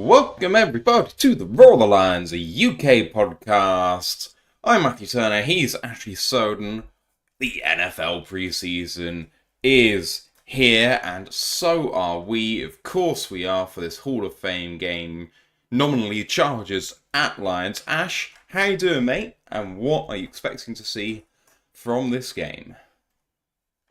Welcome everybody to the Roll the Lines, a UK podcast. I'm Matthew Turner, he's Ashley Soden. The NFL preseason is here, and so are we. Of course we are, for this Hall of Fame game. Nominally Chargers at Lions. Ash, how you doing, mate? And what are you expecting to see from this game?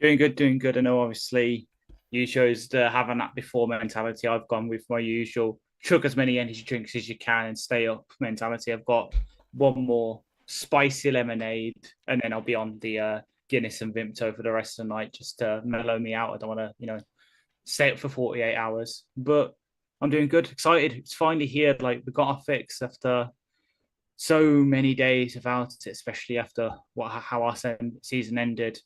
Doing good. I know, obviously, you chose to have a nap before mentality. I've gone with my usual chug as many energy drinks as you can and stay up mentality. I've got one more spicy lemonade, and then I'll be on the Guinness and Vimto for the rest of the night just to mellow me out. I don't want to, stay up for 48 hours. But I'm doing good, excited. It's finally here. Like, we got our fix after so many days without it, especially after how our season ended.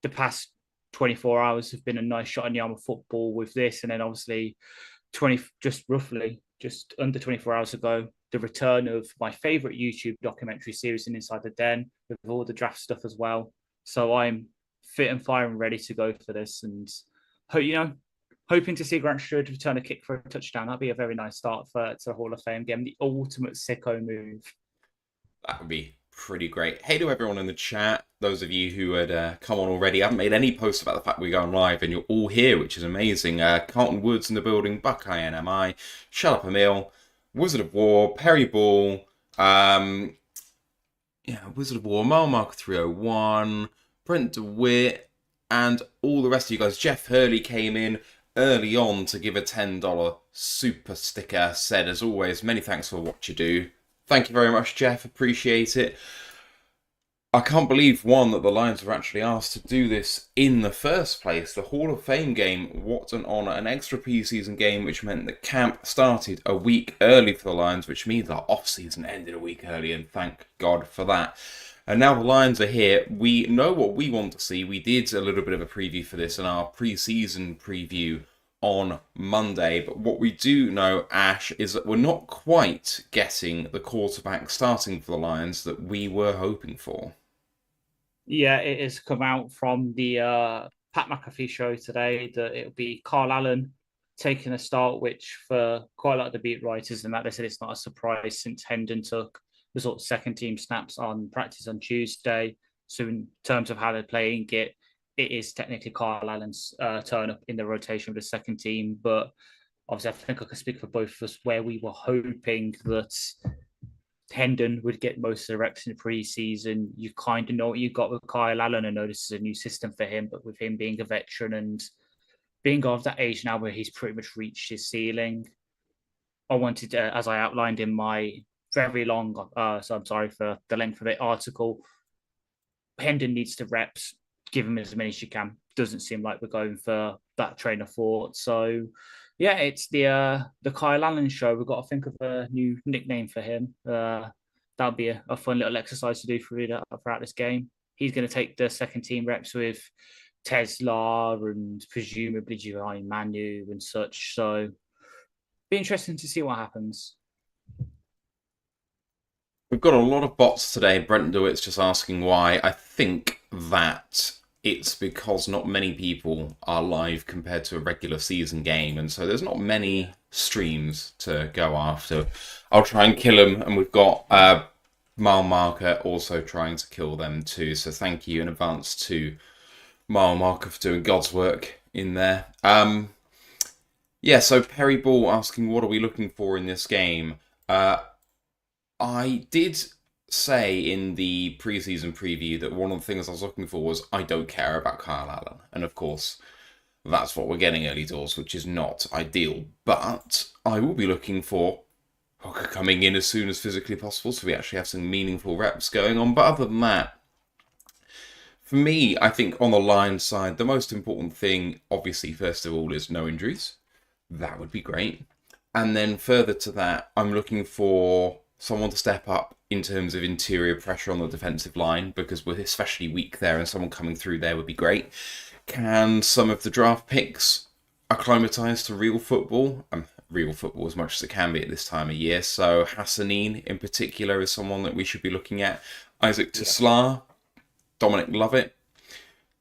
The past 24 hours have been a nice shot in the arm of football with this. And then obviously 20, just under 24 hours ago, the return of my favorite YouTube documentary series, Inside the Den, with all the draft stuff as well. So I'm fit and fire and ready to go for this. And hoping to see Grant Stroud return a kick for a touchdown. That'd be a very nice start to the Hall of Fame game. The ultimate sicko move. That would be pretty great. Hey to everyone in the chat. Those of you who had come on already, I haven't made any posts about the fact we're going live and you're all here, which is amazing. Carlton Woods in the building, Buckeye NMI, Shut Up Emil, Wizard of War, Perry Ball, Wizard of War, Mile Marker 301, Brent DeWitt, and all the rest of you guys. Jeff Hurley came in early on to give a $10 super sticker. Said, as always, many thanks for what you do. Thank you very much, Jeff. Appreciate it. I can't believe, one, that the Lions were actually asked to do this in the first place. The Hall of Fame game, what an honour. An extra preseason game, which meant that camp started a week early for the Lions, which means our off-season ended a week early, and thank God for that. And now the Lions are here. We know what we want to see. We did a little bit of a preview for this in our preseason preview on Monday, but what we do know, Ash, is that we're not quite getting the quarterback starting for the Lions that we were hoping for. Yeah, it has come out from the Pat McAfee show today that it'll be Carl Allen taking a start, which for quite a lot of the beat writers and that, they said it's not a surprise since Hendon took the sort of second team snaps on practice on Tuesday. So in terms of how they're playing it, it is technically Carl Allen's turn up in the rotation with the second team. But obviously, I think I can speak for both of us where we were hoping that Hendon would get most of the reps in the preseason. You kind of know what you got with Kyle Allen. I know this is a new system for him, but with him being a veteran and being of that age now where he's pretty much reached his ceiling, I wanted, as I outlined in my very long, so I'm sorry for the length of it, article, Hendon needs the reps, give him as many as you can. Doesn't seem like we're going for that train of thought. So yeah, it's the Kyle Allen show. We've got to think of a new nickname for him. That'll be a fun little exercise to do throughout this game. He's going to take the second team reps with Tesla and presumably Giovanni Manu and such. So be interesting to see what happens. We've got a lot of bots today. Brent DeWitt's just asking why. I think that it's because not many people are live compared to a regular season game, and so there's not many streams to go after. I'll try and kill them, and we've got Mile Marker also trying to kill them too, so thank you in advance to Mile Marker for doing God's work in there. So Perry Ball asking, what are we looking for in this game? I did say in the preseason preview that one of the things I was looking for was I don't care about Kyle Allen. And of course, that's what we're getting early doors, which is not ideal. But I will be looking for Hooker coming in as soon as physically possible so we actually have some meaningful reps going on. But other than that, for me, I think on the Lions side, the most important thing, obviously, first of all, is no injuries. That would be great. And then further to that, I'm looking for someone to step up in terms of interior pressure on the defensive line, because we're especially weak there, and someone coming through there would be great. Can some of the draft picks acclimatise to real football? Real football as much as it can be at this time of year. So Hassanin in particular is someone that we should be looking at. Isaac Tesla, Dominic Lovett.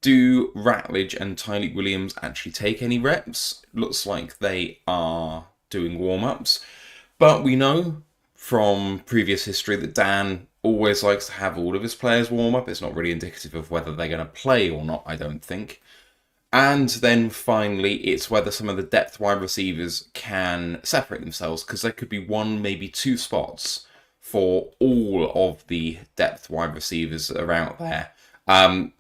Do Ratledge and Tyleek Williams actually take any reps? Looks like they are doing warm-ups. But we know from previous history that Dan always likes to have all of his players warm up. It's not really indicative of whether they're going to play or not, I don't think. And then finally, it's whether some of the depth wide receivers can separate themselves, because there could be one, maybe two spots for all of the depth wide receivers that are out there.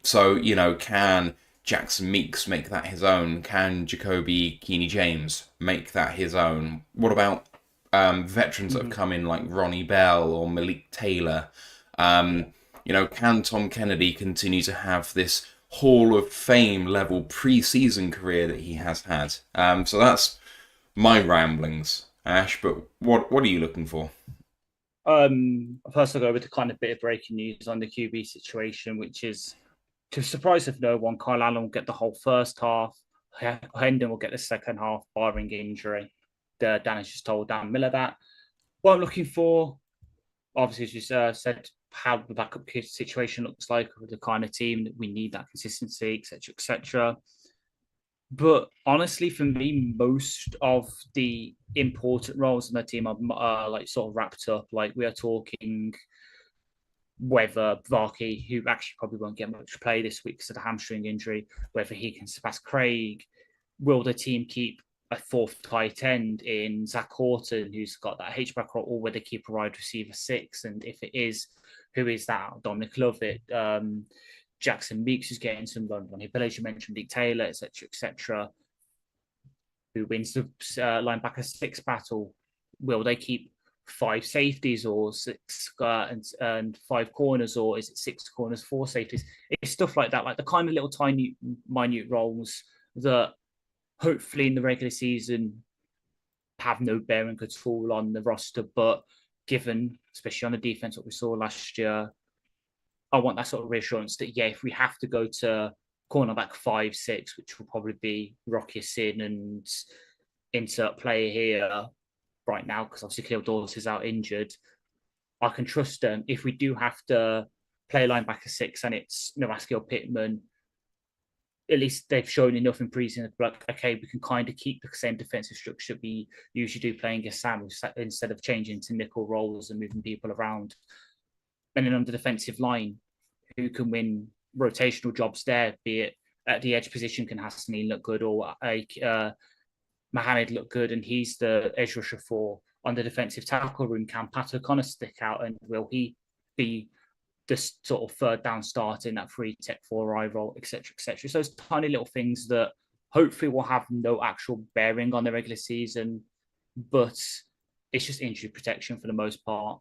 So, can Jackson Meeks make that his own? Can Jacoby Keeney James make that his own? What about veterans that have come in like Ronnie Bell or Malik Taylor? Can Tom Kennedy continue to have this Hall of Fame level preseason career that he has had? So that's my ramblings, Ash. But what are you looking for? First I'll go with the kind of bit of breaking news on the QB situation, which is, to the surprise of no one, Kyle Allen will get the whole first half. Hendon will get the second half, barring injury. Dan has just told Dan Miller that. What I'm looking for, obviously, as you said, how the backup situation looks like with the kind of team that we need, that consistency, etc., etc. But honestly, for me, most of the important roles in the team are like sort of wrapped up. Like, we are talking whether Varkey, who actually probably won't get much play this week because of the hamstring injury, whether he can surpass Craig. Will the team keep a fourth tight end in Zach Horton, who's got that H-back role, or will they keep a wide receiver 6? And if it is, who is that? Dominic Lovett, Jackson Meeks, who's getting some run. As you mentioned, Dick Taylor, etc., etc. Who wins the linebacker 6 battle? Will they keep 5 safeties or 6 and 5 corners, or is it 6 corners, 4 safeties? It's stuff like that, like the kind of little tiny minute roles that hopefully in the regular season have no bearing at all on the roster. But given, especially on the defense, what we saw last year, I want that sort of reassurance that, yeah, if we have to go to cornerback 5-6, which will probably be Rocky Sin and insert player here right now, because obviously Khalil Dawes is out injured, I can trust them. If we do have to play linebacker 6 and it's Nowaski or Pittman, at least they've shown enough in preseason. Like, okay, we can kind of keep the same defensive structure we usually do playing against Sam, instead of changing to nickel roles and moving people around. And then on the defensive line, who can win rotational jobs there, be it at the edge position, can Hassanin look good, or Mohamed look good, and he's the edge rusher for. On the defensive tackle room, can Pat O'Connor stick out, and will he be the sort of third down start in that 3 tech 4 eye roll, etc., etc. So it's tiny little things that hopefully will have no actual bearing on the regular season, but it's just injury protection for the most part.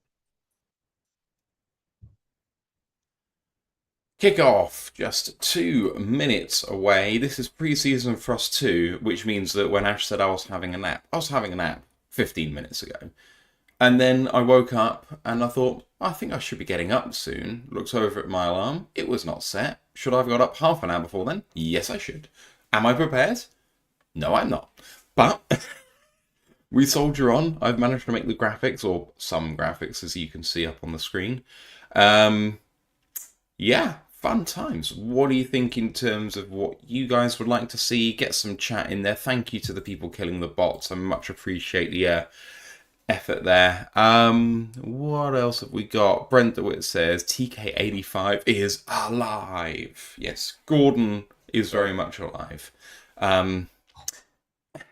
Kickoff, just 2 minutes away. This is preseason for us too, which means that when Ash said I was having a nap, I was having a nap 15 minutes ago. And then I woke up and I thought, I think I should be getting up soon. Looked over at my alarm. It was not set. Should I have got up half an hour before then? Yes, I should. Am I prepared? No, I'm not. But we soldier on. I've managed to make the graphics, or some graphics, as you can see up on the screen. Yeah, fun times. What do you think in terms of what you guys would like to see? Get some chat in there. Thank you to the people killing the bots. I much appreciate the effort there. What else have we got? Brent DeWitt says TK85 is alive. Yes, Gordon is very much alive.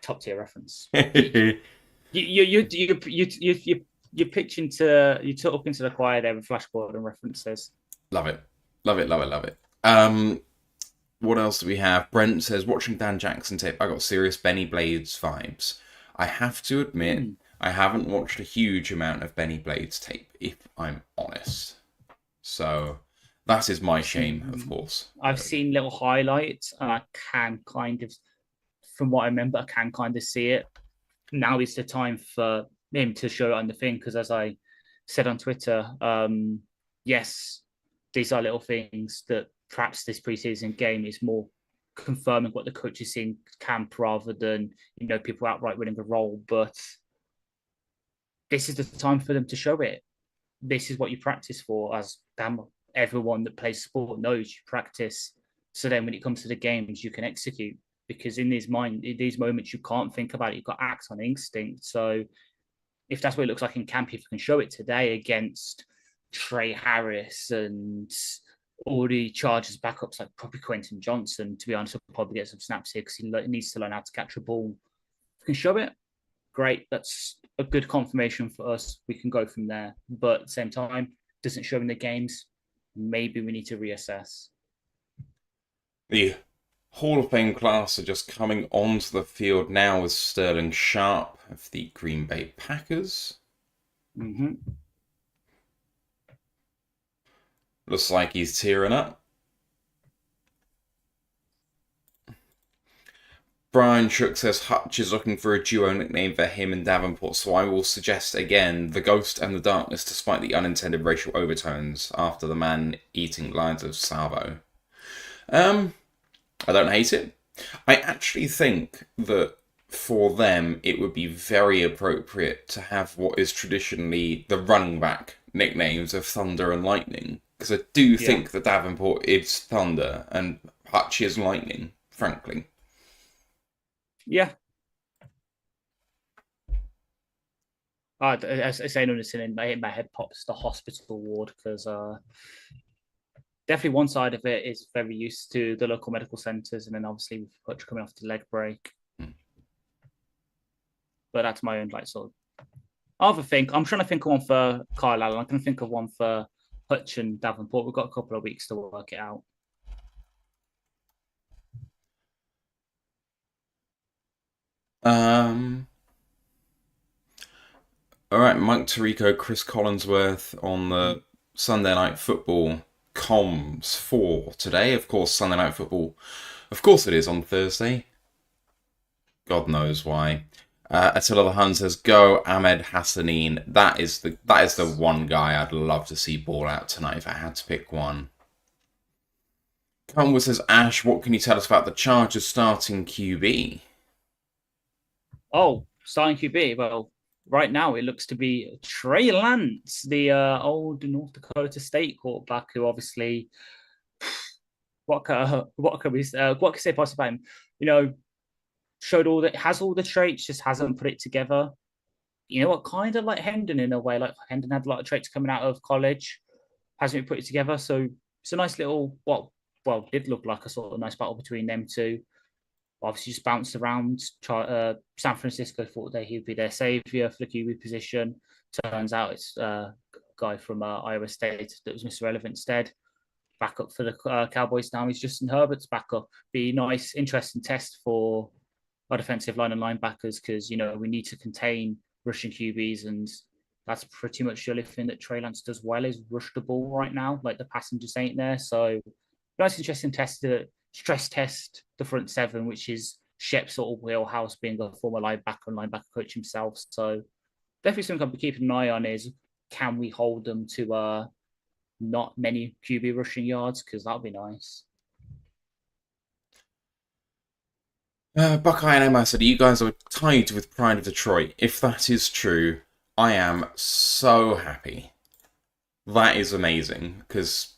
Top tier reference. You pitch into, you took up into the choir there with Flash Gordon references. Love it. Love it, love it, love it. What else do we have? Brent says, watching Dan Jackson tape, I got serious Benny Blades vibes. I have to admit, I haven't watched a huge amount of Benny Blades tape, if I'm honest. So that is my shame, of course. I've seen little highlights, and I can kind of, from what I remember, I can kind of see it. Now is the time for him to show it on the thing, because as I said on Twitter, yes, these are little things that perhaps this preseason game is more confirming what the coach is in camp, rather than, people outright winning a role. But this is the time for them to show it. This is what you practice for, as everyone that plays sport knows. You practice, so then when it comes to the games, you can execute. Because in these moments, you can't think about it. You've got to act on instinct. So if that's what it looks like in camp, if we can show it today against Trey Harris and all the Chargers backups like probably Quentin Johnson, to be honest, will probably get some snaps here because he needs to learn how to catch a ball. If we can show it, great. That's a good confirmation for us. We can go from there. But at the same time, doesn't show in the games. Maybe we need to reassess. The Hall of Fame class are just coming onto the field now with Sterling Sharp of the Green Bay Packers. Mm-hmm. Looks like he's tearing up. Brian Shook says Hutch is looking for a duo nickname for him and Davenport, so I will suggest again The Ghost and the Darkness, despite the unintended racial overtones after the man-eating lines of Salvo. I don't hate it. I actually think that for them it would be very appropriate to have what is traditionally the running back nicknames of Thunder and Lightning, because I do think that Davenport is Thunder and Hutch is Lightning, frankly. Yeah. As I say, in my head pops the hospital ward because definitely one side of it is very used to the local medical centres, and then obviously with Hutch coming off the leg break. But that's my own sort of other thing. I'm trying to think of one for Kyle Allen. I can think of one for Hutch and Davenport. We've got a couple of weeks to work it out. All right, Mike Tirico, Chris Collinsworth on the Sunday Night Football comms for today. Of course, Sunday Night Football. Of course, it is on Thursday. God knows why. Attila the Hun says, "Go Ahmed Hassanin." That is the one guy I'd love to see ball out tonight if I had to pick one. Conwood says, "Ash, what can you tell us about the Chargers starting QB?" Oh, starting QB. Well, right now it looks to be Trey Lance, the old North Dakota State quarterback, who obviously, what can we say possibly about him? Has all the traits, just hasn't put it together. You know what? Kind of like Hendon in a way. Like Hendon had a lot of traits coming out of college, hasn't put it together. So it's a nice little did look like a sort of nice battle between them two. Obviously, just bounced around. San Francisco thought that he'd be their savior for the QB position. Turns out it's a guy from Iowa State that was Mr. Relevant instead. Backup for the Cowboys now is Justin Herbert's backup. Be nice, interesting test for our defensive line and linebackers because we need to contain rushing QBs, and that's pretty much the only thing that Trey Lance does well is rush the ball right now. Like the passing just ain't there. So nice, interesting test to stress test the front seven, which is Shep's sort of wheelhouse, being a former linebacker and linebacker coach himself. So definitely something I'll be keeping an eye on is, can we hold them to not many QB rushing yards? Because that'll be nice. Buckeye and Emma said, "You guys are tied with Pride of Detroit. If that is true, I am so happy. That is amazing because,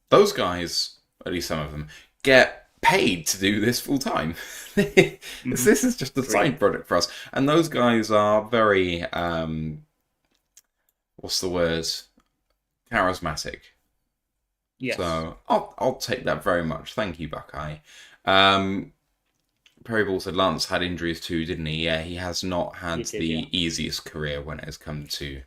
those guys, at least some of them, get paid to do this full time. This is just a side project for us. And those guys are very, what's the word? Charismatic. Yes. So I'll take that very much. Thank you, Buckeye. Perry Ball said Lance had injuries too, didn't he? Yeah, he has not had easiest career when it has come to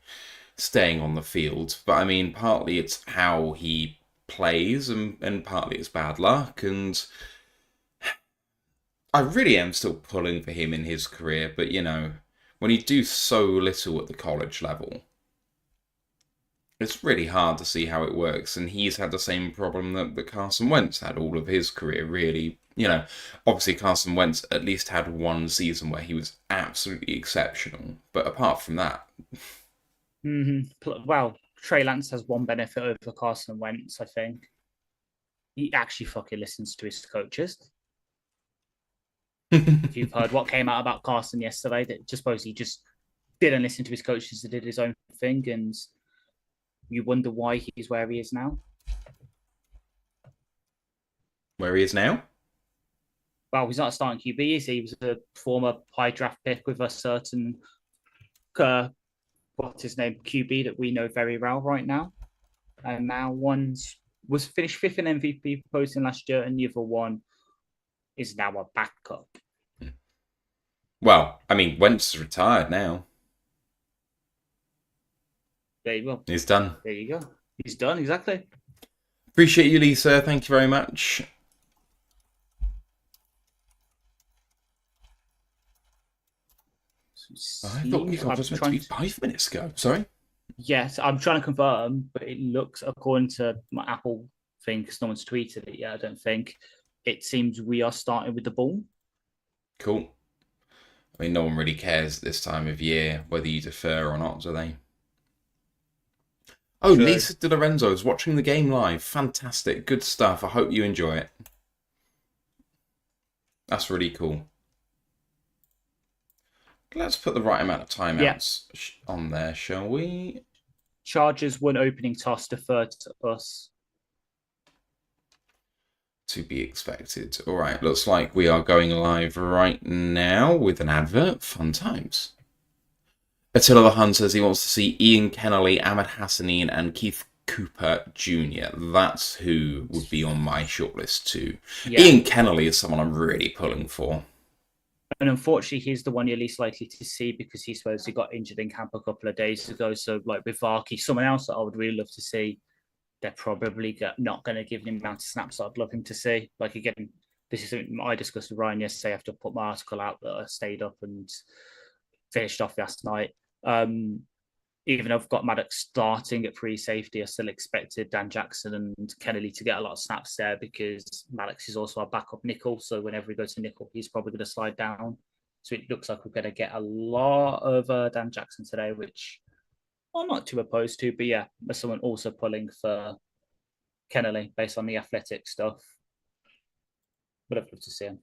staying on the field. But I mean, partly it's how he plays and partly it's bad luck. And I really am still pulling for him in his career. But, when you do so little at the college level, it's really hard to see how it works. And he's had the same problem that Carson Wentz had all of his career, really. Obviously Carson Wentz at least had one season where he was absolutely exceptional. But apart from that... Well, Trey Lance has one benefit over Carson Wentz, I think. He actually fucking listens to his coaches. If you've heard what came out about Carson yesterday, that just suppose he just didn't listen to his coaches and did his own thing, and you wonder why he's where he is now. Where he is now? Well, he's not a starting QB, is he? He was a former high draft pick with a certain what's his name, QB that we know very well right now. And now was finished fifth in MVP posting last year, and the other one is now a backup. Well, I mean, Wentz is retired now. There you go. He's done. There you go. He's done, exactly. Appreciate you, Lisa. Thank you very much. I thought kickoff was meant to be 5 minutes ago. Sorry? Yes, I'm trying to confirm, but it looks, according to my Apple thing, because no one's tweeted it yet, I don't think, it seems we are starting with the ball. Cool. I mean, no one really cares this time of year whether you defer or not, do they? Oh, true. Lisa De Lorenzo is watching the game live. Fantastic. Good stuff. I hope you enjoy it. That's really cool. Let's put the right amount of timeouts on there, shall we? Chargers won opening toss, deferred to us. To be expected. All right, looks like we are going live right now with an advert. Fun times. Attila the Hun says he wants to see Ian Kennelly, Ahmed Hassanin, and Keith Cooper Jr. That's who would be on my shortlist too. Yeah. Ian Kennelly is someone I'm really pulling for. And unfortunately, he's the one you're least likely to see because he supposedly got injured in camp a couple of days ago. So, like with Varkey, someone else that I would really love to see, they're probably not going to give him the amount of snaps I'd love him to see. Like, again, this is something I discussed with Ryan yesterday after I put my article out that I stayed up and finished off last night. Even though I've got Maddox starting at free safety, I still expected Dan Jackson and Kennelly to get a lot of snaps there because Maddox is also our backup nickel. So whenever we go to nickel, he's probably going to slide down. So it looks like we're going to get a lot of Dan Jackson today, which I'm not too opposed to. But yeah, there's someone also pulling for Kennelly based on the athletic stuff. But I'd love to see him.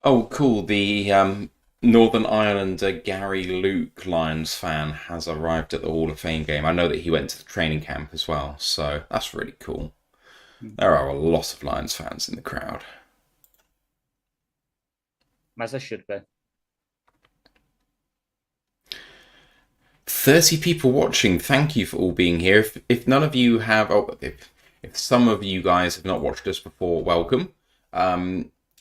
Oh, cool. The Northern Ireland Gary Luke Lions fan has arrived at the Hall of Fame game. I know that he went to the training camp as well, so that's really cool. There are a lot of Lions fans in the crowd. As there should be. 30 people watching. Thank you for all being here. If none of you have, if some of you guys have not watched us before, welcome.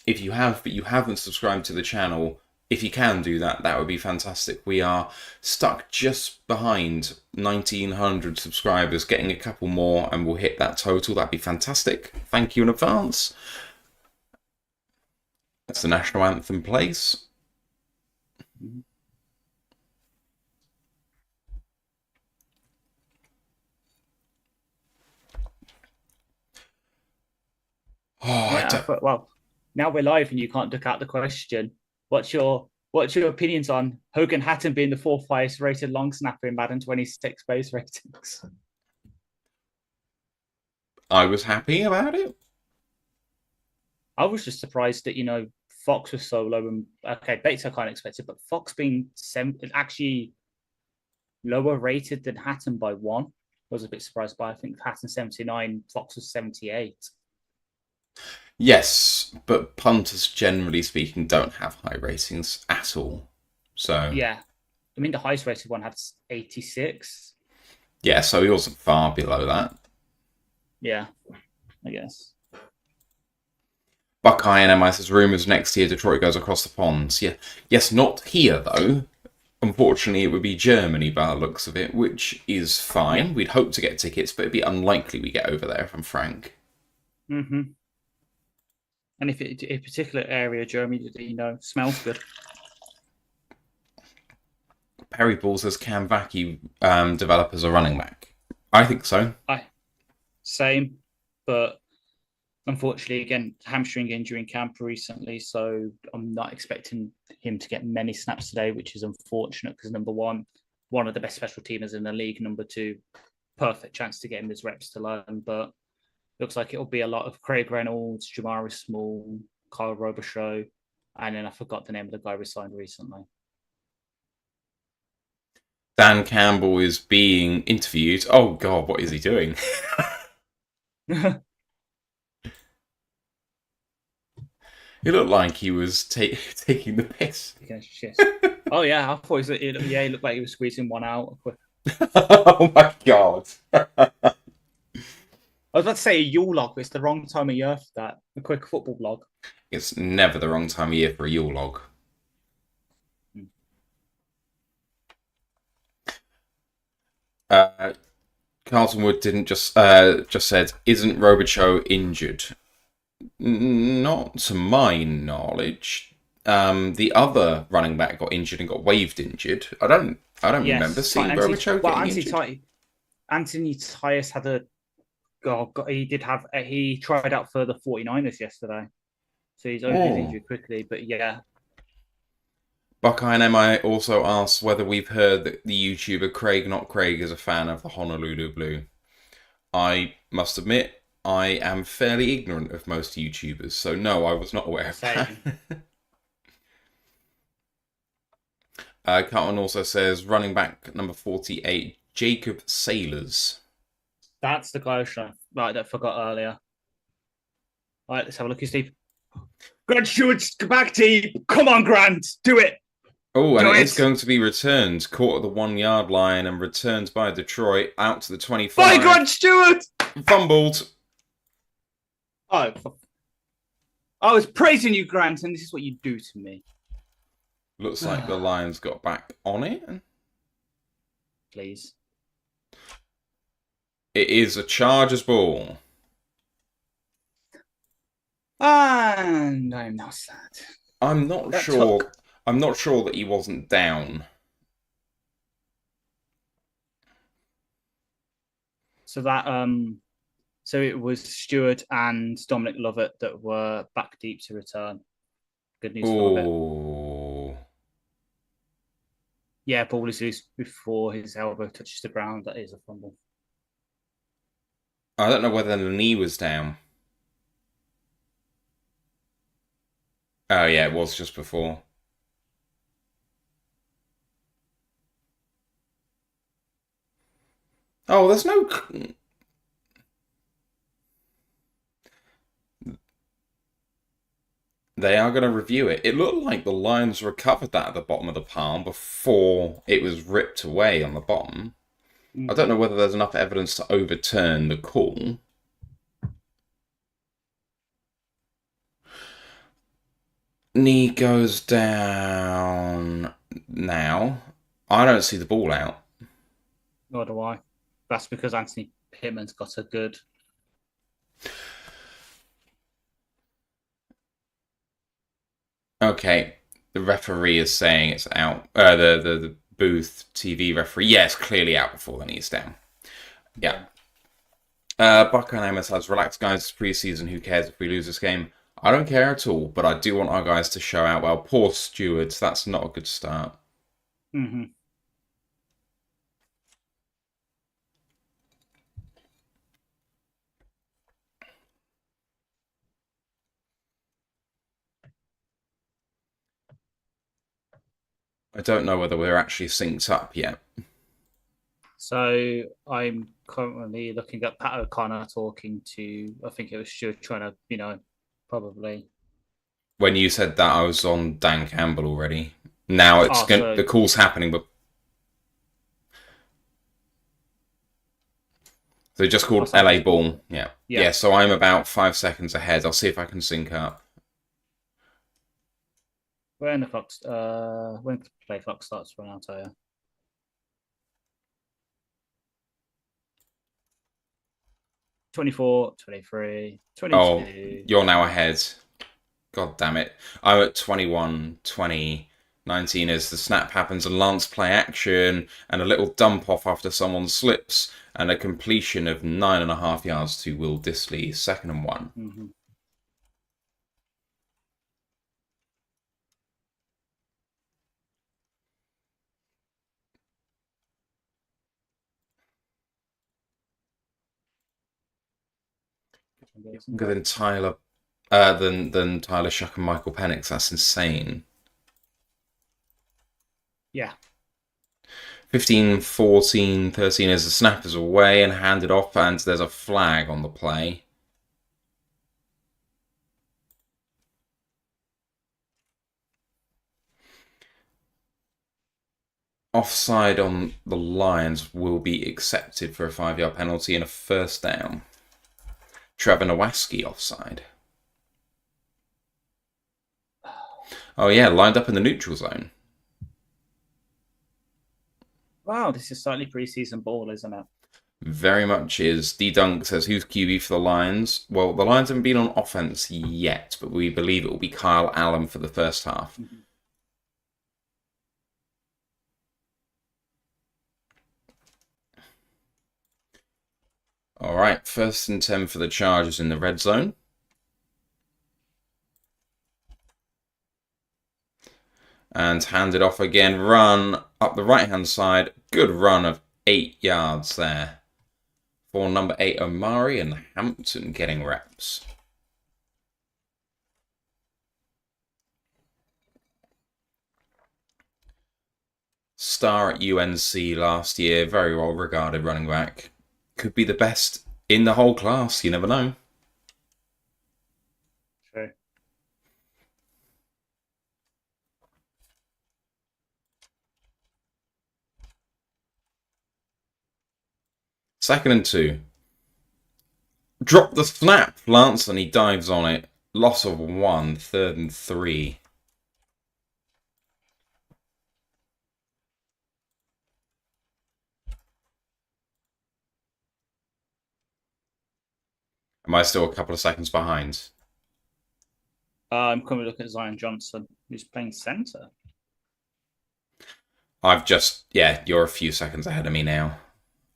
If you have, but you haven't subscribed to the channel, if you can do that, that would be fantastic. We are stuck just behind 1,900 subscribers, getting a couple more, and we'll hit that total. That'd be fantastic. Thank you in advance. That's the national anthem plays. Well, now we're live and you can't duck out the question. What's your opinions on Hogan Hatton being the fourth highest rated long snapper in Madden 26 base ratings? I was happy about it. I was just surprised that, Fox was so low. And okay, Bates I can't expect it, but Fox being actually lower rated than Hatton by 1. I was a bit surprised by. I think Hatton 79, Fox was 78. Yes, but punters, generally speaking, don't have high ratings at all. So yeah, I mean the highest rated one had 86. Yeah, so he wasn't far below that. Yeah, I guess. Buckeye and MI says rumours next year Detroit goes across the ponds. Yeah, yes, not here though. Unfortunately, it would be Germany by the looks of it, which is fine. Yeah. We'd hope to get tickets, but it'd be unlikely we get over there, if I'm frank. Mm-hmm. And if a particular area, Germany, smells good. Perry Ball says Cam Vacchi developers are running back. I think so. Same, but unfortunately, again, hamstring injury in camp recently, so I'm not expecting him to get many snaps today, which is unfortunate because number one of the best special teamers in the league. Number two, perfect chance to get him his reps to learn, but looks like it'll be a lot of Craig Reynolds, Jamari Small, Kyle Robichaux, and then I forgot the name of the guy we signed recently. Dan Campbell is being interviewed. Oh, God, what is he doing? It looked like he was taking the piss. Yeah, shit. Oh yeah, I thought he looked like he was squeezing one out. Oh my god. I was about to say a Yule log, but it's the wrong time of year for that. A quick football log. It's never the wrong time of year for a Yule log. Carlton Wood didn't just said, isn't Robichaud injured? Not to my knowledge. The other running back got injured and got waived injured. I don't remember seeing Robichaud getting injured. Anthony Tyus had a he tried out for the 49ers yesterday. So he's over his injury quickly, but yeah. Buckeye and MI also asks whether we've heard that the YouTuber Craig Not Craig is a fan of the Honolulu Blue. I must admit, I am fairly ignorant of most YouTubers, so no, I was not aware of that. Canton also says running back number 48, Jacob Sailors. That's the guy that I forgot earlier. All right, let's have a look at Steve. Grant Stewart's back team. Come on, Grant, do it. Oh, and it's going to be returned, caught at the 1 yard line and returned by Detroit out to the 25. By Grant Stewart! Fumbled. Oh, I was praising you, Grant, and this is what you do to me. Looks like the Lions got back on it. Please. It is a Chargers ball. And I'm not sad. I'm not sure that he wasn't down. So it was Stewart and Dominic Lovett that were back deep to return. Good news for Lovett. Yeah, ball is loose before his elbow touches the ground. That is a fumble. I don't know whether the knee was down. Oh yeah, it was just before. Oh, there's no... They are going to review it. It looked like the Lions recovered that at the bottom of the palm before it was ripped away on the bottom. I don't know whether there's enough evidence to overturn the call. Knee goes down now. I don't see the ball out. Nor do I. That's because Anthony Pittman's got a good... Okay, the referee is saying it's out. The booth TV referee, it's clearly out before the knee's down. Yeah. Buckeye Amos says, relax guys, it's preseason, who cares if we lose this game? I don't care at all, but I do want our guys to show out well. Poor stewards, that's not a good start. Mm-hmm. I don't know whether we're actually synced up yet. So I'm currently looking at Pat O'Connor talking to, I think it was Stuart trying to, probably. When you said that, I was on Dan Campbell already. Now the call's happening, but they just called LA Ball. Yeah. So I'm about 5 seconds ahead. I'll see if I can sync up. When the play clock starts running, I'll tell you. "24, 23, 22. Oh, you're now ahead. God damn it. I'm at 21, 20, 19 as the snap happens and Lance play action and a little dump off after someone slips and a completion of 9.5 yards to Will Disley, 2nd and 1. Mm-hmm. Longer than Tyler Tyler Shuck and Michael Penix. That's insane. Yeah. 15, 14, 13 as the snap is away and handed off, and there's a flag on the play. Offside on the Lions will be accepted for a 5-yard penalty and a first down. Trevor Nowaski offside. Oh yeah, lined up in the neutral zone. Wow, this is slightly preseason ball, isn't it? Very much is. D-Dunk says, who's QB for the Lions? Well, the Lions haven't been on offense yet, but we believe it will be Kyle Allen for the first half. Mm-hmm. All right, 1st and 10 for the Chargers in the red zone. And hand it off again. Run up the right-hand side. Good run of 8 yards there. For number 8, Omari, and Hampton getting reps. Star at UNC last year. Very well regarded running back. Could be the best in the whole class. You never know. True. Second and 2. Drop the snap. Lance, and he dives on it. Loss of 1. 3rd and 3. Am I still a couple of seconds behind? I'm coming to look at Zion Johnson, who's playing centre. I've just... Yeah, you're a few seconds ahead of me now.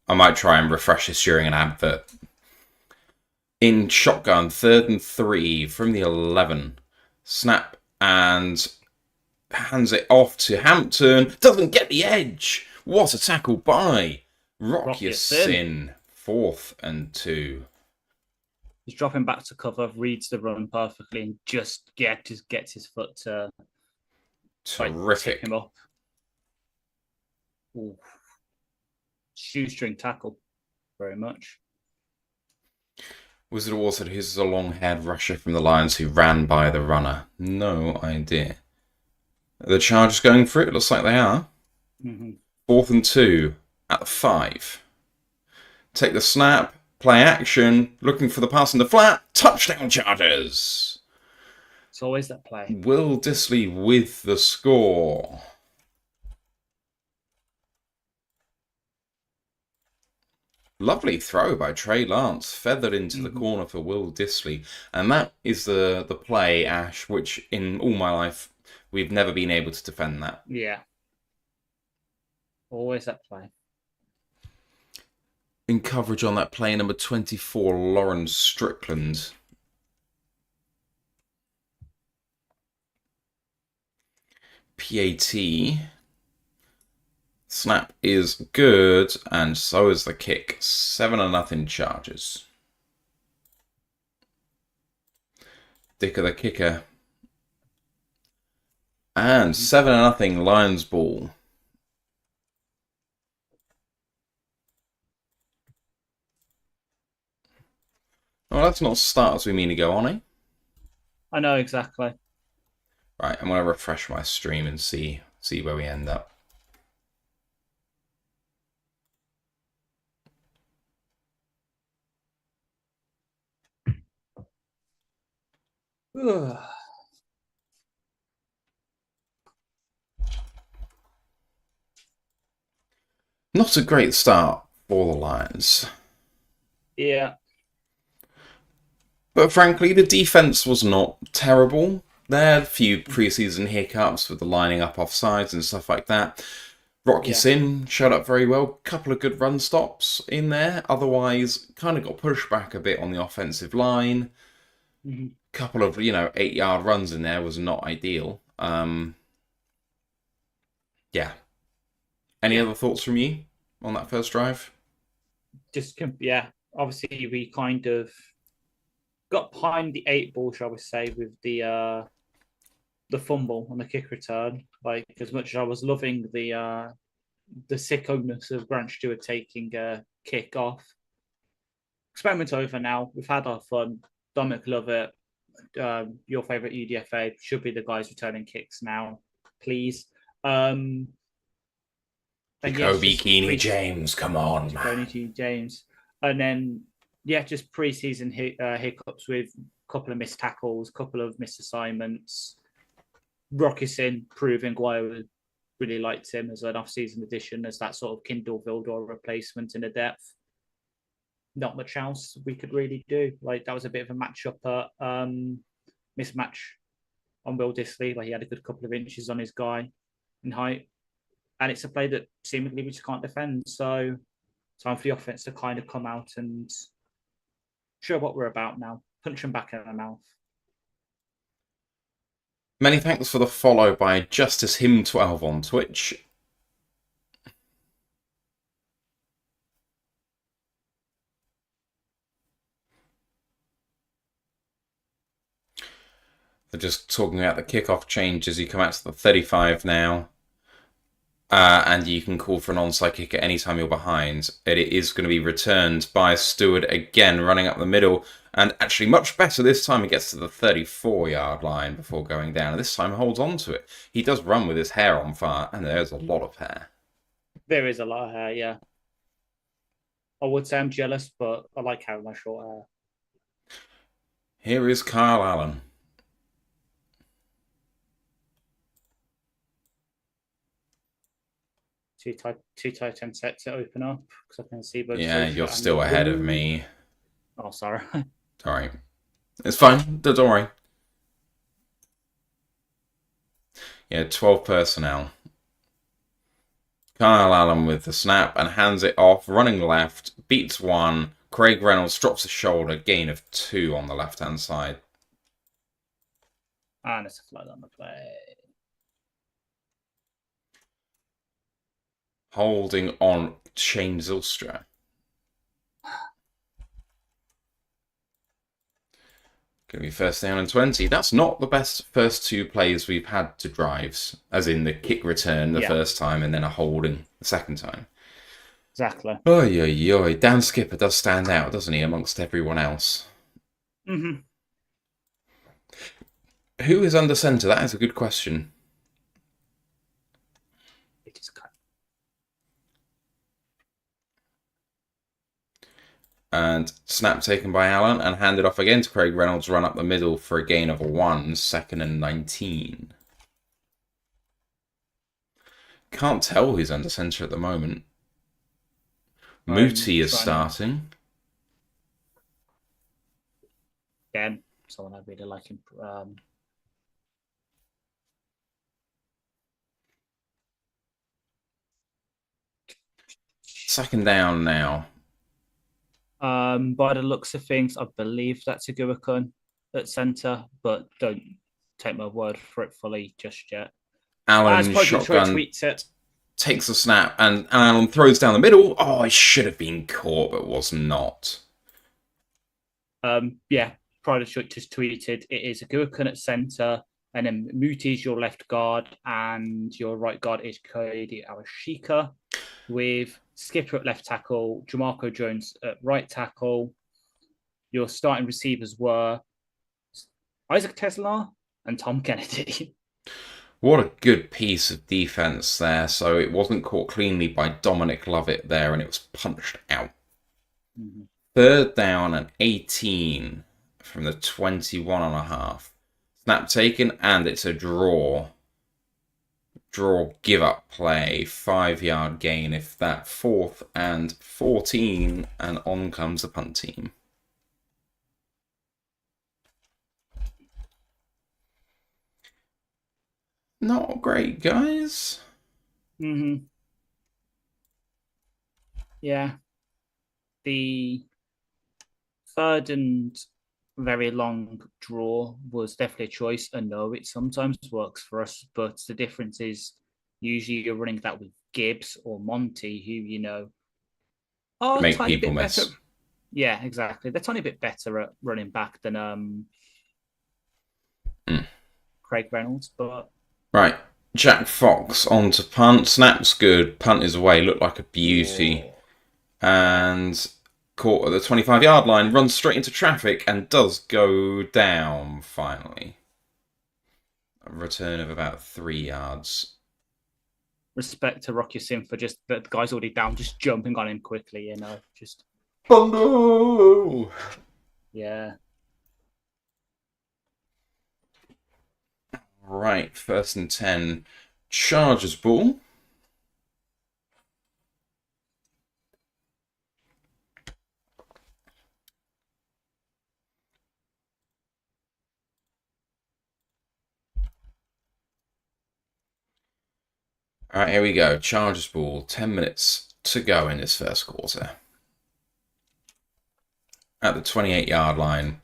I might try and refresh this during an advert. In shotgun, 3rd and 3 from the 11. Snap and hands it off to Hampton. Doesn't get the edge. What a tackle by Rock Sin. 4th and 2. He's dropping back to cover, reads the run perfectly, and just gets his foot to terrific. Tip him up. Ooh. Shoestring tackle, very much. Was it also who's a long-haired rusher from the Lions who ran by the runner? No idea. The Chargers going for it? Looks like they are. Mm-hmm. 4th and 2 at the 5. Take the snap. Play action, looking for the pass in the flat. Touchdown Chargers! It's always that play. Will Dissly with the score. Lovely throw by Trey Lance, feathered into the corner for Will Dissly. And that is the play, Ash, which in all my life, we've never been able to defend that. Yeah. Always that play. In coverage on that play, number 24, Lauren Strickland. PAT. Snap is good, and so is the kick. 7-0 Chargers. Dicker the kicker. And 7-0 Lions ball. Well, that's not start as we mean to go on, eh? I know, exactly. Right, I'm going to refresh my stream and see where we end up. Not a great start for the Lions. Yeah. But frankly, the defense was not terrible. There had a few preseason hiccups with the lining up offsides and stuff like that. Rocky Sin showed up very well. Couple of good run stops in there. Otherwise, kind of got pushed back a bit on the offensive line. Couple of 8-yard runs in there was not ideal. Yeah. Any other thoughts from you on that first drive? Obviously, we kind of got behind the 8 ball, shall we say, with the fumble on the kick return. Like, as much as I was loving the sickoness of Grant Stewart taking a kick off. Experiment over now. We've had our fun. Dominic Lovett, your favourite UDFA, should be the guys returning kicks now, please. And yes, Jacoby just Keeney James, come on, man. Jacoby James, and then just preseason hiccups with a couple of missed tackles, a couple of missed assignments. Rockison proving why I really liked him as an off-season addition, as that sort of Kindle Vildor replacement in the depth. Not much else we could really do. Like that was a bit of a matchup, mismatch on Will Disley. Like he had a good couple of inches on his guy in height, and it's a play that seemingly we just can't defend. So time for the offense to kind of come out and show what we're about now. Punch them back in the mouth. Many thanks for the follow by Justice Him12 on Twitch. They're just talking about the kickoff changes. You come out to the 35 now. And you can call for an onside kick at any time you're behind. It is going to be returned by Stewart again, running up the middle. And actually much better this time. He gets to the 34-yard line before going down. And this time holds on to it. He does run with his hair on fire. And there's a lot of hair. There is a lot of hair, yeah. I would say I'm jealous, but I like having my short hair. Here is Kyle Allen. Two tight end sets to open up because I can see both. Yeah, you're still ahead of me. Oh, sorry. Sorry. It's fine. Don't worry. Yeah, 12 personnel. Kyle Allen with the snap and hands it off, running left, beats one. Craig Reynolds drops his shoulder, gain of 2 on the left-hand side. And it's a flag on the play. Holding on Shane Zylstra. Going to be first down and 20. That's not the best first 2 plays we've had to drives, as in the kick return the first time and then a holding the second time. Exactly. Oy, oy, oy. Dan Skipper does stand out, doesn't he, amongst everyone else? Mm-hmm. Who is under centre? That is a good question. It is cut. And snap taken by Allen and handed off again to Craig Reynolds, run up the middle for a gain of 1, 2nd and 19. Can't tell who's under centre at the moment. Mooti is starting. Again, someone I really like him. Second down now. By the looks of things, I believe that's a Gurukun at centre, but don't take my word for it fully just yet. Allen shotgun takes a snap and Allen throws down the middle. Oh, it should have been caught, but was not. Pride of Church just tweeted it is a Gurukun at centre, and then Mooti is your left guard, and your right guard is Cody Awashika, with Skipper at left tackle, Jamarco Jones at right tackle. Your starting receivers were Isaac Tesla and Tom Kennedy. What a good piece of defense there. So it wasn't caught cleanly by Dominic Lovett there, and it was punched out. Mm-hmm. Third down and 18 from the 21.5. Snap taken, and it's a draw. Draw, give up play, 5-yard gain. If that 4th and 14, and on comes the punt team. Not great, guys. Mm-hmm. Yeah. The third and very long draw was definitely a choice. I know it sometimes works for us, but the difference is usually you're running that with Gibbs or Monty, who, are make a tiny people bit miss. better. Yeah, exactly. They're a tiny bit better at running back than Craig Reynolds, but... Right, Jack Fox on to punt. Snap's good. Punt is away. Looked like a beauty. Oh. And caught at the 25-yard line. Runs straight into traffic and does go down, finally. A return of about 3 yards. respect to Rocky Sim for just the guy's already down, just jumping on him quickly, just Bundle! yeah. Right, 1st and 10. Chargers ball. All right, here we go. Chargers ball. 10 minutes to go in this first quarter. At the 28-yard line.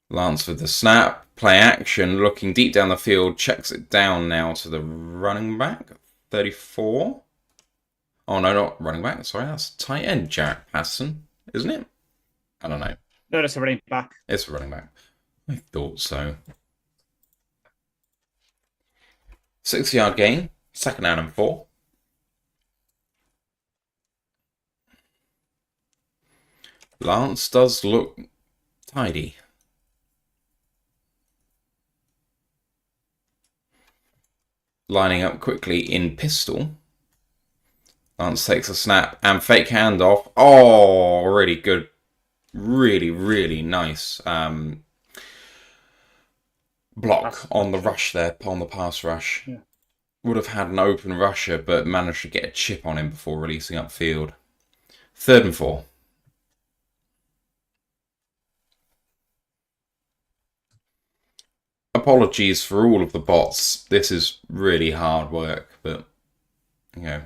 Lance with the snap. Play action. Looking deep down the field. Checks it down now to the running back. 34. Oh, no, not running back. Sorry, that's tight end Jack Patterson, isn't it? I don't know. No, that's a running back. It's a running back. I thought so. 6-yard gain. 2nd down and 4. Lance does look tidy. Lining up quickly in pistol. Lance takes a snap and fake handoff. Oh, really good. Really, really nice block on the rush there, on the pass rush. Yeah. Would have had an open rusher, but managed to get a chip on him before releasing upfield. 3rd and 4. Apologies for all of the bots. This is really hard work, but, you know.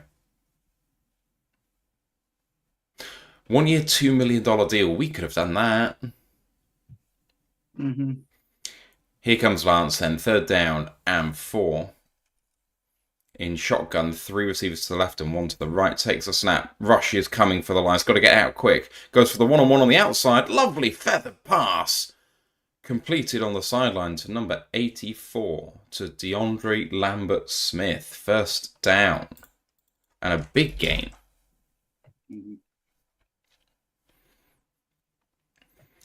1 year, $2 million deal. We could have done that. Mm-hmm. Here comes Lance then. 3rd down and 4. In shotgun, 3 receivers to the left and 1 to the right. Takes a snap. Rush is coming for the line. It's got to get out quick. Goes for the one-on-one on the outside. Lovely feathered pass. Completed on the sideline to number 84 to DeAndre Lambert-Smith. 1st down. And a big gain. Mm-hmm.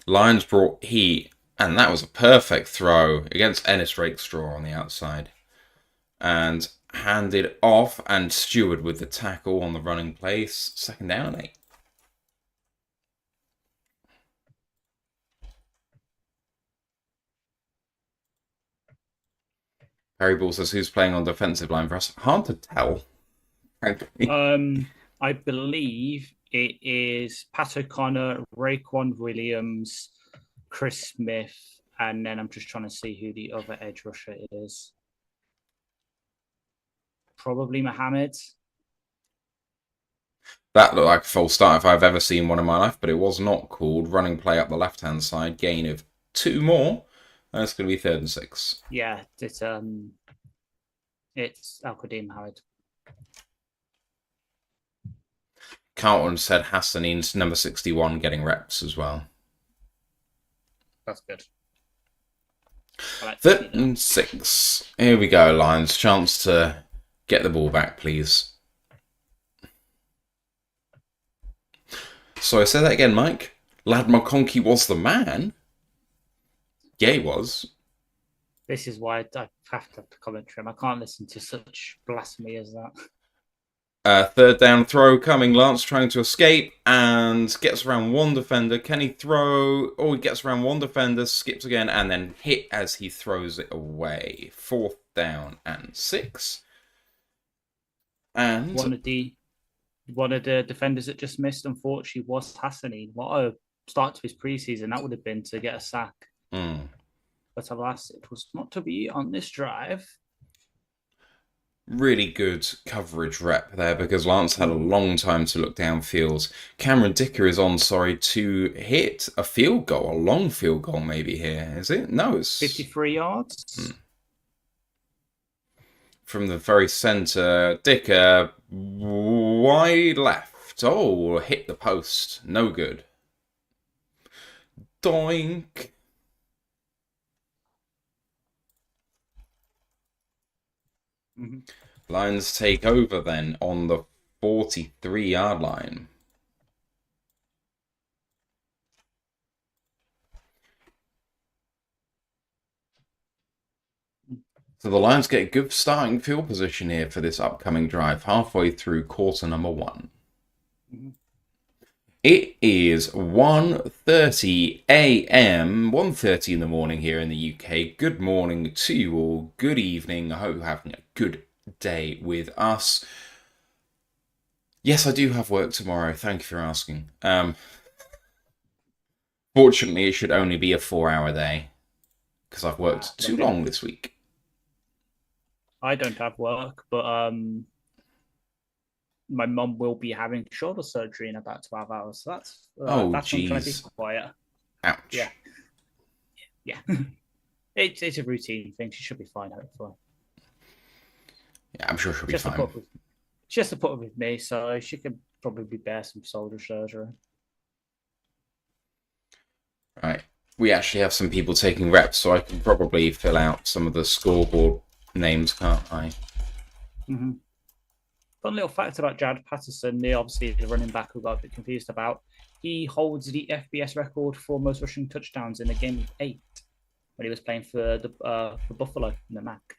Lions brought heat. And that was a perfect throw against Ennis Rakestraw on the outside. And handed off, and Stewart with the tackle on the running place. 2nd down and 8. Harry Ball says, who's playing on defensive line for us? Hard to tell, frankly. I believe it is Pat O'Connor, Raekwon Williams, Chris Smith, and then I'm just trying to see who the other edge rusher is. Probably Mohammed. That looked like a false start if I've ever seen one in my life, but it was not called. Running play up the left-hand side, gain of 2 more. And it's going to be 3rd and 6. Yeah, it's Al-Qadim Mohammed. Canton said Hassanin's number 61 getting reps as well. That's good. 3rd and 6. Here we go, Lions. Chance to get the ball back, please. So I say that again, Mike. Lad McConkey was the man. Yeah, he was. This is why I have to commentary him. I can't listen to such blasphemy as that. 3rd down throw coming. Lance trying to escape and gets around one defender. Can he throw? Oh, he gets around one defender, skips again, and then hit as he throws it away. 4th down and 6. And one of the defenders that just missed, unfortunately, was Hassanin. What a start to his preseason that would have been to get a sack. But alas, it was not to be on this drive. Really good coverage rep there because Lance had a long time to look downfield. Cameron Dicker is on, to hit a field goal, a long field goal maybe here. Is it? No, it's 53 yards. From the very centre. Dicker, wide left. Oh, hit the post. No good. Doink. Lions take over then on the 43-yard line. So the Lions get a good starting field position here for this upcoming drive, halfway through quarter number 1. Mhm. It is 1:30 a.m., 1:30 in the morning here in the UK. Good morning to you all. Good evening. I hope you're having a good day with us. Yes, I do have work tomorrow. Thank you for asking. Fortunately, it should only be a 4-hour day because I've worked too Lovely. long this week. I don't have work, but my mum will be having shoulder surgery in about 12 hours. So Oh, that's when I'm trying to be jeez. quiet. Ouch. Yeah. Yeah. It's a routine thing. She should be fine, hopefully. Yeah, I'm sure she'll be Just to fine. put with, just to put with me, so she could probably bear some shoulder surgery. Right. We actually have some people taking reps, so I can probably fill out some of the scoreboard names, can't I? Mm-hmm. Fun little fact about Jared Patterson, obviously the running back who got a bit confused about. He holds the FBS record for most rushing touchdowns in a game of 8 when he was playing for Buffalo in the MAC.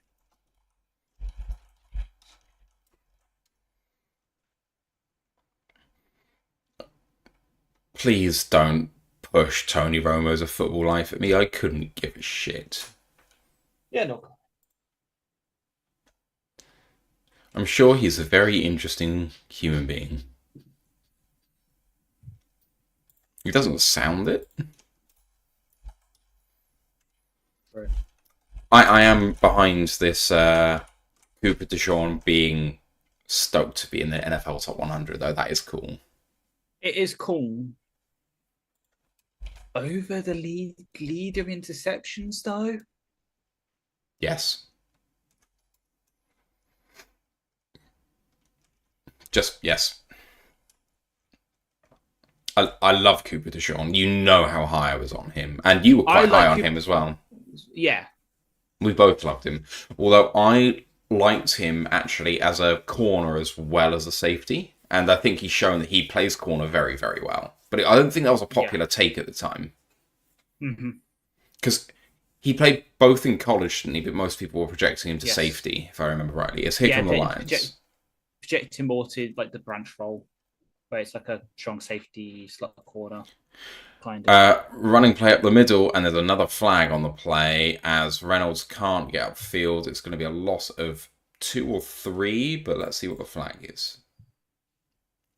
Please don't push Tony Romo's A Football Life at me. I couldn't give a shit. Yeah, no. I'm sure he's a very interesting human being. He doesn't sound it. Right. I am behind this Cooper DeShawn being stoked to be in the NFL Top 100, though. That is cool. It is cool. Over the leader interceptions, though? Yes. Just, yes. I love Cooper DeShawn. You know how high I was on him. And you were quite high on him as well. Yeah. We both loved him. Although I liked him actually as a corner as well as a safety. And I think he's shown that he plays corner very, very well. But I don't think that was a popular take at the time. Because he played both in college, didn't he? But most people were projecting him to safety, if I remember rightly. It's here from the Lions. Projecting more to like the branch role, where it's like a strong safety slot corner. Kind of. Running play up the middle, and there's another flag on the play as Reynolds can't get upfield. It's going to be a loss of 2 or 3, but let's see what the flag is.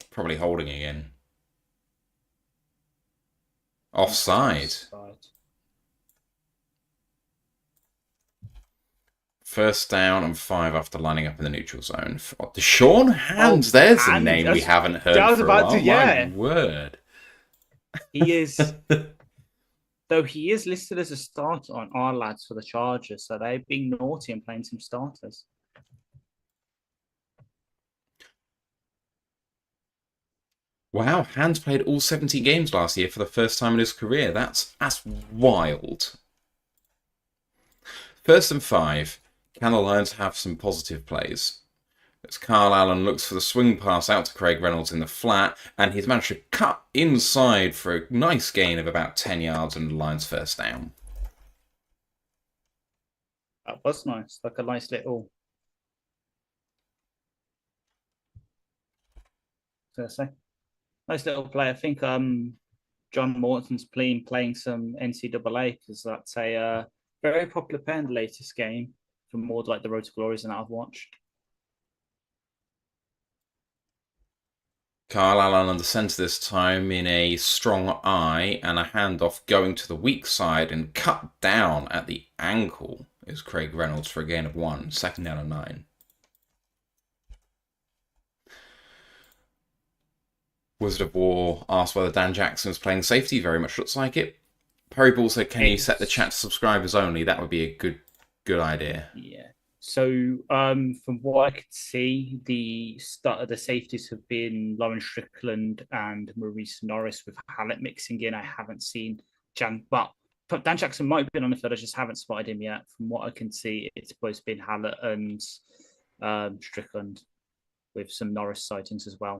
Probably holding again. Offside. First down and 5 after lining up in the neutral zone. DeShawn Hands, there's a name we haven't heard for a while. My word. He is, though he is listed as a starter on our lads for the Chargers, so they're being naughty and playing some starters. Wow, Hands played all 70 games last year for the first time in his career. That's wild. First and 5. Can the Lions have some positive plays? As Carl Allen looks for the swing pass out to Craig Reynolds in the flat, and he's managed to cut inside for a nice gain of about 10 yards and the Lions first down. That was nice, like a nice little... Nice little play. I think John Morton's playing some NCAA because that's a very popular play in the latest game for more like the Road to Glories than I've watched. Carl Allen under centre this time in a strong eye and a handoff going to the weak side and cut down at the ankle is Craig Reynolds for a gain of 1. Second down and 9. Wizard of War asked whether Dan Jackson was playing safety. Very much looks like it. Perry Ball said, can you set the chat to subscribers only? That would be a good idea. Yeah. So from what I could see, the safeties have been Lauren Strickland and Maurice Norris with Hallett mixing in. I haven't seen Dan Jackson might have been on the field. I just haven't spotted him yet. From what I can see, it's both been Hallett and Strickland with some Norris sightings as well.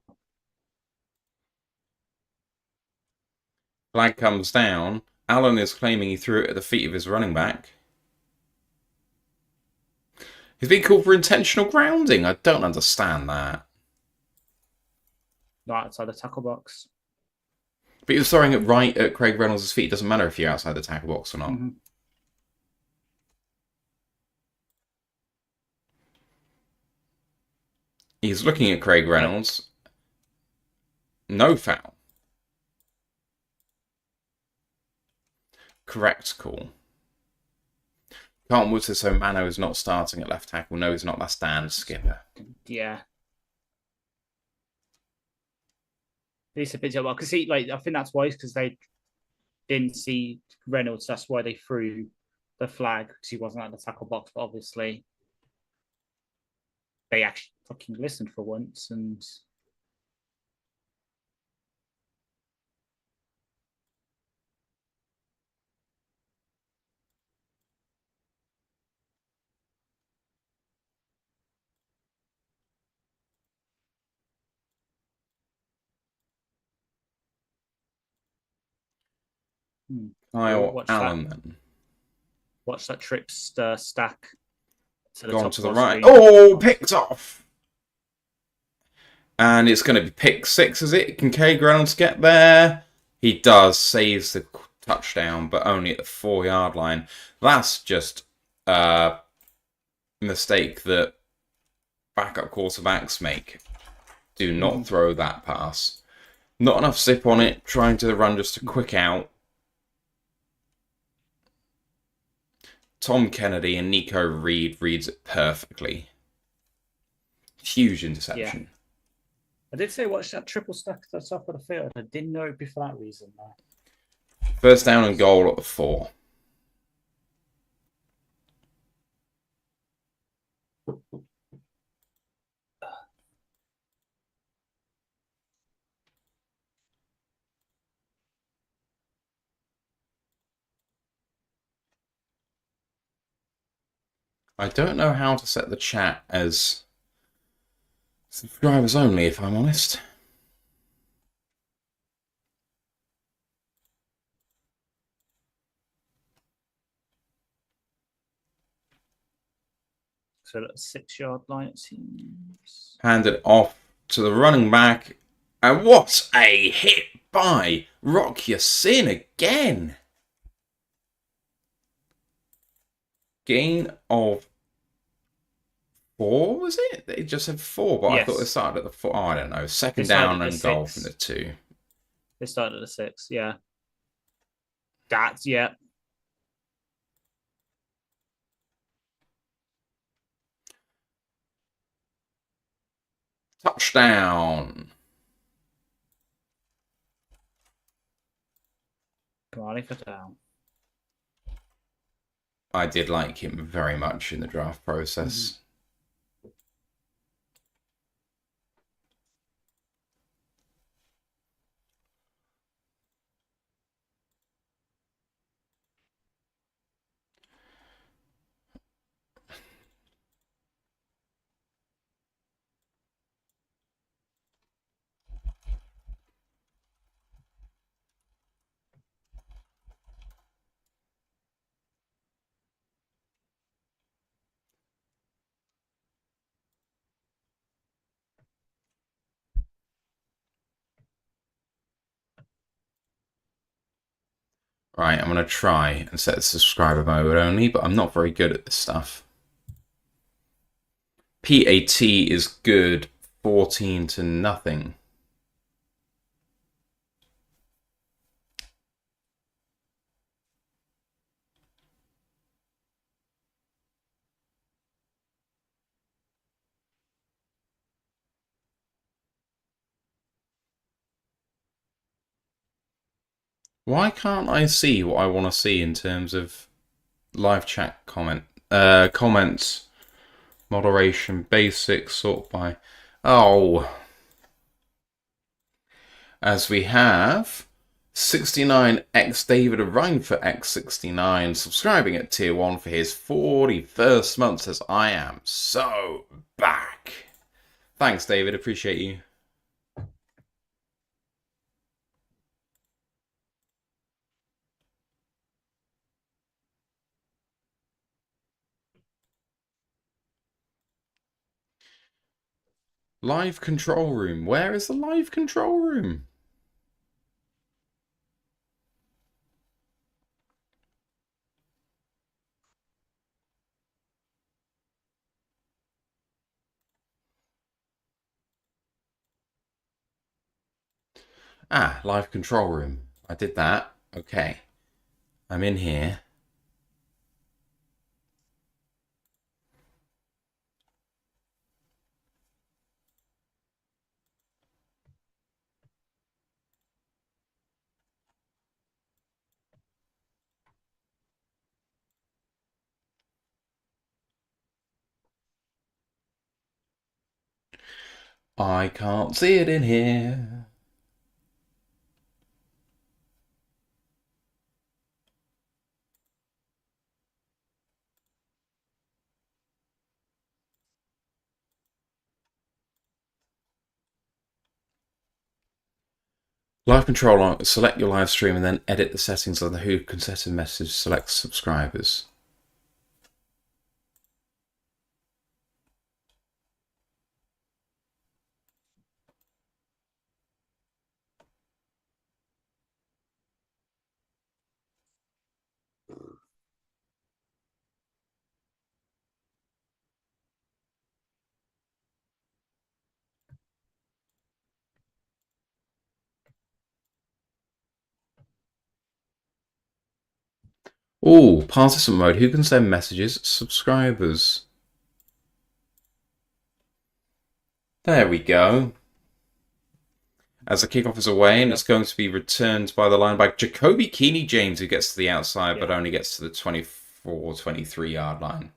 Flag comes down. Allen is claiming he threw it at the feet of his running back. He's been called for intentional grounding. I don't understand that. Not outside the tackle box. But he was throwing it right at Craig Reynolds' feet. It doesn't matter if you're outside the tackle box or not. Mm-hmm. He's looking at Craig Reynolds. No foul. Correct call. Can't Wood says so. Mano is not starting at left tackle. No, he's not. That's Dan Skipper. Yeah. It's a bit well because I think that's why, because they didn't see Reynolds. That's why they threw the flag, because he wasn't at the tackle box. But obviously, they actually fucking listened for once and. Kyle Allen then. Watch that trip stack to the Gone top to the right. screen. Oh, picked off. And it's going to be pick 6, is it? Can Craig Reynolds get there? He does. Saves the touchdown, but only at the 4-yard line. That's just a mistake that backup quarterbacks make. Do not throw that pass. Not enough zip on it. Trying to run just a quick out. Tom Kennedy and Nico Reed reads it perfectly. Huge interception. Yeah. I did say watch that triple stack at the top of the field. I didn't know it'd be for that reason, though. First down and goal at the 4. I don't know how to set the chat as subscribers only, if I'm honest. So at the 6-yard line, it seems. Handed off to the running back. And what a hit by Rock Yassin again. Gain of 4, was it? They just said 4, but yes. I thought they started at the 4. Oh, I don't know. Second down and goal from the 2. They started at the 6, yeah. That's, yeah. Touchdown. Riley for down. I did like him very much in the draft process. Right, I'm going to try and set the subscriber mode only, but I'm not very good at this stuff. PAT is good, 14-0. Why can't I see what I want to see in terms of live chat comments, moderation, basic, sort by... Oh. As we have 69X David Ryan for X69 subscribing at tier 1 for his 41st month, says I am so back. Thanks, David. Appreciate you. Live control room. Where is the live control room? Ah, live control room. I did that. Okay. I'm in here. I can't see it in here. Live control, select your live stream and then edit the settings on the Who can set a message, select subscribers. Oh, participant mode. Who can send messages? Subscribers. There we go. As the kickoff is away, and it's going to be returned by the line by Jacoby Keeney James, who gets to the outside, but only gets to the 24, 23 yard line.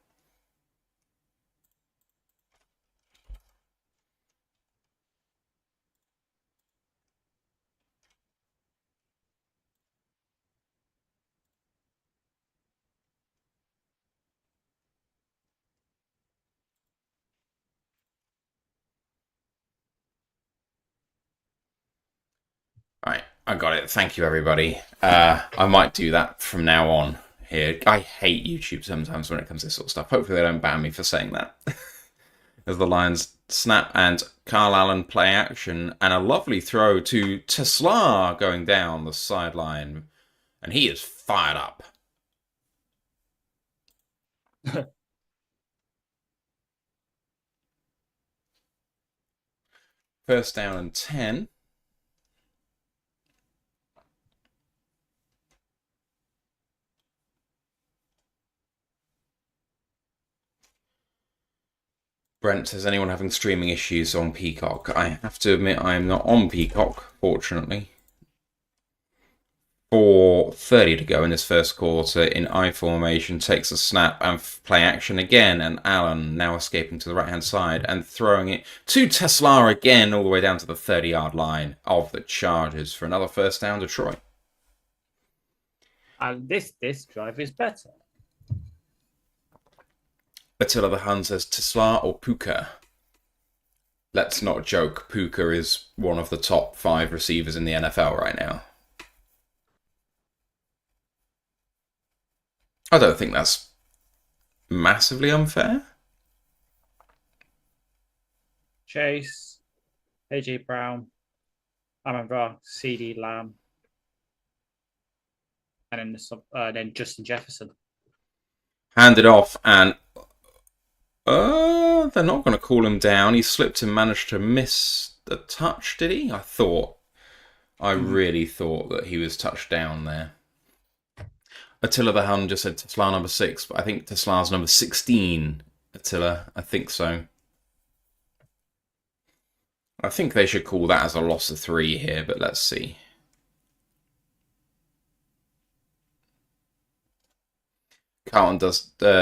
Right, I got it. Thank you, everybody. I might do that from now on here. I hate YouTube sometimes when it comes to this sort of stuff. Hopefully they don't ban me for saying that. As the Lions snap and Carl Allen play action, and a lovely throw to Tesla going down the sideline. And he is fired up. First down and 10. Brent says, anyone having streaming issues on Peacock? I have to admit I am not on Peacock, fortunately. 4:30 to go in this first quarter in I formation, takes a snap and play action again, and Allen now escaping to the right hand side and throwing it to Tesla again all the way down to the 30-yard line of the Chargers for another first down, Detroit. And this drive is better. Attila the Hun says Tesla or Puka. Let's not joke, Puka is one of the top 5 receivers in the NFL right now. I don't think that's massively unfair. Chase, AJ Brown, Amon-Ra, CD Lamb, and then Justin Jefferson. Handed off, and they're not going to call him down. He slipped and managed to miss the touch, did he? I really thought that he was touched down there. Attila the Hun just said Tesla number 6, but I think Tesla's number 16. Attila, I think so. I think they should call that as a loss of 3 here, but let's see. Canton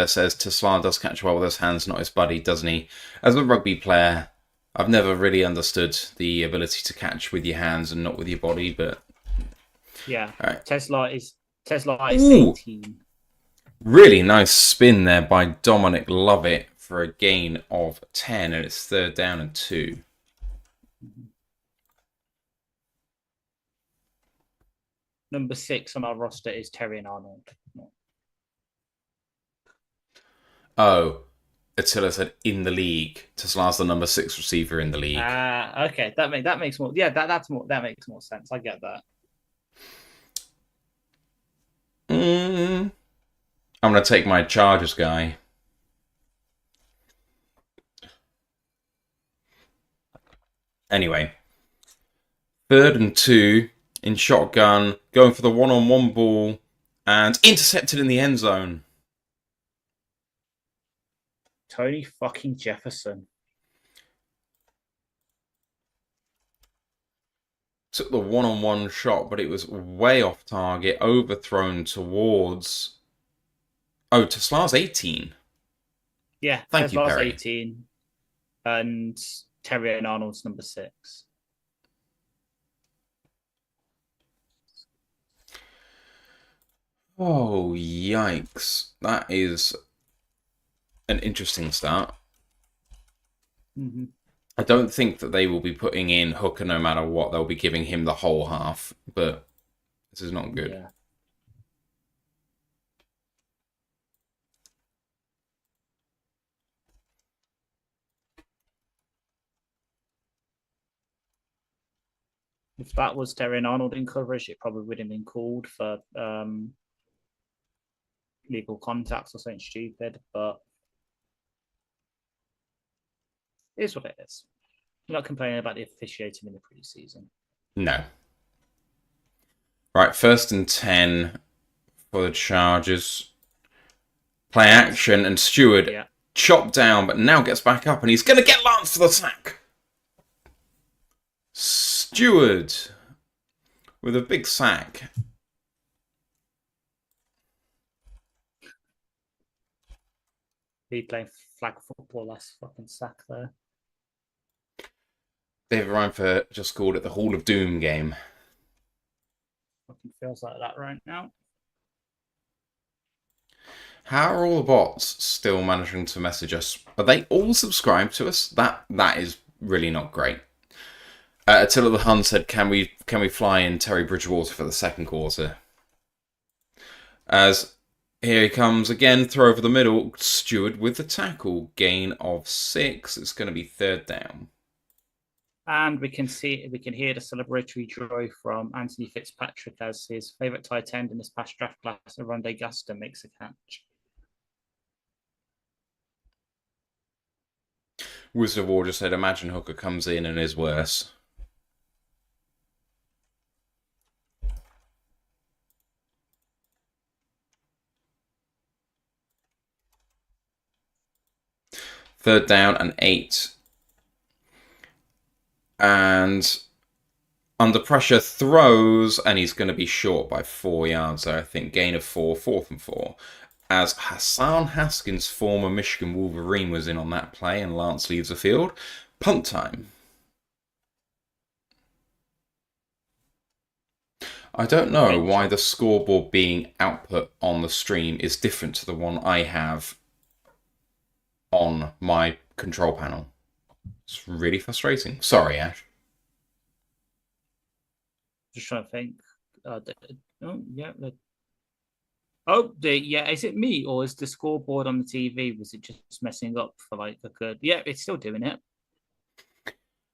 says Tesla does catch well with his hands, not his body, doesn't he? As a rugby player, I've never really understood the ability to catch with your hands and not with your body, but yeah, right. Tesla is 18. Really nice spin there by Dominic Lovett for a gain of 10, and it's 3rd down and 2. Number 6 on our roster is Terry and Arnold. Oh, Attila said in the league. Tesla's the number 6 receiver in the league. Okay, that makes more. Yeah, that makes more sense. I get that. I'm gonna take my Chargers guy. Anyway, 3rd and 2 in shotgun, going for the one-on-one ball, and intercepted in the end zone. Tony fucking Jefferson. Took the one-on-one shot, but it was way off target, overthrown towards... Oh, Tesla's 18. Yeah, Thank you, Tesla's Perry. 18. And Terry and Arnold's number 6. Oh, yikes. That is an interesting start. Mm-hmm. I don't think that they will be putting in Hooker no matter what. They'll be giving him the whole half, but this is not good. Yeah. If that was Terry and Arnold in coverage, it probably would have been called for legal contacts or something stupid, but it is what it is. I'm not complaining about the officiating in the preseason. No. Right, 1st and 10 for the Chargers. Play action, and Stewart chopped down, but now gets back up, and he's going to get Lance for the sack. Stewart with a big sack. He playing flag football, last fucking sack there. David Reinfeldt just called it the Hall of Doom game. Fucking feels like that right now. How are all the bots still managing to message us? Are they all subscribed to us? That is really not great. Attila the Hun said, "Can we fly in Terry Bridgewater for the 2nd quarter?" As here he comes again, throw over the middle. Stewart with the tackle, gain of 6. It's going to be 3rd down. And we can hear the celebratory joy from Anthony Fitzpatrick as his favourite tight end in this past draft class, Aronde Gaston, makes a catch. Wizard of War just said, "Imagine Hooker comes in and is worse." Third down and 8. And under pressure throws, and he's going to be short by 4 yards there, I think. Gain of 4, 4th and 4. As Hassan Haskins, former Michigan Wolverine, was in on that play, and Lance leaves the field. Punt time. I don't know why the scoreboard being output on the stream is different to the one I have on my control panel. It's really frustrating. Sorry, Ash. Just trying to think. Is it me, or is the scoreboard on the TV, was it just messing up for like a good... Yeah, it's still doing it.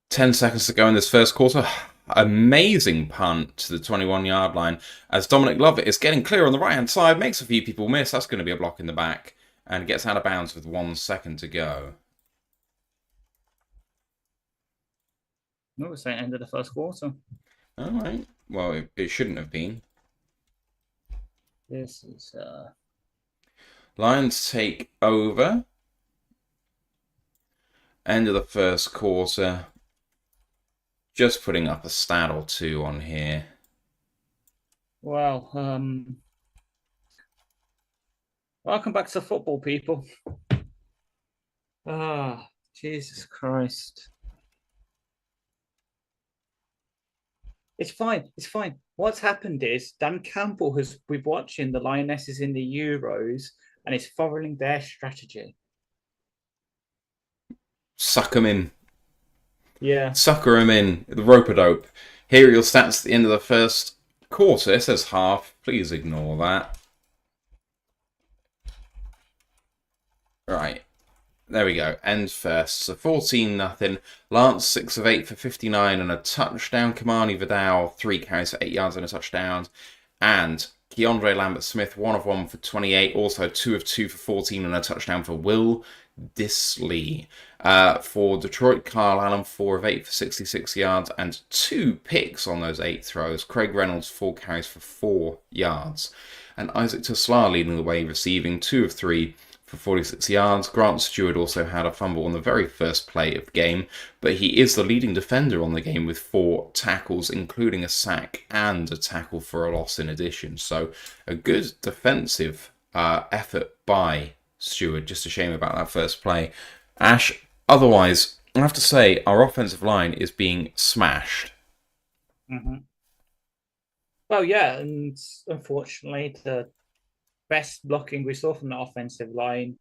10 seconds to go in this 1st quarter. Amazing punt to the 21-yard line as Dominic Lovett is getting clear on the right-hand side, makes a few people miss. That's going to be a block in the back, and gets out of bounds with 1 second to go. No, we're saying end of the 1st quarter. All right. Well, it shouldn't have been. This is... Lions take over. End of the 1st quarter. Just putting up a stat or 2 on here. Well, welcome back to football, people. Jesus Christ. It's fine. It's fine. What's happened is Dan Campbell has been watching the Lionesses in the Euros and is following their strategy. Suck them in. Yeah. Sucker him in. The rope-a-dope. Here are your stats at the end of the 1st quarter. It says half. Please ignore that. Right. There we go. End first. So 14-0. Lance 6 of 8 for 59 and a touchdown. Kamani Vidal 3 carries for 8 yards and a touchdown. And Keandre Lambert-Smith 1 of 1 for 28. Also 2 of 2 for 14 and a touchdown for Will Disley. For Detroit, Kyle Allen 4 of 8 for 66 yards and 2 picks on those 8 throws. Craig Reynolds 4 carries for 4 yards. And Isaac Teslar leading the way, receiving 2 of 3 for 46 yards. Grant Stewart also had a fumble on the very first play of the game, but he is the leading defender on the game with 4 tackles, including a sack and a tackle for a loss in addition. So a good defensive effort by Stewart. Just a shame about that first play. Ash, otherwise, I have to say, our offensive line is being smashed. Mm-hmm. Well, yeah, and unfortunately, the best blocking we saw from the offensive line,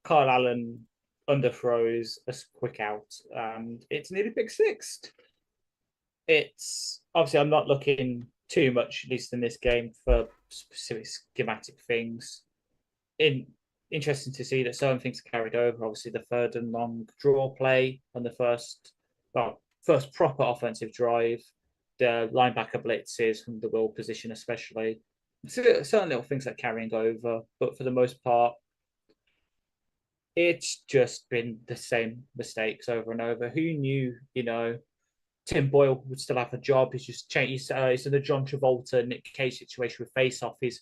Kyle Allen underthrows a quick out, and it's nearly pick six. It's obviously I'm not looking too much, at least in this game, for specific schematic things. Interesting to see that certain things carried over. Obviously, the third and long draw play on the first proper offensive drive, the linebacker blitzes from the will position, especially. Certain little things that carrying over, but for the most part, it's just been the same mistakes over and over. Who knew, Tim Boyle would still have a job? He's just changed. He's in a John Travolta, Nick Cage situation with face-off. His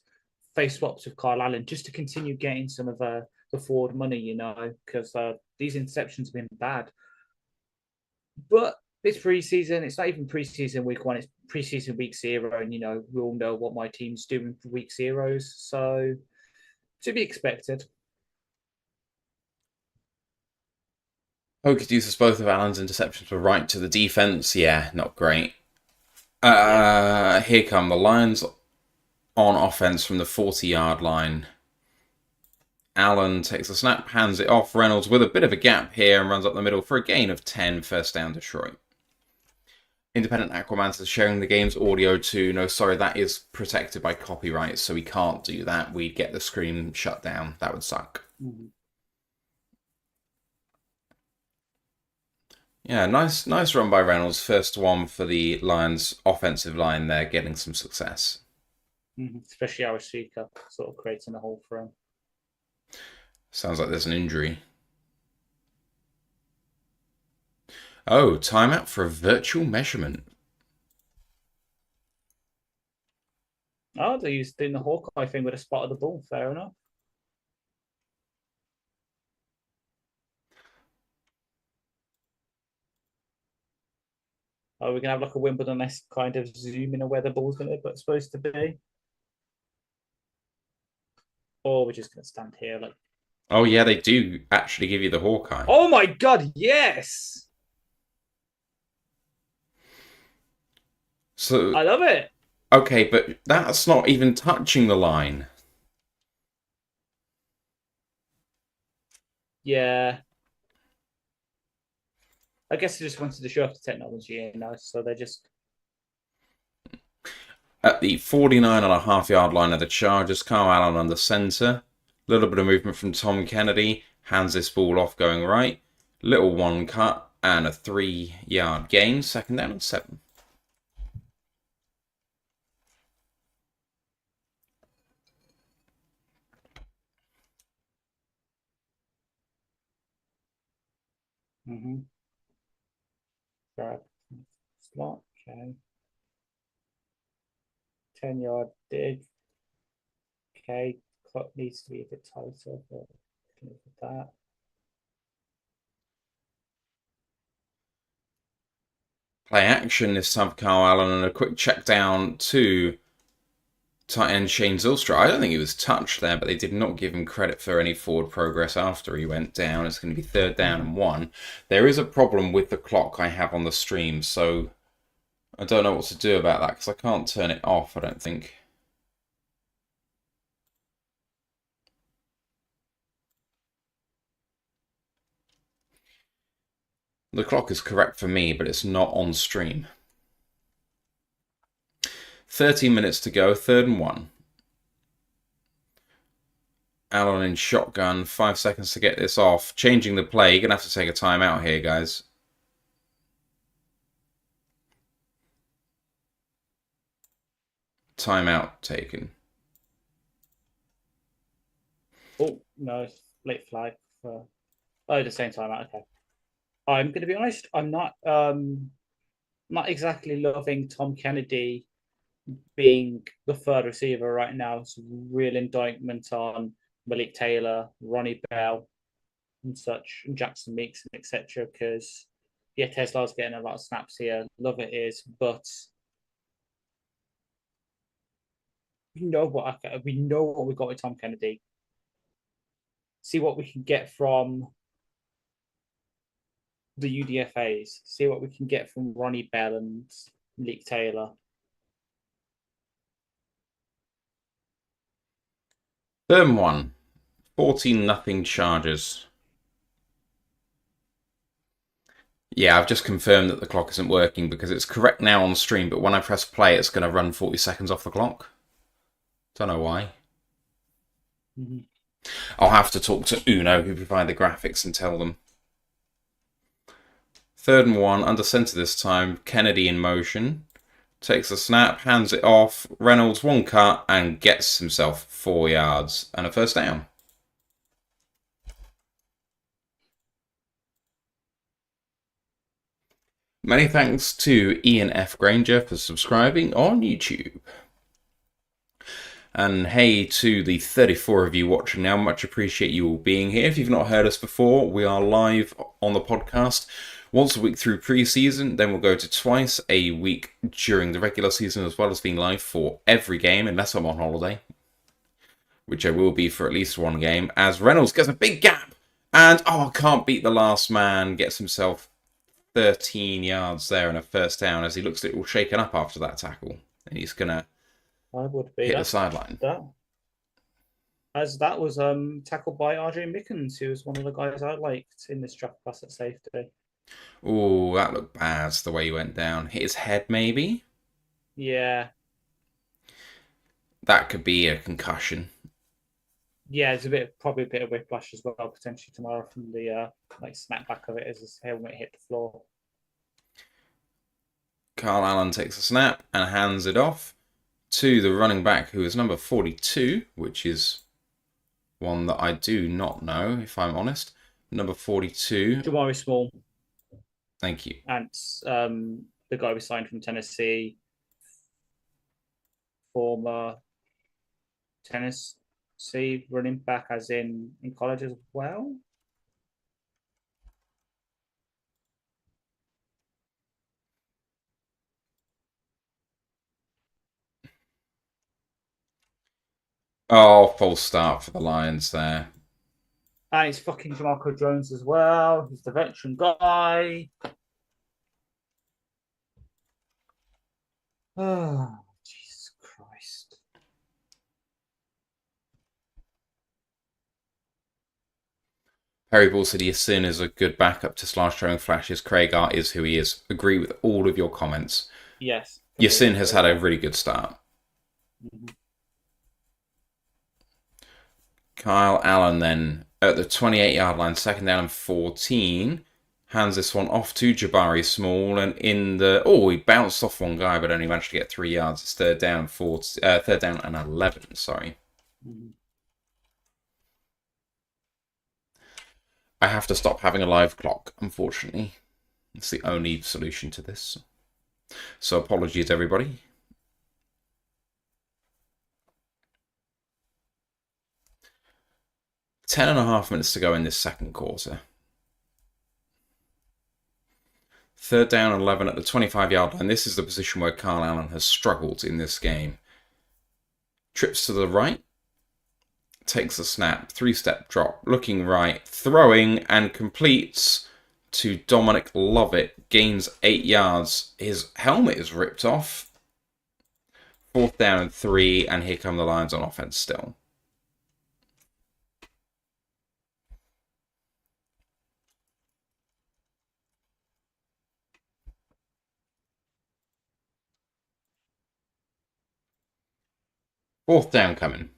face swaps with Kyle Allen just to continue getting some of the forward money, because these interceptions have been bad. But it's preseason. It's not even preseason week 1. It's preseason week 0, and we all know what my team's doing for week 0s. So to be expected. Hocus uses both of Allen's interceptions were right to the defense. Yeah, not great. Here come the Lions on offense from the 40-yard line. Allen takes the snap, hands it off. Reynolds with a bit of a gap here and runs up the middle for a gain of 10, first down Detroit. Independent Aquamans is sharing the game's audio too. No, sorry, that is protected by copyright, so we can't do that. We'd get the screen shut down. That would suck. Mm-hmm. Yeah, nice run by Reynolds. First one for the Lions' offensive line there, getting some success. Mm-hmm. Especially our Sheikah sort of creating a hole for him. Sounds like there's an injury. Oh, timeout for a virtual measurement. Oh, they're doing the Hawkeye thing with a spot of the ball. Fair enough. Oh, we're going to have like a Wimbledon-esque kind of zoom in on where the ball's supposed to be. Or we're just going to stand here like... Oh, yeah, they do actually give you the Hawkeye. Oh, my God, yes! So I love it. Okay, but that's not even touching the line. Yeah. I guess they just wanted to show off the technology, so they're just... At the 49.5-yard line of the Chargers, Kyle Allen under center. A little bit of movement from Tom Kennedy. Hands this ball off going right. Little one cut and a 3-yard gain. Second down and 7. Mm-hmm. Grab slot, okay. 10-yard dig. Okay, clock needs to be a bit tighter, but look at that. Play action this time for Kyle Allen and a quick check down to tight end Shane Zylstra. I don't think he was touched there, but they did not give him credit for any forward progress after he went down. It's going to be 3rd down and 1. There is a problem with the clock I have on the stream, so I don't know what to do about that because I can't turn it off, I don't think. The clock is correct for me, but it's not on stream. 13 minutes to go, 3rd and 1. Allen in shotgun. 5 seconds to get this off. Changing the play. You're going to have to take a timeout here, guys. Timeout taken. Oh, no, late flag for the same time. Okay. I'm going to be honest. I'm not exactly loving Tom Kennedy being the third receiver right now. It's a real indictment on Malik Taylor, Ronnie Bell, and such, and Jackson Meeks, and etc. Because yeah, Tesla's getting a lot of snaps here. Love it is, but we know what we got with Tom Kennedy. See what we can get from the UDFAs. See what we can get from Ronnie Bell and Malik Taylor. Third one. 14-0 Chargers. Yeah, I've just confirmed that the clock isn't working because it's correct now on stream, but when I press play, it's going to run 40 seconds off the clock. Don't know why. Mm-hmm. I'll have to talk to Uno, who provide the graphics, and tell them. 3rd and 1, under center this time. Kennedy in motion. Takes a snap, hands it off. Reynolds 1 cut and gets himself 4 yards and a first down. Many thanks to Ian F. Granger for subscribing on YouTube. And hey to the 34 of you watching now, much appreciate you all being here. If you've not heard us before, we are live on the podcast once a week through pre-season, then we'll go to twice a week during the regular season, as well as being live for every game, unless I'm on holiday, which I will be for at least one game, as Reynolds gets a big gap, and can't beat the last man, gets himself 13 yards there and a first down as he looks a little shaken up after that tackle, and he's going to hit the sideline. As that was tackled by RJ Mickens, who was one of the guys I liked in this draft class at safety. Oh, that looked bad, the way he went down. Hit his head, maybe? Yeah. That could be a concussion. Yeah, it's probably a bit of whiplash as well, potentially tomorrow from the snapback of it as his helmet hit the floor. Carl Allen takes a snap and hands it off to the running back, who is number 42, which is one that I do not know, if I'm honest. Number 42. Jamari Small. Thank you. And the guy we signed from Tennessee, former Tennessee running back, as in college as well. Oh, false start for the Lions there. And it's fucking Jamarco Jones as well. He's the veteran guy. Oh, Jesus Christ. Perry Ball said Yasin is a good backup to Slash showing flashes. Craig Art is who he is. Agree with all of your comments. Yes. Yasin has had a really good start. Mm-hmm. Kyle Allen then at the 28-yard line, 2nd down and 14. Hands this one off to Jabari Small, and he bounced off one guy, but only managed to get 3 yards. It's 3rd down and 11. Sorry. Mm-hmm. I have to stop having a live clock, unfortunately. It's the only solution to this. So apologies, everybody. 10.5 minutes to go in this second quarter. 3rd down and 11 at the 25-yard line. This is the position where Carl Allen has struggled in this game. Trips to the right. Takes a snap. 3-step drop. Looking right. Throwing and completes to Dominic Lovett. Gains 8 yards. His helmet is ripped off. 4th down and 3. And here come the Lions on offense still. Fourth down coming.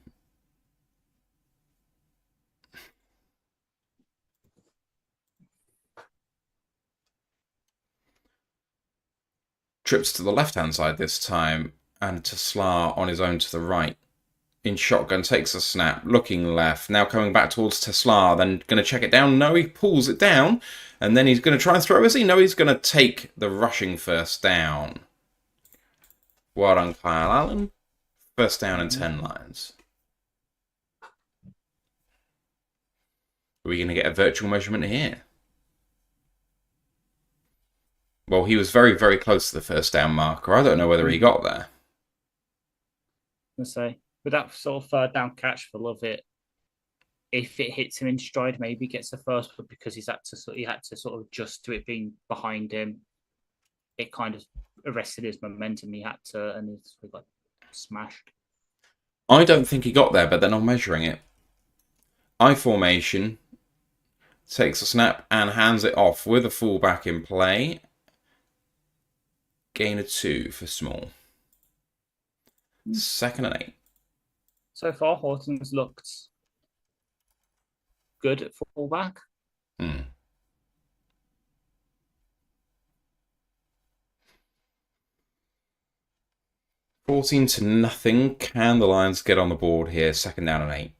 Trips to the left-hand side this time, and Tesla on his own to the right. In shotgun, takes a snap, looking left, now coming back towards Tesla, then going to check it down. No, he pulls it down, and then he's going to try and throw, is he? No, he's going to take the rushing first down. Well done, Kyle Allen. First down and 10 lines. Are we going to get a virtual measurement here? Well, he was very, very close to the first down marker. I don't know whether he got there. Let's say, with that sort of third down catch for Lovett, if it hits him in stride, maybe gets the first, but because he had to sort of adjust to it being behind him, it kind of arrested his momentum. He got smashed. I don't think he got there, but they're not measuring it. I formation, takes a snap and hands it off with a fullback in play. Gain of 2 for Small. 2nd and 8. So far, Horton's looked good at fullback. 14-0. Can the Lions get on the board here? 2nd down and 8.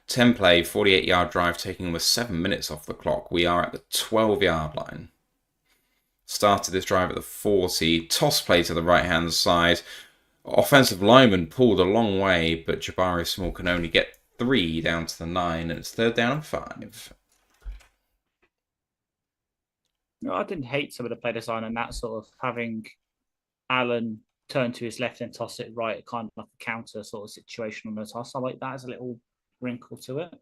10 play, 48-yard drive, taking almost 7 minutes off the clock. We are at the 12-yard line. Started this drive at the 40. Toss play to the right-hand side. Offensive lineman pulled a long way, but Jabari Small can only get 3 down to the 9, and it's 3rd down and 5. No, I didn't hate some of the play design and that sort of having Allen turn to his left and toss it right, kind of like a counter sort of situation on the toss. I like that as a little wrinkle to it.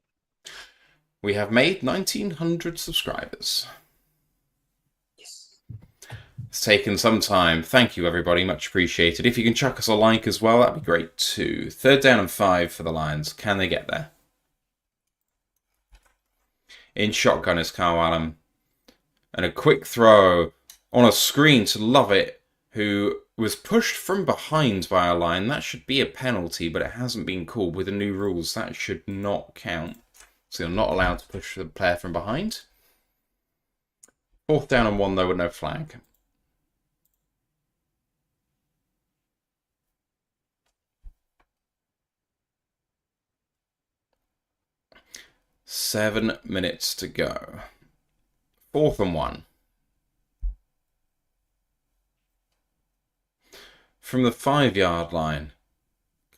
We have made 1,900 subscribers. Yes. It's taken some time. Thank you, everybody. Much appreciated. If you can chuck us a like as well, that'd be great too. 3rd down and 5 for the Lions. Can they get there? In shotgun is Kyle Allen. And a quick throw on a screen to Lovett, who was pushed from behind by a line. That should be a penalty, but it hasn't been called. With the new rules, that should not count. So you're not allowed to push the player from behind. 4th down and 1, though, with no flag. Seven minutes to go. 4th and 1. From the 5-yard line,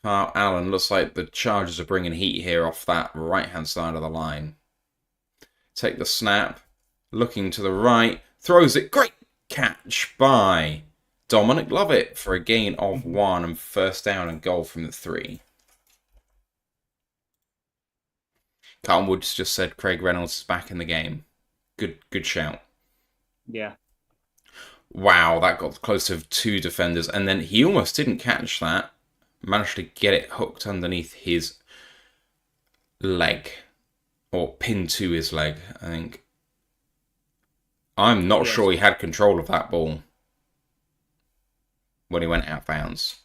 Kyle Allen, looks like the Chargers are bringing heat here off that right-hand side of the line. Take the snap, looking to the right, throws it. Great catch by Dominic Lovett for a gain of 1 and 1st down and goal from the 3. Carlton Woods just said Craig Reynolds is back in the game. Good shout. Yeah. Wow, that got close to 2 defenders, and then he almost didn't catch that. Managed to get it hooked underneath his leg, or pinned to his leg, I think. I'm not sure he had control of that ball when he went out of bounds.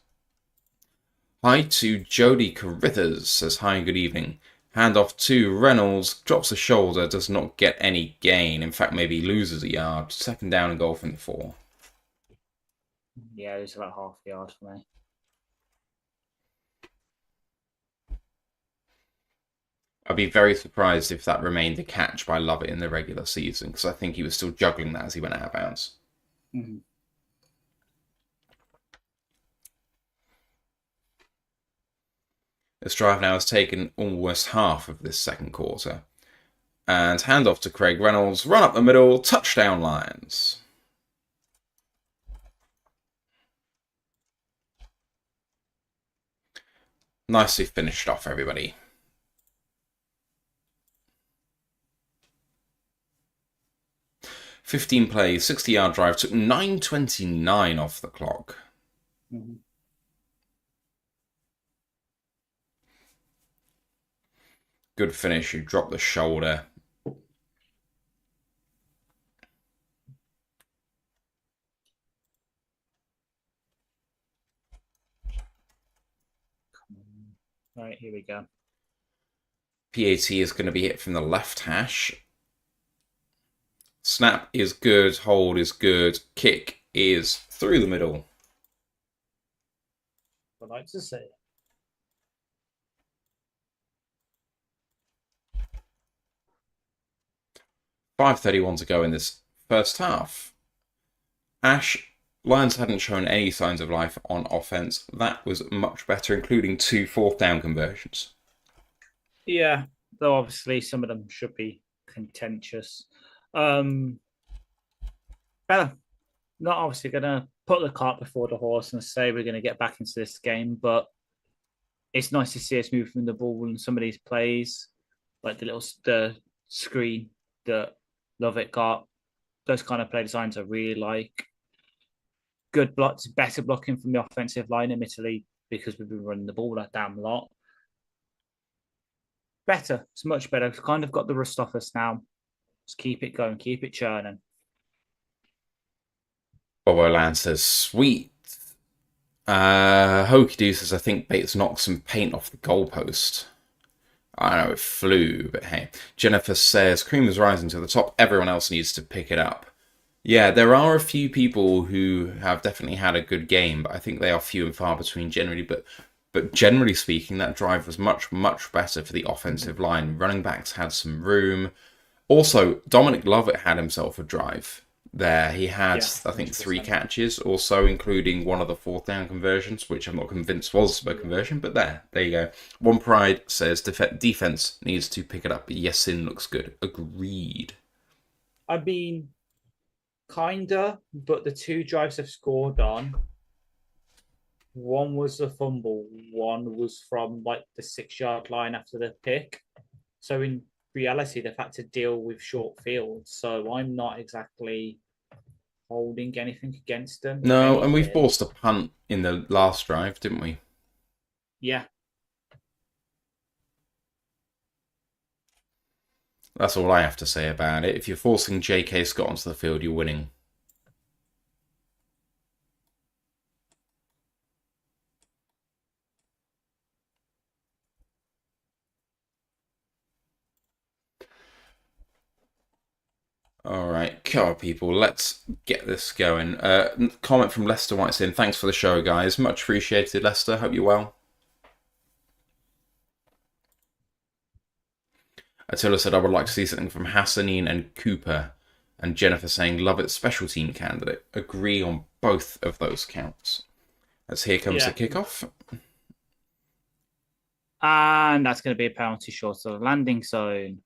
Hi to Jody Carithers, says hi, good evening. Hand off to Reynolds, drops the shoulder, does not get any gain. In fact, maybe loses a yard. 2nd down and goal from the 4. Yeah, it was about half a yard for me. I'd be very surprised if that remained a catch by Lovett in the regular season, because I think he was still juggling that as he went out of bounds. Mm-hmm. This drive now has taken almost half of this 2nd quarter. And handoff to Craig Reynolds, run up the middle, touchdown Lions. Nicely finished off, everybody. $15 plays, 60-yard drive, took 9:29 off the clock. Mm-hmm. Good finish. You drop the shoulder. Right, here we go. PAT is going to be hit from the left hash. Snap is good. Hold is good. Kick is through the middle. I'd like to say. 5:31 to go in this first half. Ash, Lions hadn't shown any signs of life on offense. That was much better, including 2 fourth down conversions. Yeah, though obviously some of them should be contentious. Better. Not obviously going to put the cart before the horse and say we're going to get back into this game, but it's nice to see us moving the ball in some of these plays, like the screen that Lovett got. Those kind of play designs I really like. Good blocks, better blocking from the offensive line, admittedly, because we've been running the ball a damn lot. Better. It's much better. We've kind of got the rust off us now. Just keep it going, keep it churning. Bobo Land says, sweet. Hokey Doo says, I think Bates knocked some paint off the goalpost. I know it flew, but hey. Jennifer says, cream is rising to the top. Everyone else needs to pick it up. Yeah, there are a few people who have definitely had a good game, but I think they are few and far between generally. But generally speaking, that drive was much, much better for the offensive line. Running backs had some room. Also, Dominic Lovett had himself a drive there. He had, I think, 3 catches, also including one of the fourth down conversions, which I'm not convinced was a conversion, but there you go. One Pride says defense needs to pick it up, but Yesin looks good. Agreed. I mean, kinda, but the 2 drives they've scored on, one was a fumble, one was from like the 6-yard line after the pick. So in reality, they've had to deal with short fields. So I'm not exactly holding anything against them. No, and we've forced a punt in the last drive, didn't we? Yeah. That's all I have to say about it. If you're forcing J.K. Scott onto the field, you're winning. All right, come on, people. Let's get this going. Comment from Lester White saying, thanks for the show, guys. Much appreciated, Lester. Hope you're well. Attila said, I would like to see something from Hassanine and Cooper. And Jennifer saying, love it, special team candidate. Agree on both of those counts. As here comes the kickoff. And that's going to be a penalty short of the landing zone.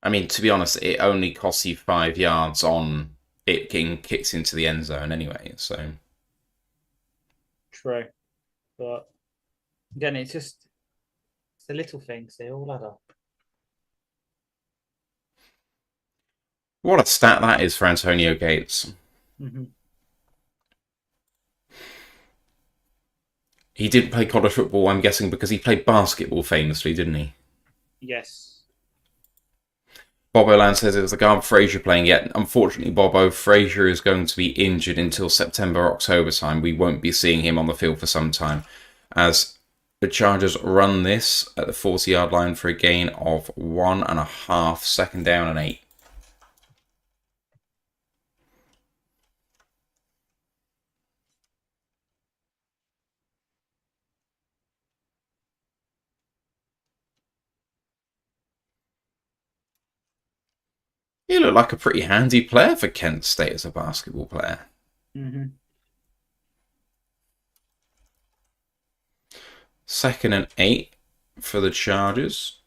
I mean, to be honest, it only costs you 5 yards on it getting kicked into the end zone anyway, so. True. But again, it's the little things, they all add up. What a stat that is for Antonio Gates. Mm-hmm. He didn't play college football, I'm guessing, because he played basketball famously, didn't he? Yes. Bobo Land says it was the guard Frazier playing yet. Unfortunately, Bobo, Frazier is going to be injured until September, October time. We won't be seeing him on the field for some time. As the Chargers run this at the 40-yard line for a gain of 1.5, second down and 8. He looked like a pretty handy player for Kent State as a basketball player. Mm-hmm. Second and 8 for the Chargers.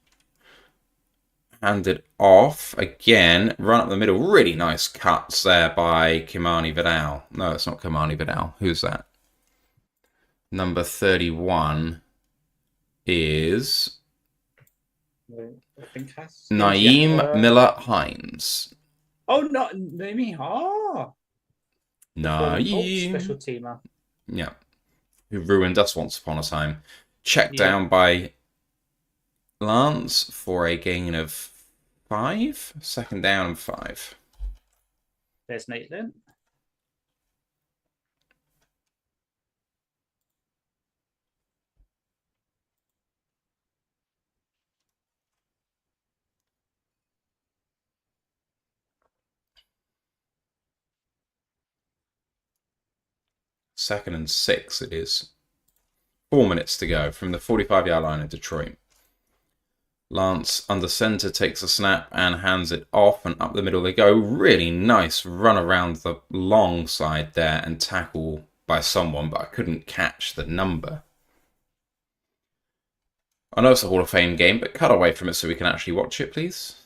Handed off again, run up the middle. Really nice cuts there by Kimani Vidal. No, it's not Kimani Vidal. Who's that? Number 31 is I think Naeem Miller Hines. Oh, not Naeem. Oh. Naeem. Special teamer. Yeah. Who ruined us once upon a time. Checked down by Lance for a gain of 5. Second down and 5. There's Nate Lynn. 2nd and 6 it is. 4 minutes to go from the 45-yard line of Detroit. Lance under centre takes a snap and hands it off, and up the middle they go. Really nice run around the long side there and tackle by someone, but I couldn't catch the number. I know it's a Hall of Fame game, but cut away from it so we can actually watch it, please.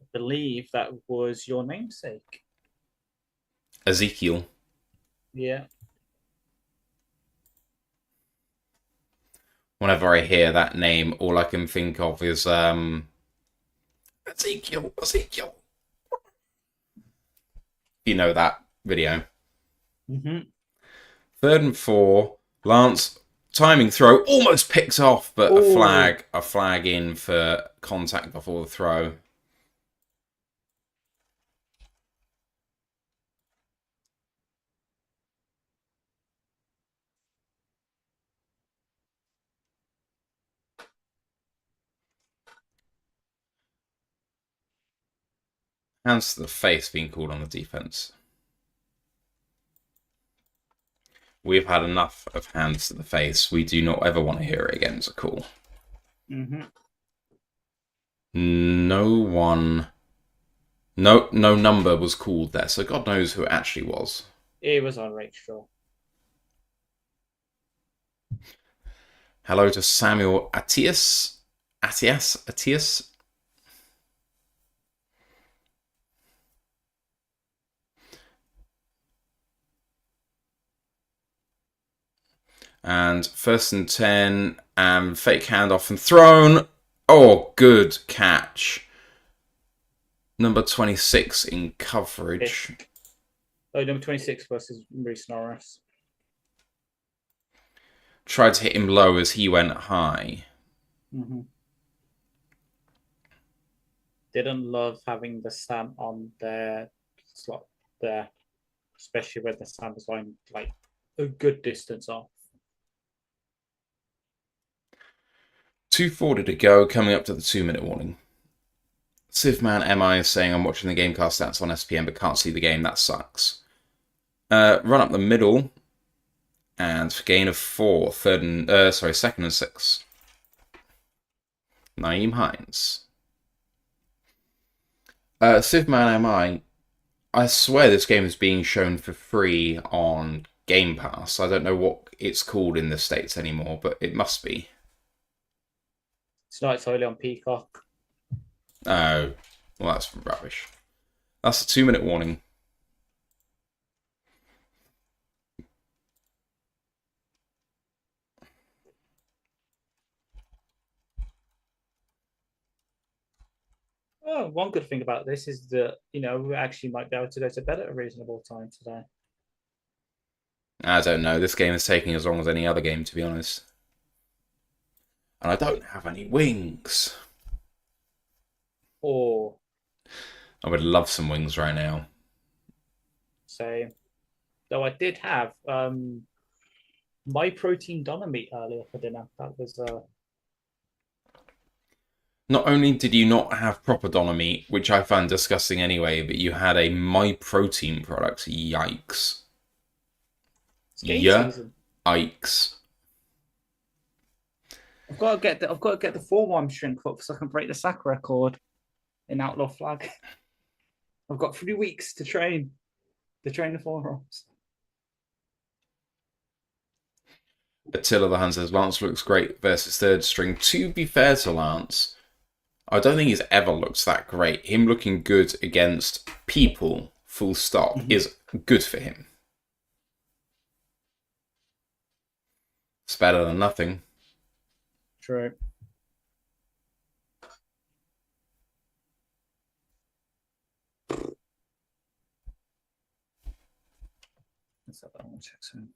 I believe that was your namesake. Ezekiel. Yeah. Whenever I hear that name, all I can think of is Ezekiel. You know that video. 3rd and 4. Lance timing throw, almost picked off, but a flag in for contact before the throw. Hands to the face being called on the defense. We've had enough of hands to the face. We do not ever want to hear it again as a call. No number was called there, so God knows who it actually was. It was on Rachel. Hello to Samuel Atias. And 1st and 10, and fake handoff and thrown. Oh, good catch. Number 26 in coverage. Number 26 versus Reece Norris. Tried to hit him low as he went high. Didn't love having the Sam on their slot there, especially when the Sam was line like a good distance off. 2:40 to go, coming up to the 2-minute warning. Civman MI is saying, I'm watching the Gamecast stats on SPN but can't see the game. That sucks. Run up the middle. And for gain of 4, 2nd and 6. Naeem Hines. Civman MI, I swear this game is being shown for free on Game Pass. I don't know what it's called in the States anymore, but it must be. It's not solely on Peacock. Oh, well, that's rubbish. That's a 2-minute warning. Oh, one good thing about this is that, we actually might be able to go to bed at a reasonable time today. I don't know. This game is taking as long as any other game, to be honest. And I don't have any wings. Oh. I would love some wings right now. Same. Though I did have my protein doner meat earlier for dinner. That was Not only did you not have proper doner meat, which I found disgusting anyway, but you had a My Protein product. Yikes. Season. Yikes. I've got to get the forearm shrink up so I can break the sack record in Outlaw Flag. I've got 3 weeks to train the forearms. Attila the Hun says Lance looks great versus 3rd string. To be fair to Lance, I don't think he's ever looked that great. Him looking good against people, full stop, is good for him. It's better than nothing. True. Let's have that one check soon.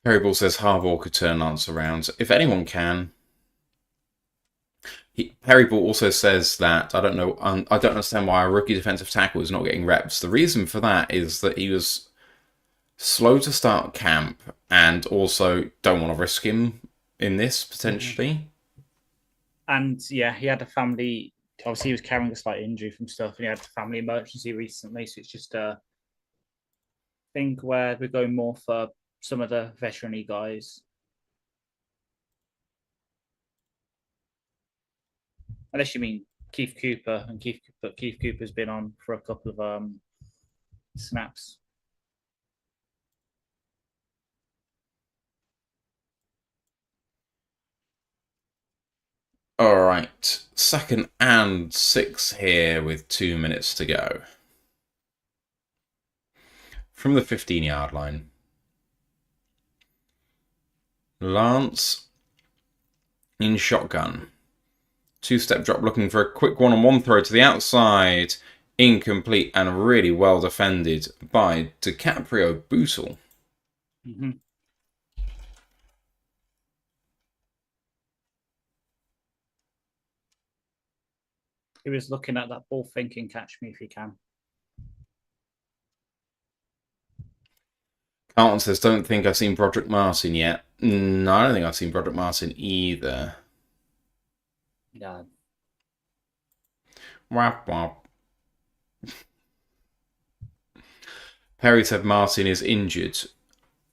Harry Ball says Harbaugh could turn Lance around. If anyone can. Harry Ball also says that I don't know. I don't understand why a rookie defensive tackle is not getting reps. The reason for that is that he was slow to start camp, and also don't want to risk him in this potentially. And yeah, he had a family. Obviously, he was carrying a slight injury from stuff, and he had a family emergency recently. So it's just a thing where we're going more for some of the veteran-y guys. Unless you mean Keith Cooper, and Keith Cooper's been on for a couple of snaps. All right, 2nd and 6 here with 2 minutes to go. From the 15-yard line. Lance in shotgun. 2-step drop looking for a quick one-on-one throw to the outside. Incomplete and really well defended by DiCaprio Bootle. Mm-hmm. He was looking at that ball thinking, catch me if you can. Canton says, don't think I've seen Broderick Martin yet. No, I don't think I've seen Broderick Martin either. Yeah. Wap wap. Perry said Martin is injured.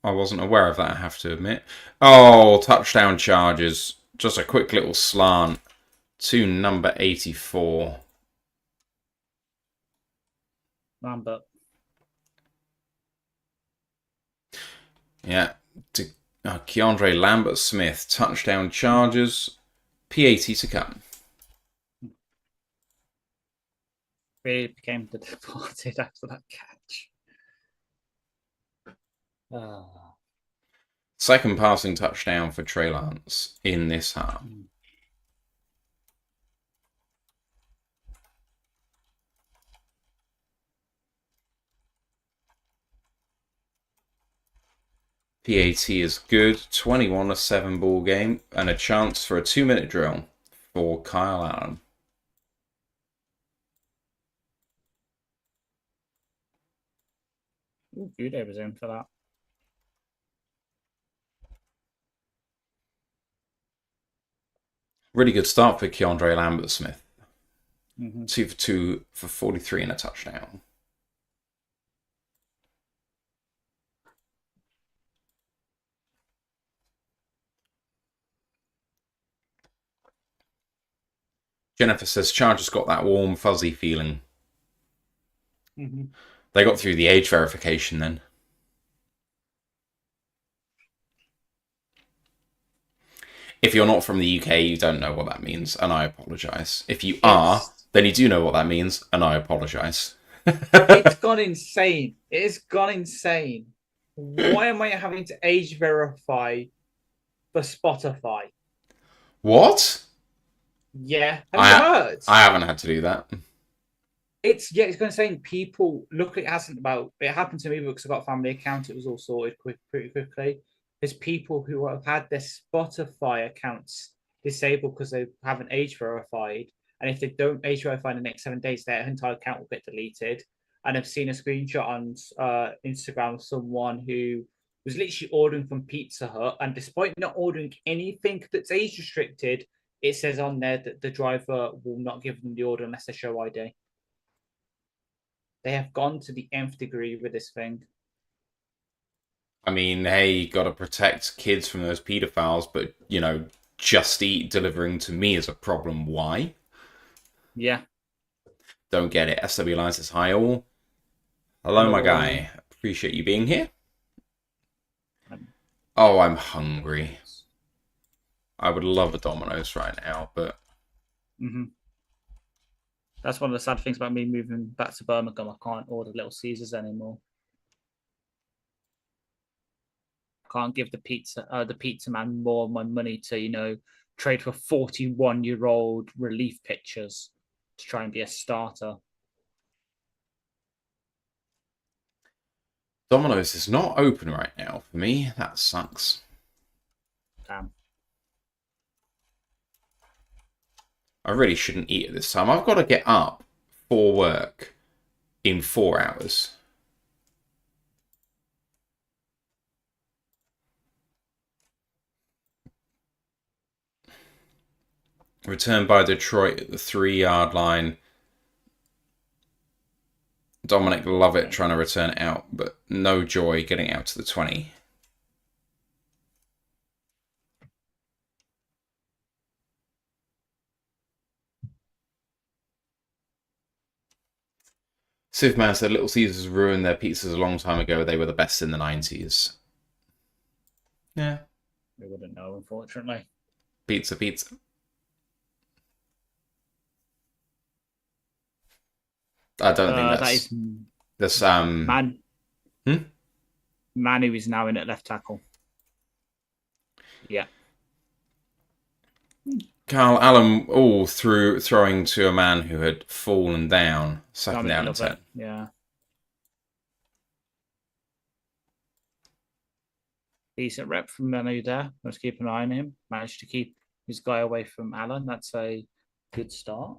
I wasn't aware of that, I have to admit. Oh, touchdown Chargers. Just a quick little slant to number 84. Lambert. Yeah. Keandre Lambert-Smith. Touchdown Chargers. P80 to come. Really became the departed after that catch. Second passing touchdown for Trey Lance in this half. PAT is good. 21-7 ball game and a chance for a 2-minute drill for Kyle Allen. Uday was in for that. Really good start for Keandre Lambert-Smith. Mm-hmm. 2 for 2 for 43 and a touchdown. Jennifer says Chargers got that warm, fuzzy feeling. Mm-hmm. They got through the age verification then. If you're not from the UK, you don't know what that means, and I apologise. If you are, then you do know what that means, and I apologise. It's gone insane. It has gone insane. Why am I having to age verify for Spotify? What? Yeah. Have you heard? I haven't had to do that. It's going insane. People, luckily it hasn't it happened to me because I got a family account. It was all sorted pretty quickly. There's people who have had their Spotify accounts disabled because they haven't age verified. And if they don't age verify in the next 7 days, their entire account will get deleted. And I've seen a screenshot on Instagram of someone who was literally ordering from Pizza Hut. And despite not ordering anything that's age restricted, it says on there that the driver will not give them the order unless they show ID. They have gone to the nth degree with this thing. I mean, hey, you got to protect kids from those pedophiles, but, you know, Just Eat delivering to me is a problem. Why? Yeah. Don't get it. SW Lines is hi all. Hello, my guy. Appreciate you being here. Oh, I'm hungry. I would love a Domino's right now, but... Mm-hmm. That's one of the sad things about me moving back to Birmingham. I can't order Little Caesars anymore. Can't give the pizza man more of my money to, you know, trade for 41-year-old relief pitchers to try and be a starter. Domino's is not open right now for me. That sucks. Damn. I really shouldn't eat at this time. I've got to get up for work in 4 hours. Returned by Detroit at the 3-yard line. Dominic Lovett trying to return it out, but no joy getting out to the 20. Superman said Little Caesars ruined their pizzas a long time ago. They were the best in the 90s. Yeah. We wouldn't know, unfortunately. Pizza, pizza. I don't think that's... That's, Man. Hmm? Manu is now in at left tackle. Yeah. Carl Allen, throwing to a man who had fallen down. Second down and 10. Yeah. Decent rep from Manu there. Let's keep an eye on him. Managed to keep his guy away from Allen. That's a good start.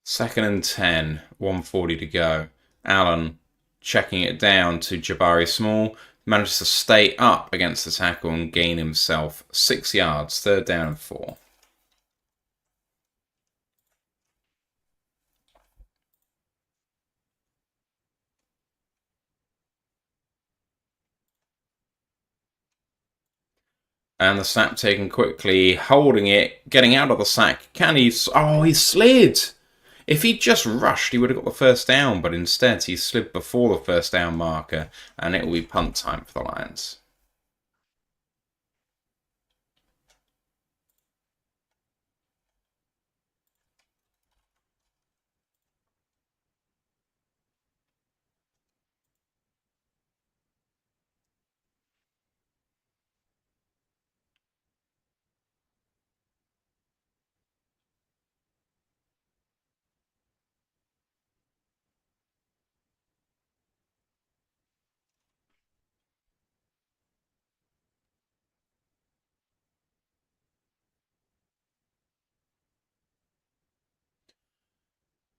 Second and 10, 1:40 to go. Allen checking it down to Jabari Small. Manages to stay up against the tackle and gain himself 6 yards. 3rd down and 4. And the snap taken quickly, holding it, getting out of the sack. Can he? Oh, he slid! If he'd just rushed, he would have got the first down, but instead he slid before the first down marker, and it will be punt time for the Lions.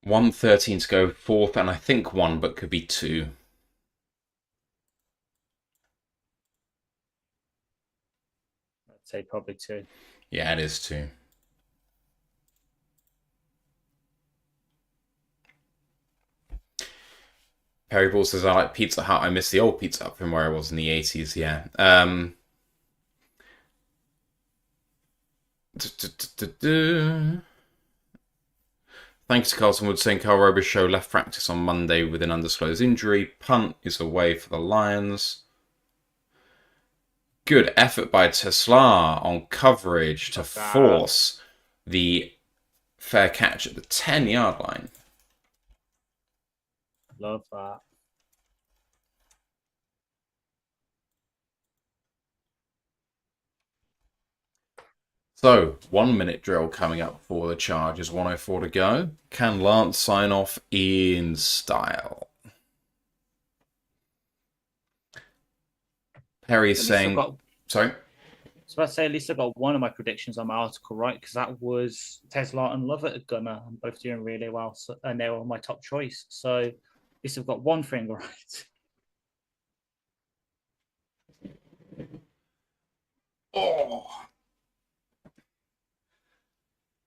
$1:13 to go, 4th, and I think 1, but could be 2. I'd say probably 2. Yeah, it is 2. Perry Ball says, I like Pizza Hut. I miss the old Pizza Hut from where I was in the 80s, yeah. Thanks to Carlton Wood saying Carl Robichaux left practice on Monday with an undisclosed injury. Punt is away for the Lions. Good effort by Tesla on coverage to force the fair catch at the 10-yard line. Love that. So, 1-minute drill coming up for the Chargers, 1:04 to go. Can Lance sign off in style? Perry's saying... Sorry? I was about to say, at least I got one of my predictions on my article right, because that was Tesla and Lovett at Gunner, and both doing really well, and they were my top choice. So at least I've got one thing right. Oh!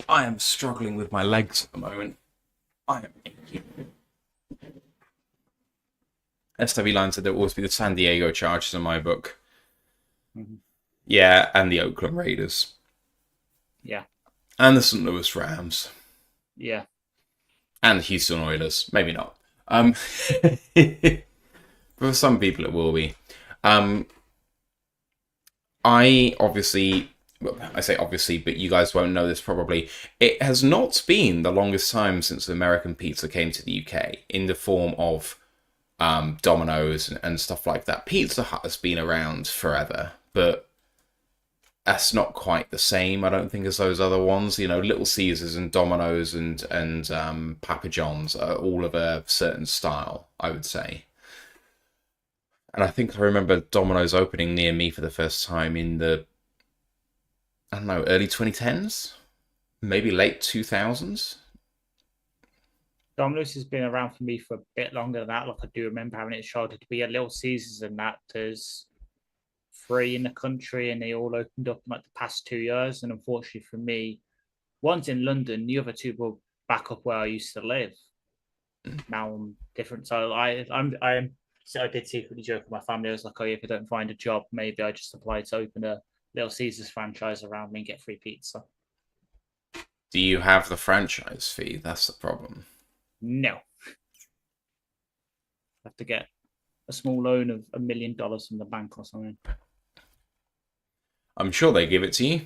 I am struggling with my legs at the moment. I am aching. SW Line said there will always be the San Diego Chargers in my book. Mm-hmm. Yeah, and the Oakland Raiders. Yeah. And the St. Louis Rams. Yeah. And the Houston Oilers. Maybe not. For some people it will be. I say obviously, but you guys won't know this probably. It has not been the longest time since American pizza came to the UK in the form of Domino's and stuff like that. Pizza Hut has been around forever, but that's not quite the same, I don't think, as those other ones. You know, Little Caesars and Domino's and Papa John's are all of a certain style, I would say. And I think I remember Domino's opening near me for the first time in the, I don't know, early 2010s, maybe late 2000s. Domino's has been around for me for a bit longer than that. Like I do remember having it started to be a Little Caesars and that there's 3 in the country and they all opened up in like the past 2 years. And unfortunately for me, one's in London, the other 2 were back up where I used to live. Now I'm different. So I did secretly joke with my family. I was like, oh, if I don't find a job, maybe I just apply to open a Little Caesars franchise around me and get free pizza. Do you have the franchise fee? That's the problem. No. I have to get a small loan of $1 million from the bank or something. I'm sure they give it to you.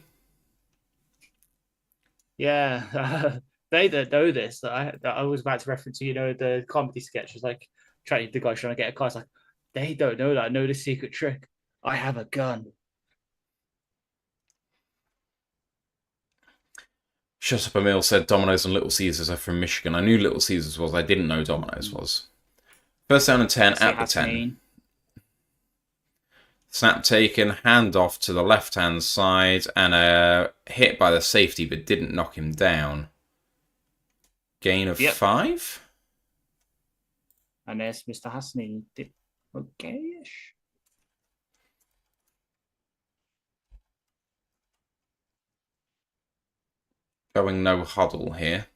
Yeah, they don't know this. I was about to reference, the comedy sketch was like the guy trying to get a car. It's like, they don't know that. I know the secret trick. I have a gun. Shut Up Emil said Domino's and Little Caesars are from Michigan. I knew Little Caesars was. I didn't know Domino's was. First down and 10 at the 10. Snap taken, hand off to the left-hand side, and a hit by the safety, but didn't knock him down. Gain of 5? And there's Mr. Hassany. Okay-ish. Going no huddle here.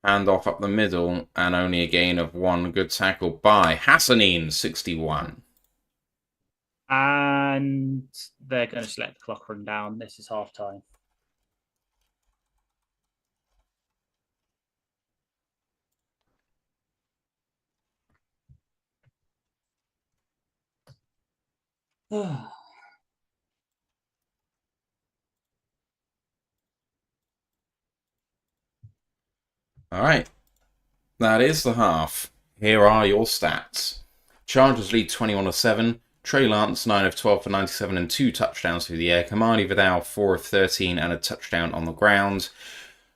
Hand off up the middle, and only a gain of 1. Good tackle by Hassanin, 61. And they're going to let the clock run down. This is half time. All right. That is the half. Here are your stats. Chargers lead 21-7. Trey Lance, 9 of 12 for 97 and 2 touchdowns through the air. Kamani Vidal, 4 of 13 and a touchdown on the ground.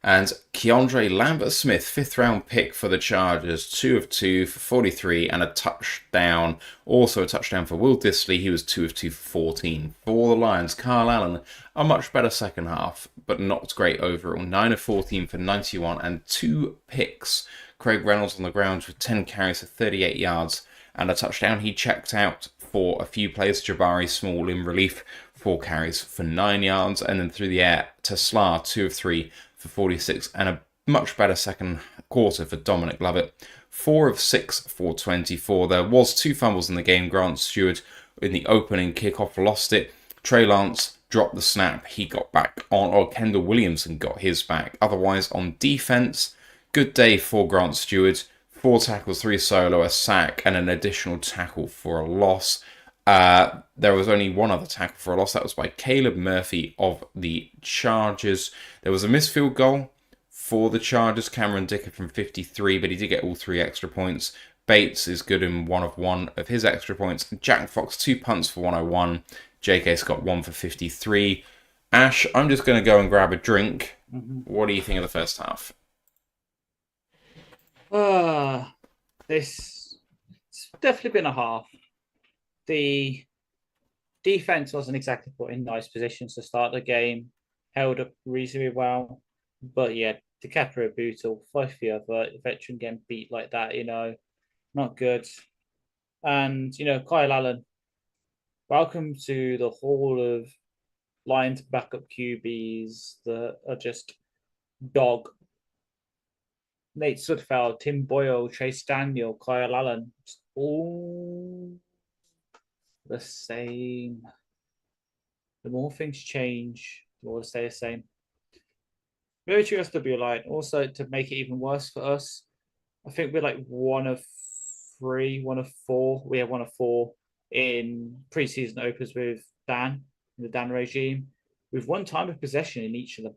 And Keandre Lambert-Smith, 5th round pick for the Chargers, 2 of 2 for 43 and a touchdown. Also a touchdown for Will Dissly. He was 2 of 2 for 14. For the Lions, Kyle Allen, a much better second half, but not great overall. 9 of 14 for 91 and 2 picks. Craig Reynolds on the ground with 10 carries for 38 yards and a touchdown. He checked out for a few plays. Jabari Small in relief, 4 carries for 9 yards. And then through the air, Tesla, 2 of 3 for 46 and a much better second quarter for Dominic Lovett. 4 of 6 for 24. There was 2 fumbles in the game. Grant Stewart in the opening kickoff lost it. Trey Lance dropped the snap. He got back on, or Kendall Williamson got his back. Otherwise, on defense, good day for Grant Stewart. 4 tackles, 3 solo, a sack, and an additional tackle for a loss. There was only one other tackle for a loss. That was by Caleb Murphy of the Chargers. There was a missed field goal for the Chargers. Cameron Dicker from 53, but he did get all 3 extra points. Bates is good in 1 of 1 of his extra points. Jack Fox, 2 punts for 101. J.K. Scott, 1 for 53. Ash, I'm just going to go and grab a drink. What do you think of the first half? It's definitely been a half. The defense wasn't exactly put in nice positions to start the game, held up reasonably well. But yeah, DiCaprio Bootle, 5-year veteran getting beat like that, not good. And, Kyle Allen, welcome to the hall of Lions backup QBs that are just dog. Nate Sudfeld, Tim Boyle, Chase Daniel, Kyle Allen, all the same. The more things change, the more they stay the same. Very true SW line. Also, to make it even worse for us, I think we're like 1 of 3, 1 of 4. We have 1 of 4 in preseason opens with Dan. in the Dan regime, with 1 time of possession in each of them.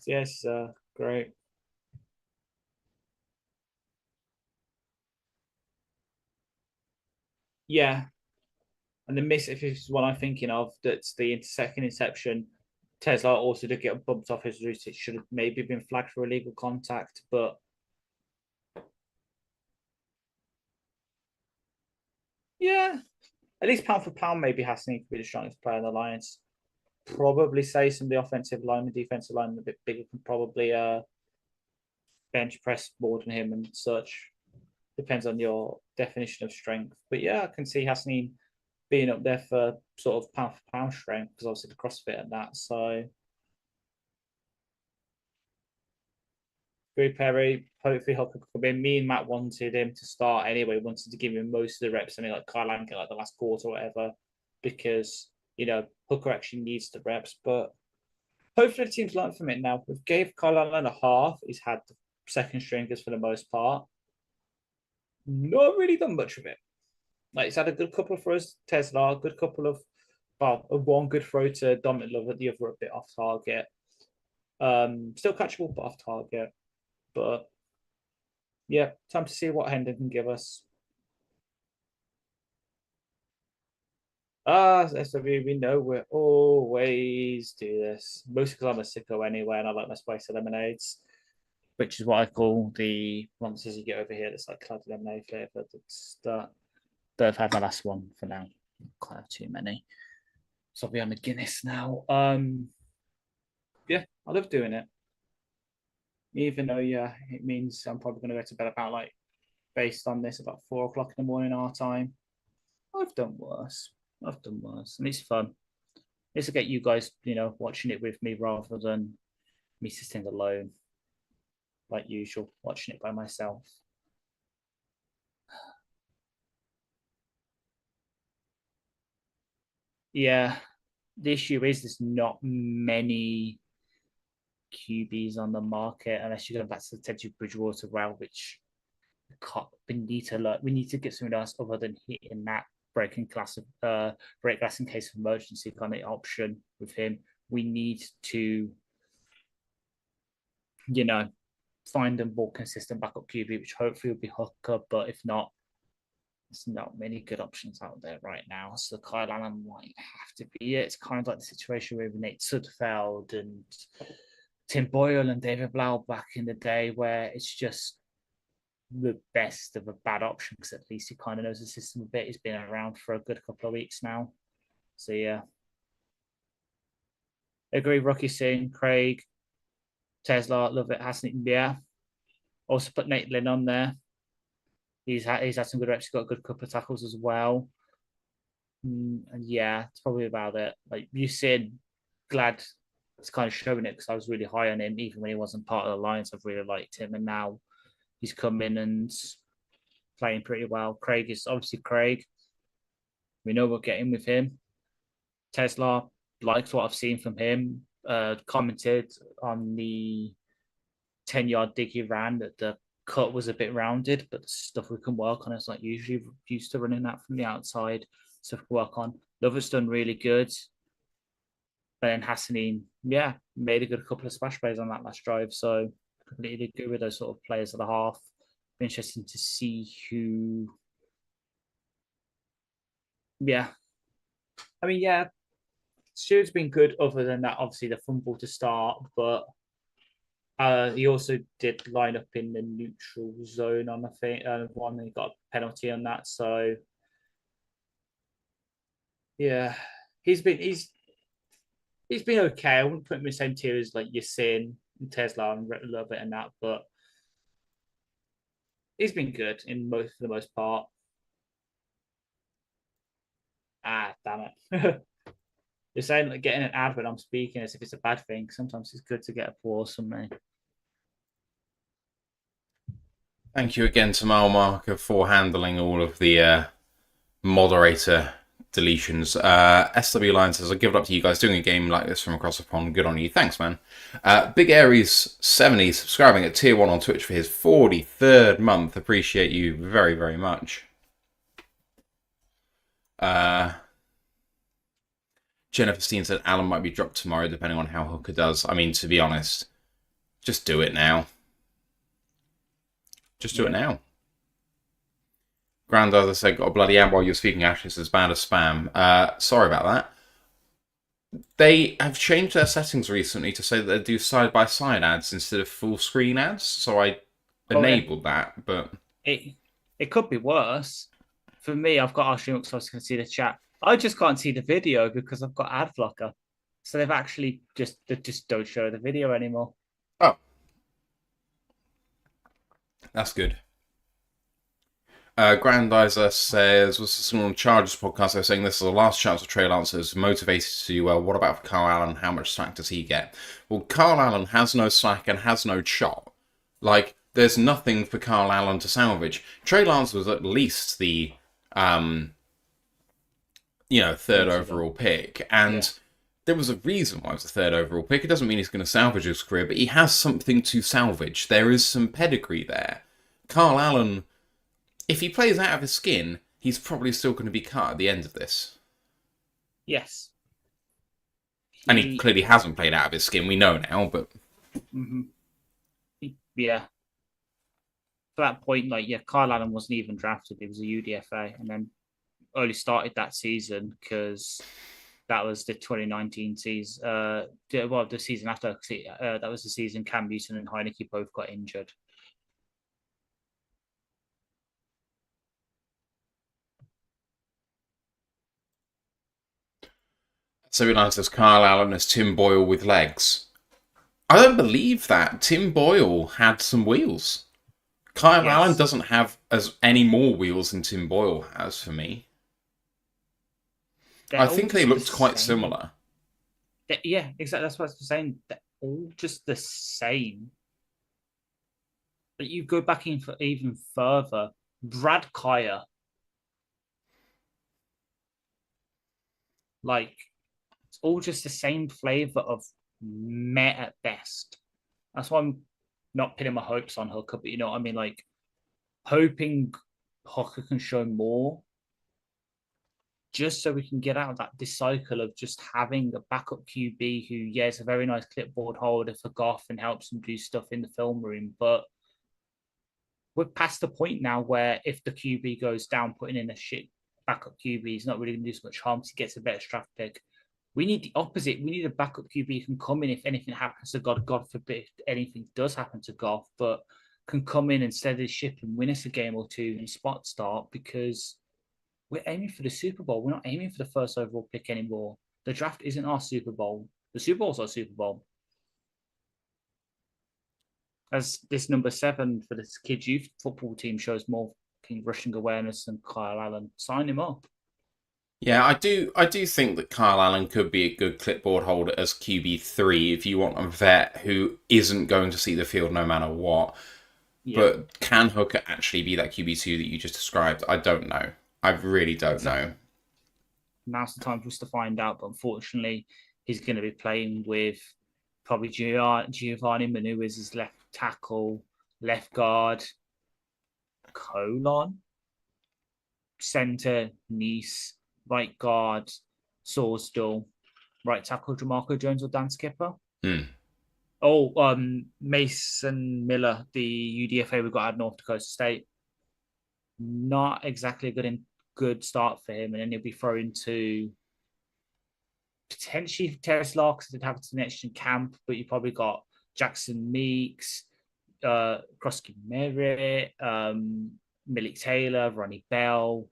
So yes, great. Yeah, and the miss, if it's what I'm thinking of, that's the second interception. Tesla also did get bumped off his route. It should have maybe been flagged for illegal contact, but yeah, at least pound for pound, maybe Hassan could be the strongest player in the Lions. Probably say some of the offensive linemen, defensive linemen a bit bigger can probably bench press more than him and such. Depends on your definition of strength. But yeah, I can see Hassan being up there for sort of pound for pound strength because obviously the CrossFit and that. So Gary Perry, hopefully Hooker could come in. Me and Matt wanted him to start anyway, wanted to give him most of the reps. I mean, like Kyle Anker, like the last quarter or whatever, because, Hooker actually needs the reps. But hopefully the team's learned from it now. We've gave Kyle Allen a half. He's had the second stringers for the most part. Not really done much of it. Like, he's had a good couple of throws to Tesla, a good couple of, one good throw to Dominic Lovett, the other a bit off target. Still catchable, but off target. But yeah, time to see what Hendon can give us. SW, we know we always do this. Mostly because I'm a sicko anyway, and I like my spicy lemonades, which is what I call the monsters you get over here. That's like clouded lemonade flavor. That I've had my last one for now. Can't have too many. So I'll be on the Guinness now. Yeah, I love doing it. Even though, yeah, it means I'm probably going to go to bed about based on this about 4 o'clock in the morning our time. I've done worse. And it's fun. It's to get you guys, watching it with me rather than me sitting alone, like usual, watching it by myself. Yeah, the issue is there's not many QBs on the market unless you're going back to the Teddy Bridgewater route, which we need to learn. We need to get something else other than hitting that break glass in case of emergency kind of option with him. We need to, find a more consistent backup QB, which hopefully will be Hooker. But if not, there's not many good options out there right now. So Kyle Allen might have to be it. It's kind of like the situation with Nate Sudfeld and Tim Boyle and David Blau back in the day, where it's just the best of a bad option because at least he kind of knows the system a bit. He's been around for a good couple of weeks now. So yeah. Agree, Rocky Singh, Craig, Tesla, love it, Hassan, yeah. Also put Nate Lynn on there. He's had some good reps. He's got a good couple of tackles as well. And yeah, it's probably about it. Like you said, glad it's kind of showing it because I was really high on him even when he wasn't part of the Lions. I've really liked him, and now he's come in and playing pretty well. Craig is obviously Craig. We know we're getting with him. Tesla likes what I've seen from him. Commented on the 10-yard dig he ran that the cut was a bit rounded, but the stuff we can work on is not usually used to running that from the outside. Stuff we work on. Lovett's done really good. But then Hassanin, yeah, made a good couple of splash plays on that last drive. So completely agree with those sort of players at the half. Be interesting to see who. Yeah. I mean, yeah, Stuart's been good other than that, obviously the fumble to start, but he also did line up in the neutral zone on the thing, one, and he got a penalty on that. So yeah, he's been okay. I wouldn't put him in the same tier as like Yasin and Tesla and a little bit and that, but he's been good for the most part. Damn it. You're saying like getting an ad when I'm speaking as if it's a bad thing. Sometimes it's good to get applause from me. Thank you again to Mile Marker for handling all of the moderator deletions. SW Line says, I'll give it up to you guys doing a game like this from across the pond. Good on you. Thanks, man. Big Aries 70 subscribing at tier 1 on Twitch for his 43rd month. Appreciate you very, very much. Uh, Jennifer Steen said Allen might be dropped tomorrow, depending on how Hooker does. I mean, to be honest, just do it now. Just do it Yeah. now. Grandad said, got a bloody ad while you're speaking, Ash. It's as bad as spam. Sorry about that. They have changed their settings recently to say that they do side-by-side ads instead of full-screen ads, so I Oh yeah. enabled that, but... It could be worse. For me, I've got our stream so I can see the chat. I just can't see the video because I've got ad blocker. So they've actually they just don't show the video anymore. Oh. That's good. Grandizer says, was this on Chargers podcast? They're saying this is the last chance of Trey Lance is motivated to do well. What about for Carl Allen? How much slack does he get? Well, Carl Allen has no slack and has no shot. Like, there's nothing for Carl Allen to salvage. Trey Lance was at least the, third overall pick. And there was a reason why it was the third overall pick. It doesn't mean he's going to salvage his career, but he has something to salvage. There is some pedigree there. Carl Allen... if he plays out of his skin, he's probably still going to be cut at the end of this. Yes. And he clearly hasn't played out of his skin, we know now, but... Mm-hmm. Yeah. For that point, Kyle Allen wasn't even drafted. He was a UDFA and then only started that season because that was the 2019 season. The season after. That was the season Cam Newton and Heineke both got injured. So he says Kyle Allen is Tim Boyle with legs. I don't believe that. Tim Boyle had some wheels. Kyle Allen doesn't have any more wheels than Tim Boyle has for me. I think they looked quite similar. Yeah, exactly. That's what I was saying. They're all just the same. But you go back in for even further. Brad Kyer. It's all just the same flavor of meh at best. That's why I'm not pinning my hopes on Hooker, but you know what I mean? Hoping Hooker can show more just so we can get out of this cycle of just having a backup QB who, is a very nice clipboard holder for Goff and helps him do stuff in the film room. But we're past the point now where if the QB goes down, putting in a shit backup QB is not really going to do so much harm. He gets a better draft pick. We need the opposite. We need a backup QB who can come in if anything happens to God forbid anything does happen to Goff, but can come in and steady the ship and win us a game or two and spot start because we're aiming for the Super Bowl. We're not aiming for the first overall pick anymore. The draft isn't our Super Bowl. The Super Bowl's our Super Bowl. As this number 7 for this kids' youth football team shows more rushing awareness than Kyle Allen, sign him up. Yeah, I do think that Kyle Allen could be a good clipboard holder as QB3 if you want a vet who isn't going to see the field no matter what. Yeah. But can Hooker actually be that QB2 that you just described? I don't know. I really don't know. Now's the time for us to find out, but unfortunately, he's going to be playing with probably Giovanni Manu as his left tackle, left guard, centre, Nice, right guard, Sawsdall, right tackle, Jamarco Jones or Dan Skipper. Mason Miller, the UDFA we got at North Dakota State. Not exactly a good start for him, and then he'll be thrown to potentially Terrace Larks did have to next in camp, but you probably got Jackson Meeks, Krosky Merritt, Milik Taylor, Ronnie Bell,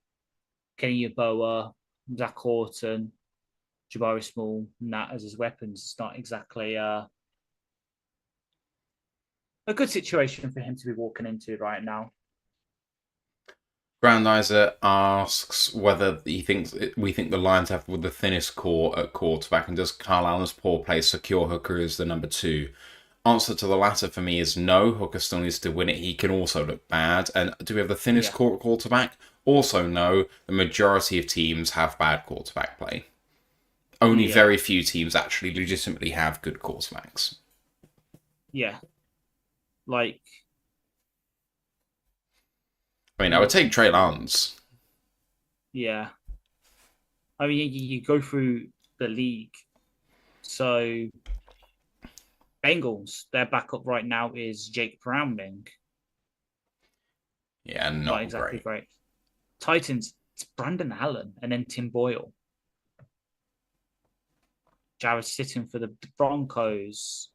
Kenny Yeboah, Zach Horton, Jabari Small, and that as his weapons. It's not exactly a good situation for him to be walking into right now. Grandizer asks whether we think the Lions have the thinnest core at quarterback, and does Kyle Allen's poor play secure Hooker as the number 2? Answer to the latter for me is no. Hooker still needs to win it. He can also look bad. And do we have the thinnest core at quarterback? Also no. The majority of teams have bad quarterback play. Only very few teams actually legitimately have good quarterbacks. Yeah. I mean, I would take Trey Lance. Yeah. I mean, you go through the league. So Bengals, their backup right now is Jake Browning. Yeah, Not not exactly great. great. Titans, it's Brandon Allen and then Tim Boyle. Jared sitting for the Broncos.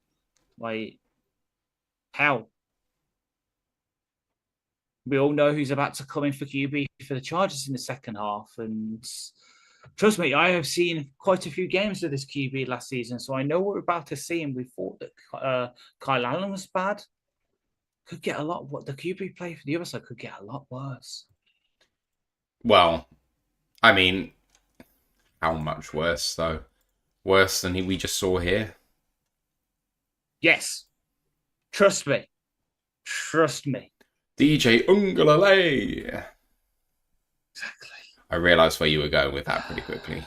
Like, hell, we all know who's about to come in for QB for the Chargers in the second half. And trust me, I have seen quite a few games of this QB last season, so I know what we're about to see. And we thought that Kyle Allen was bad. Could get a lot. What the QB play for the other side could get a lot worse. Well, I mean, how much worse though? Worse than we just saw here. Yes, trust me. Trust me. DJ Ungalale. Exactly. I realised where you were going with that pretty quickly.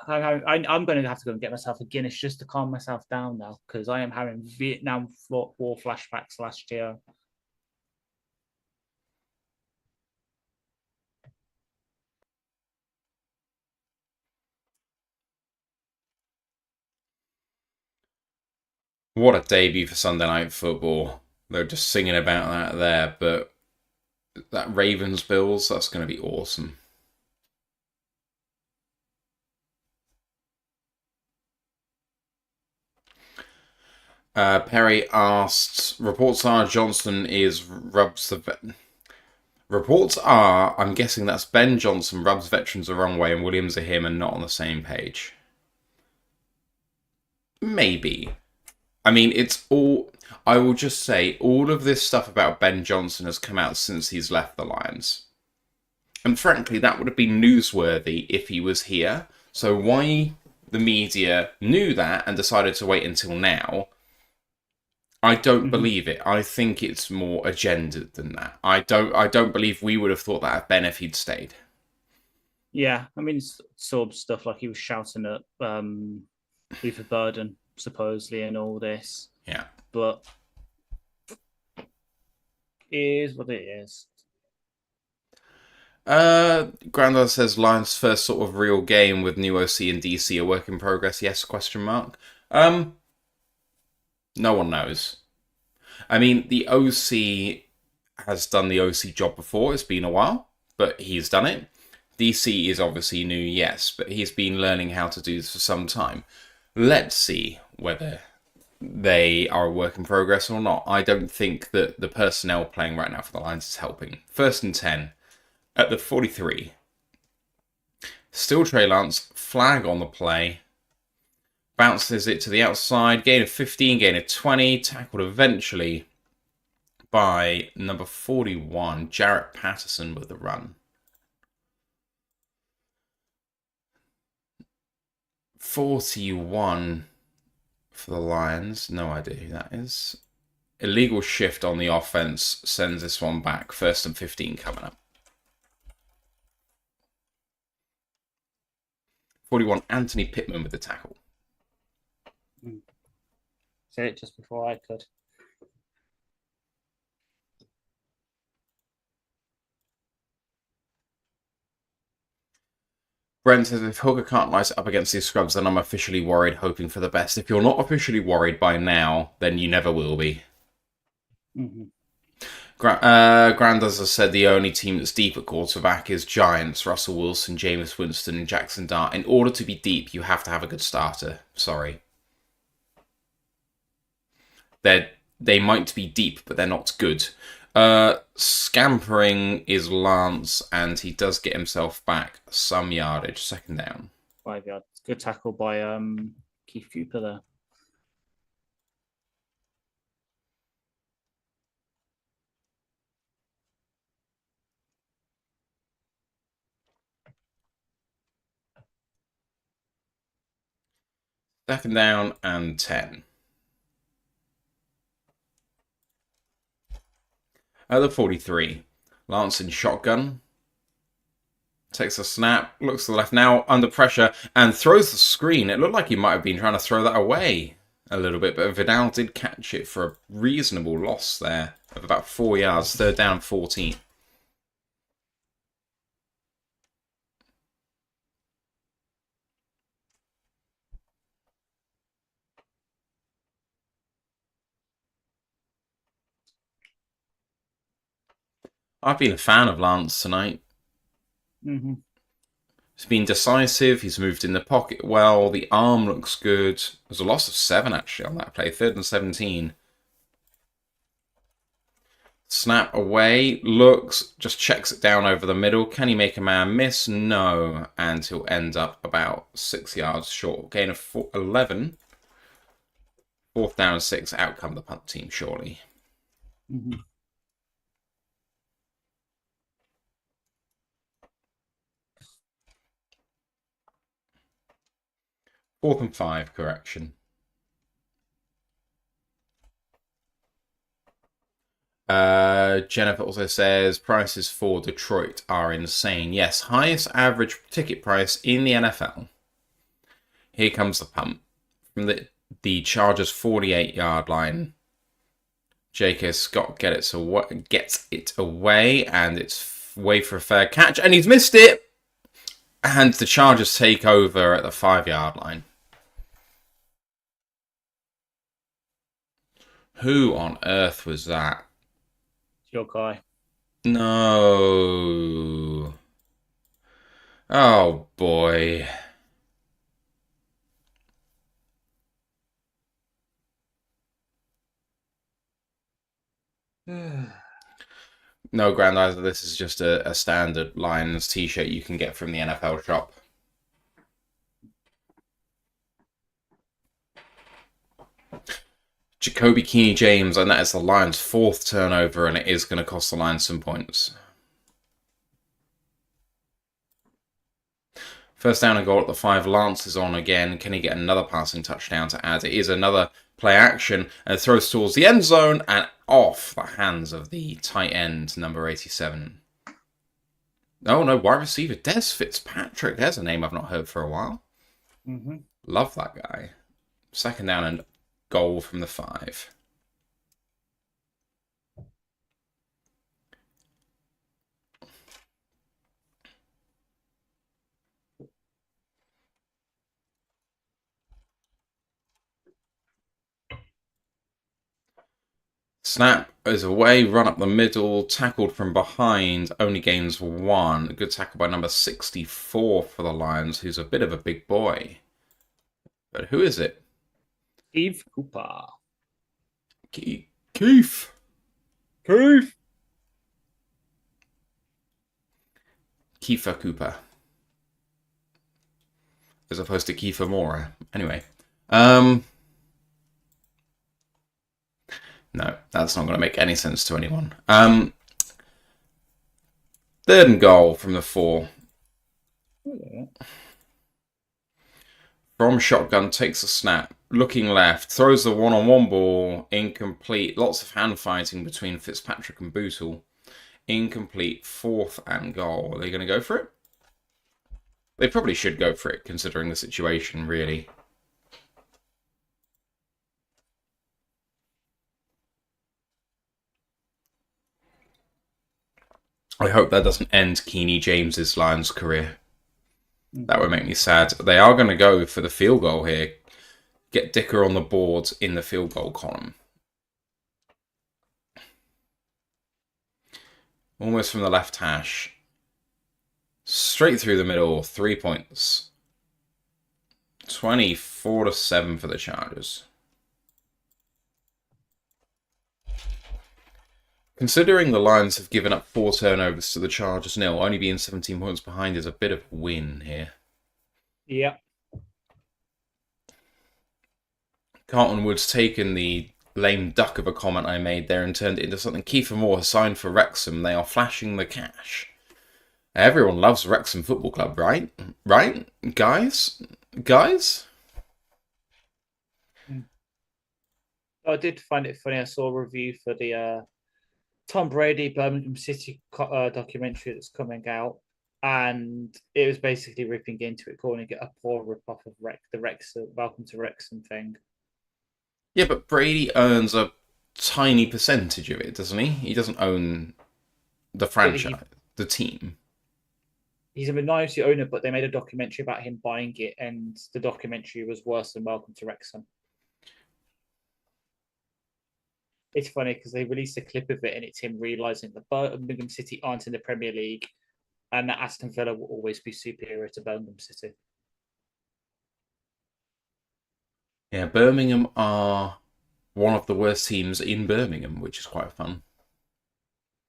I'm going to have to go and get myself a Guinness just to calm myself down now because I am having Vietnam War flashbacks last year. What a debut for Sunday Night Football. They're just singing about that there, but that Ravens Bills, that's going to be awesome. Perry asked, reports are Johnson is rubs the vet. Reports are, I'm guessing that's Ben Johnson rubs veterans the wrong way and Williams are him and not on the same page. Maybe. I mean, it's all... I will just say, all of this stuff about Ben Johnson has come out since he's left the Lions. And frankly, that would have been newsworthy if he was here. So why the media knew that and decided to wait until now, I don't believe it. I think it's more agendaed than that. I don't believe we would have thought that of Ben if he'd stayed. Yeah, I mean, it's sort of stuff like he was shouting at Luther Burden, supposedly, and all this. Yeah. But it is what it is. Grandad says Lions' first sort of real game with new OC and DC a work in progress. Yes? Question mark. No one knows. I mean, the OC has done the OC job before. It's been a while, but he's done it. DC is obviously new, yes, but he's been learning how to do this for some time. Let's see whether they are a work in progress or not. I don't think that the personnel playing right now for the Lions is helping. 1st and 10 at the 43. Still Trey Lance, flag on the play. Bounces it to the outside, gain of 15, gain of 20, tackled eventually by number 41, Jarrett Patterson with the run. 41 for the Lions, no idea who that is. Illegal shift on the offense sends this one back. 1st and 15 coming up. 41, Anthony Pittman with the tackle. Say it just before I could. Brent says, if Hooker can't light it up against these scrubs, then I'm officially worried, hoping for the best. If you're not officially worried by now, then you never will be. Grandaz has said the only team that's deep at quarterback is Giants, Russell Wilson, Jameis Winston, and Jackson Dart. In order to be deep, you have to have a good starter. Sorry. They might be deep, but they're not good. Scampering is Lance, and he does get himself back some yardage. 2nd down. 5 yards. Good tackle by Keith Cooper there. Second down and 10. At the 43, Lance in shotgun. Takes a snap, looks to the left now, under pressure, and throws the screen. It looked like he might have been trying to throw that away a little bit, but Vidal did catch it for a reasonable loss there of about 4 yards. 3rd down, 14. I've been a fan of Lance tonight. Mm-hmm. He's been decisive. He's moved in the pocket well. The arm looks good. There's a loss of 7 actually on that play. 3rd and 17. Snap away. Looks. Just checks it down over the middle. Can he make a man miss? No. And he'll end up about 6 yards short. Gain of 11. 4th down and 6. Out come the punt team, surely. Mm-hmm. 4th and 5, correction. Jennifer also says prices for Detroit are insane. Yes, highest average ticket price in the NFL. Here comes the punt from the Chargers 48-yard line. J.K. Scott gets it away, and it's way for a fair catch, and he's missed it. And the Chargers take over at the 5-yard line. Who on earth was that? Your guy. No. Oh boy. No, Grandizer, this is just a standard Lions t-shirt you can get from the NFL shop. Jacoby Keeney-James, and that is the Lions' 4th turnover, and it is going to cost the Lions some points. First down and goal at the 5. Lance is on again. Can he get another passing touchdown to add? It is another play action, and it throws towards the end zone and off the hands of the tight end, number 87. Oh no, wide receiver Des Fitzpatrick. There's a name I've not heard for a while. Mm-hmm. Love that guy. 2nd down and goal from the 5. Snap is away, run up the middle, tackled from behind, only gains 1. Good tackle by number 64 for the Lions, who's a bit of a big boy. But who is it? Steve Cooper. Keith. Keith. Kiefer Cooper. As opposed to Kiefer Mora. Anyway. No, that's not going to make any sense to anyone. 3rd and goal from the 4. From shotgun, takes a snap. Looking left, throws the one-on-one ball. Incomplete. Lots of hand fighting between Fitzpatrick and Bootle. Incomplete. 4th and goal. Are they going to go for it? They probably should go for it, considering the situation, really. I hope that doesn't end Keeney James's Lions career. That would make me sad. They are going to go for the field goal here. Get Dicker on the board in the field goal column. Almost from the left hash. Straight through the middle, 3 points. 24-7 for the Chargers. Considering the Lions have given up 4 turnovers to the Chargers nil, only being 17 points behind is a bit of a win here. Yeah. Carlton Wood's taken the lame duck of a comment I made there and turned it into something Kiefer Moore has signed for Wrexham. They are flashing the cash. Everyone loves Wrexham Football Club, right? Right? Guys? I did find it funny. I saw a review for the Tom Brady Birmingham City documentary that's coming out, and it was basically ripping into it, calling it a poor rip-off of the Wrexham Welcome to Wrexham thing. Yeah, but Brady earns a tiny percentage of it, doesn't he? He doesn't own the franchise, the team. He's a minority owner, but they made a documentary about him buying it, and the documentary was worse than Welcome to Wrexham. it's funny because they released a clip of it and it's him realizing that Birmingham City aren't in the Premier League and that Aston Villa will always be superior to Birmingham City. Yeah, Birmingham are one of the worst teams in Birmingham, which is quite fun.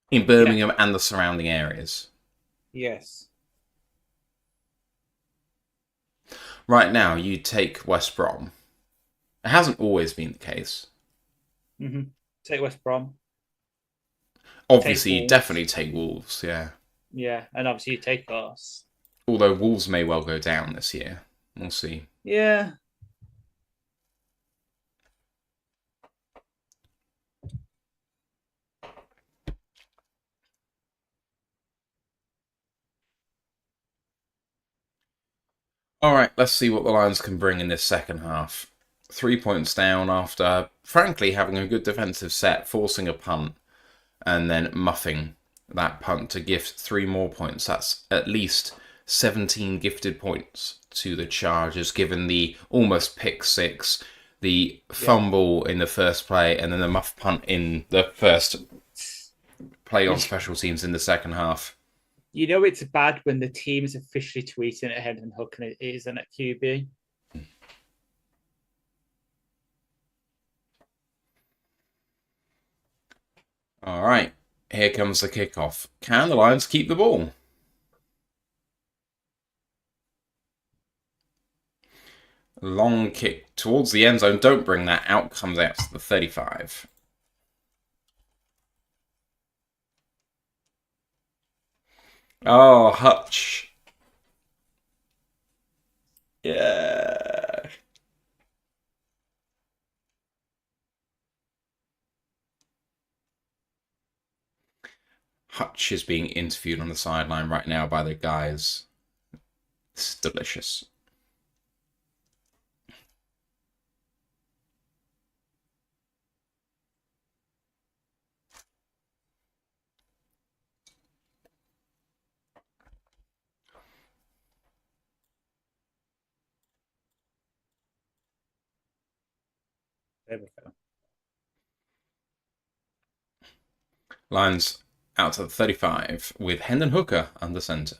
In Birmingham and the surrounding areas. Yes. Right now, you take West Brom. It hasn't always been the case. Mm-hmm. Take West Brom. Obviously, you definitely take Wolves, yeah. Yeah, and obviously you take us. Although Wolves may well go down this year. We'll see. Yeah. All right, let's see what the Lions can bring in this second half. 3 points down after, frankly, having a good defensive set, forcing a punt, and then muffing that punt to gift 3 more points. That's at least 17 gifted points to the Chargers, given the almost pick 6, the fumble in the first play, and then the muff punt in the first play on special teams in the second half. You know it's bad when the team is officially tweeting at Hendon Hook and it isn't at QB. All right, here comes the kickoff. Can the Lions keep the ball? Long kick towards the end zone. Don't bring that out. Comes out to the 35. Oh, Hutch. Yeah. Hutch is being interviewed on the sideline right now by the guys. It's delicious. There we go. Lions out to the 35 with Hendon Hooker under centre.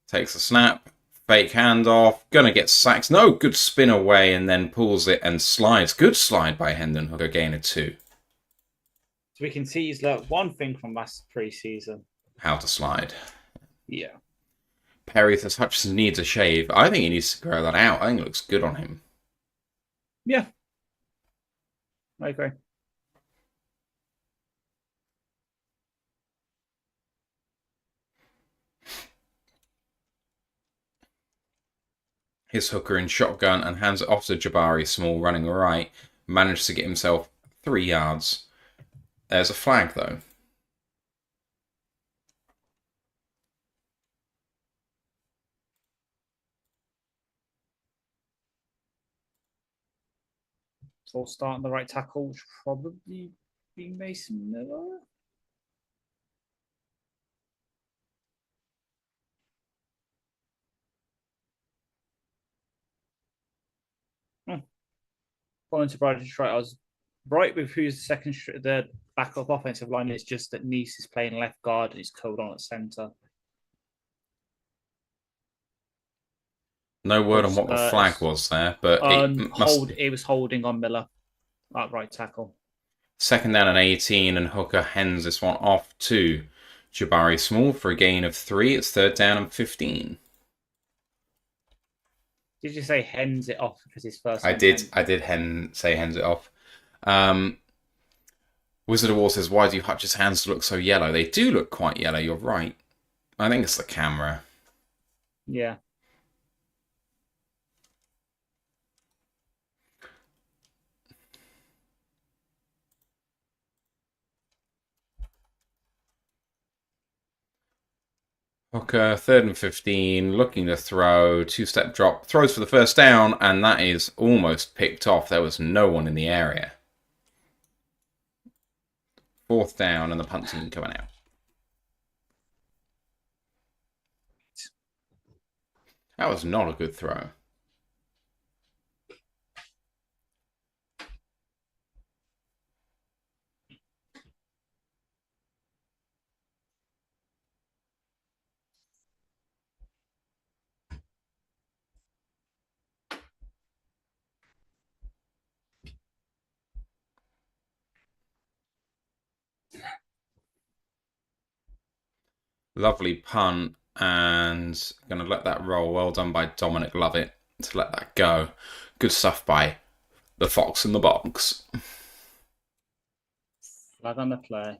Takes a snap, fake handoff, gonna get sacked. No, good spin away and then pulls it and slides. Good slide by Hendon Hooker, gain of 2. So we can see he's learned one thing from last preseason. How to slide. Yeah. Perry says Hutchinson needs a shave. I think he needs to grow that out. I think it looks good on him. Yeah. I agree. His Hooker in shotgun and hands it off to Jabari Small running right. Managed to get himself 3 yards. There's a flag though. So starting the right tackle, which probably be Mason Miller. According to Brad Detroit, I was right with who's the backup offensive line. It's just that Nice is playing left guard and he's Code on at centre. No word on what the flag was there, but it was holding on Miller at right tackle. Second down and 18, and Hooker hens this one off to Jabari Small for a gain of 3. It's third down and 15. Did you say hens it off because his first? I did say hens it off. Wizard of War says, why do Hutch's hands look so yellow? They do look quite yellow, you're right. I think it's the camera. Yeah. Hooker, third and 15, looking to throw, 2-step drop, throws for the first down, and that is almost picked off. There was no one in the area. Fourth down, and the punt team coming out. That was not a good throw. Lovely punt, and going to let that roll. Well done by Dominic Lovett to let that go. Good stuff by the Fox in the box. Flag on the play.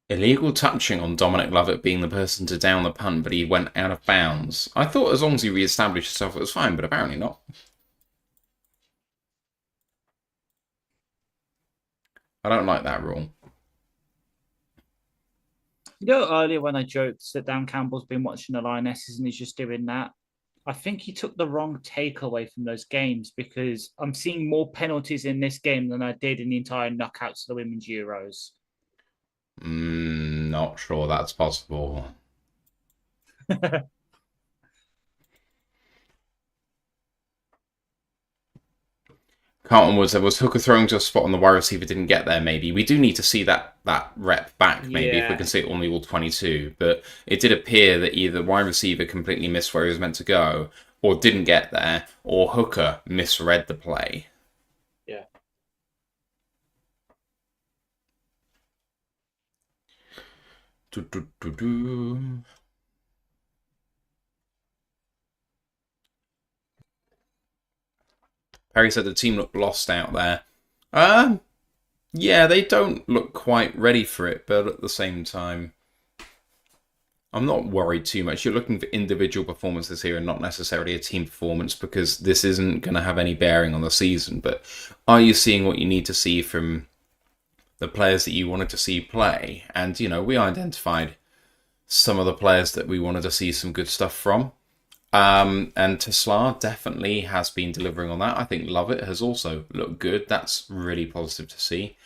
Illegal touching on Dominic Lovett being the person to down the punt, but he went out of bounds. I thought as long as he re-established himself, it was fine, but apparently not. I don't like that rule. You know, earlier when I joked that Dan Campbell's been watching the Lionesses and he's just doing that, I think he took the wrong takeaway from those games because I'm seeing more penalties in this game than I did in the entire knockouts of the Women's Euros. Not sure that's possible. Carlton was hooker throwing to a spot on the wide receiver, didn't get there, maybe. We do need to see that rep back, maybe, if we can see it on the all 22. But it did appear that either wide receiver completely missed where he was meant to go, or didn't get there, or hooker misread the play. Yeah. Perry said the team looked lost out there. Yeah, they don't look quite ready for it, but at the same time, I'm not worried too much. You're looking for individual performances here and not necessarily a team performance because this isn't going to have any bearing on the season. But are you seeing what you need to see from the players that you wanted to see play? And, you know, we identified some of the players that we wanted to see some good stuff from. And Tesla definitely has been delivering on that. I think Lovett has also looked good. That's really positive to see.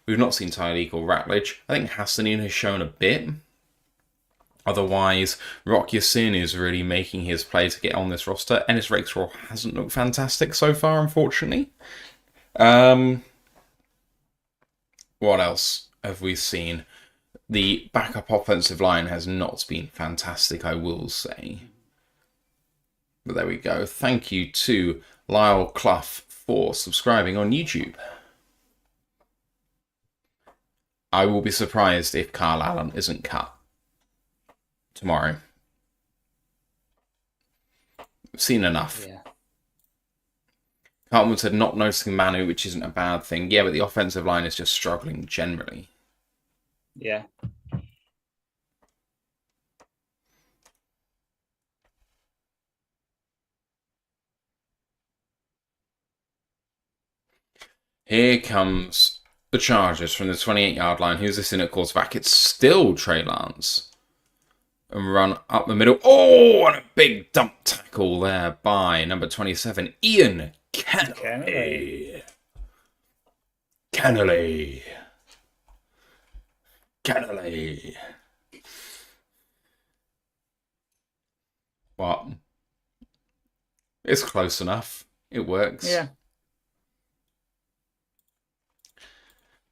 We've not seen Tyleek or Ratledge. I think Hassanin has shown a bit. Otherwise, Rock Yasin is really making his play to get on this roster. Ennis Rexroll hasn't looked fantastic so far, unfortunately. What else have we seen? The backup offensive line has not been fantastic, I will say. But there we go. Thank you to Lyle Clough for subscribing on YouTube. I will be surprised if Carl Allen isn't cut tomorrow. I've seen enough. Yeah. Carlton said not noticing Manu, which isn't a bad thing. Yeah, but the offensive line is just struggling generally. Yeah. Here comes the Chargers from the 28-yard line. Who's this in at quarterback? It's still Trey Lance. And run up the middle. Oh, and a big dump tackle there by number 27, Ian Kennelly. Kennelly. What? It's close enough. It works. Yeah.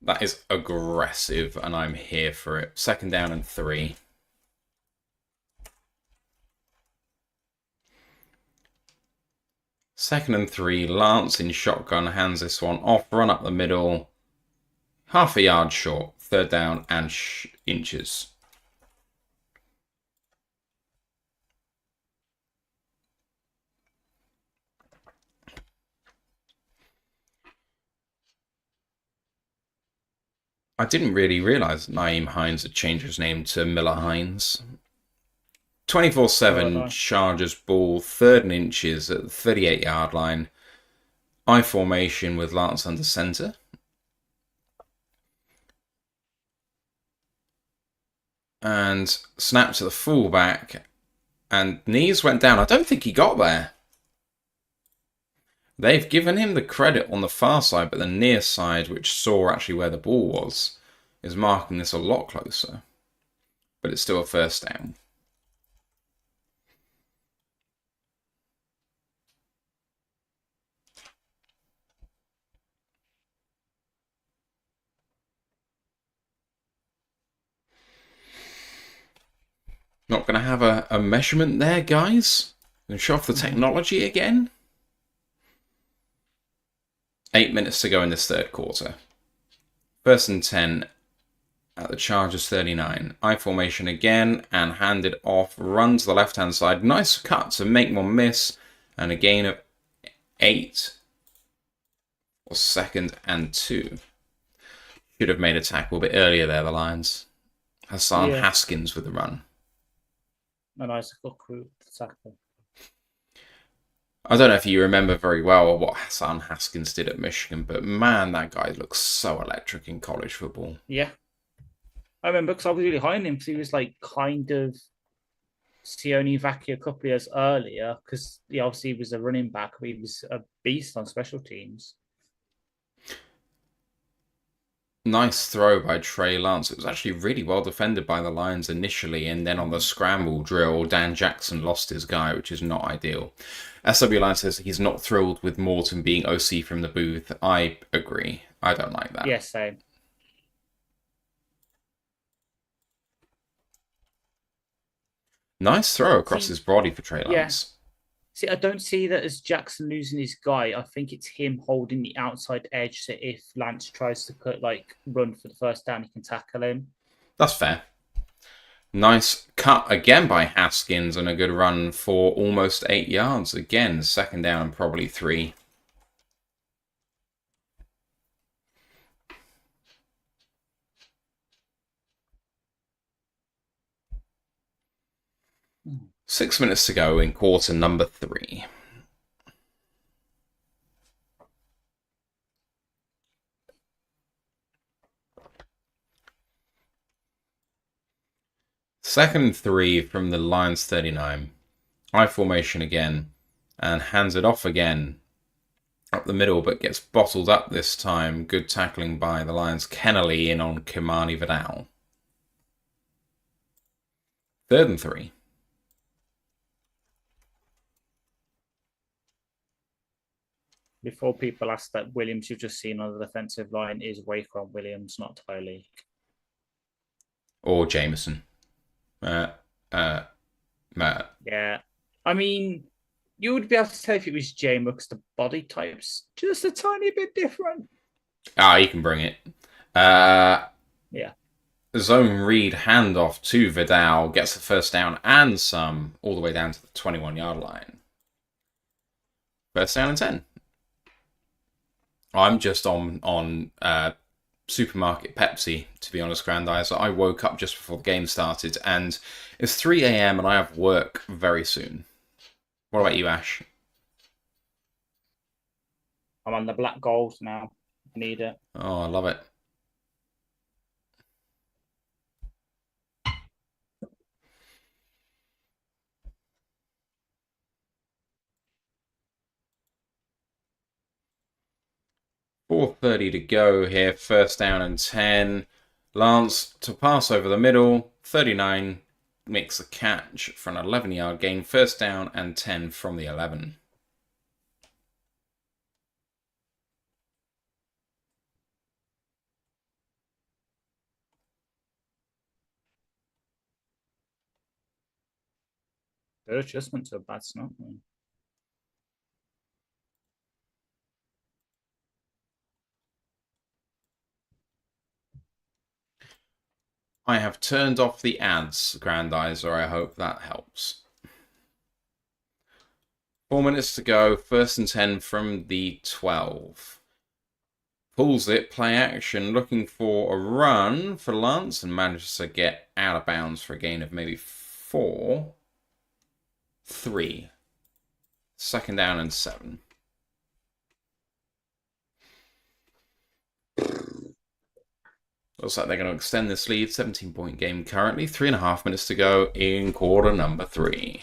That is aggressive, and I'm here for it. 2nd down and 3. Second and 3, Lance in shotgun hands this one off, run up the middle, half a yard short, 3rd down and inches. I didn't really realise Naeem Hines had changed his name to Miller Hines. 24-7 Chargers ball, 3rd and inches at the 38-yard line. I formation with Lance under centre. And snap to the fullback. And knees went down. I don't think he got there. They've given him the credit on the far side, but the near side, which saw actually where the ball was, is marking this a lot closer. But it's still a 1st down. Not going to have a measurement there, guys. Going to show off the technology again. 8 minutes to go in this third quarter. 1st and 10 at the Chargers 39. I formation again and hand it off. Run to the left-hand side. Nice cut to make one miss. And a gain of 8 for 2nd and 2. Should have made a tackle a bit earlier there, the Lions. Hassan Haskins with the run. A nice tackle. I don't know if you remember very well what Hassan Haskins did at Michigan, but man, that guy looks so electric in college football. Yeah. I remember because I was really high on him because he was like kind of Sione Vacchi a couple of years earlier because he obviously was a running back, but he was a beast on special teams. Nice throw by Trey Lance. It was actually really well defended by the Lions initially, and then on the scramble drill, Dan Jackson lost his guy, which is not ideal. SW Line says he's not thrilled with Morton being OC from the booth. I agree. I don't like that. Yes, same. Nice throw across his body for Trey Lance. See, I don't see that as Jackson losing his guy. I think it's him holding the outside edge, so if Lance tries to run for the first down, he can tackle him. That's fair. Nice cut again by Haskins and a good run for almost 8 yards. Again, 2nd down and probably 3. Six minutes to go in quarter number 3. Second and 3 from the Lions 39. I formation again and hands it off again up the middle, but gets bottled up this time. Good tackling by the Lions. Kennelly in on Kimani Vidal. 3rd and 3. Before people ask that Williams you've just seen on the defensive line is Waquan Williams, not Tylee. Or Jameson. Yeah. I mean, you would be able to tell if it was Jamer because the body type's just a tiny bit different. You can bring it. Yeah. Zone read handoff to Vidal. Gets the first down and some all the way down to the 21-yard line. First down and 10. I'm just on supermarket Pepsi, to be honest, Grandizer. I woke up just before the game started, and it's 3 a.m. and I have work very soon. What about you, Ash? I'm on the black gold now. I need it. Oh, I love it. .4:30 to go here. First down and 10. Lance to pass over the middle. 39 makes a catch for an 11-yard gain. First down and 10 from the 11. Good adjustment to a bad snap. I have turned off the ads, Grandizer. I hope that helps. 4 minutes to go. First and 10 from the 12. Pulls it, play action, looking for a run for Lance and manages to get out of bounds for a gain of maybe 4. 3. 2nd down and 7. Looks like they're going to extend this lead. 17-point game currently. 3.5 minutes to go in quarter number 3.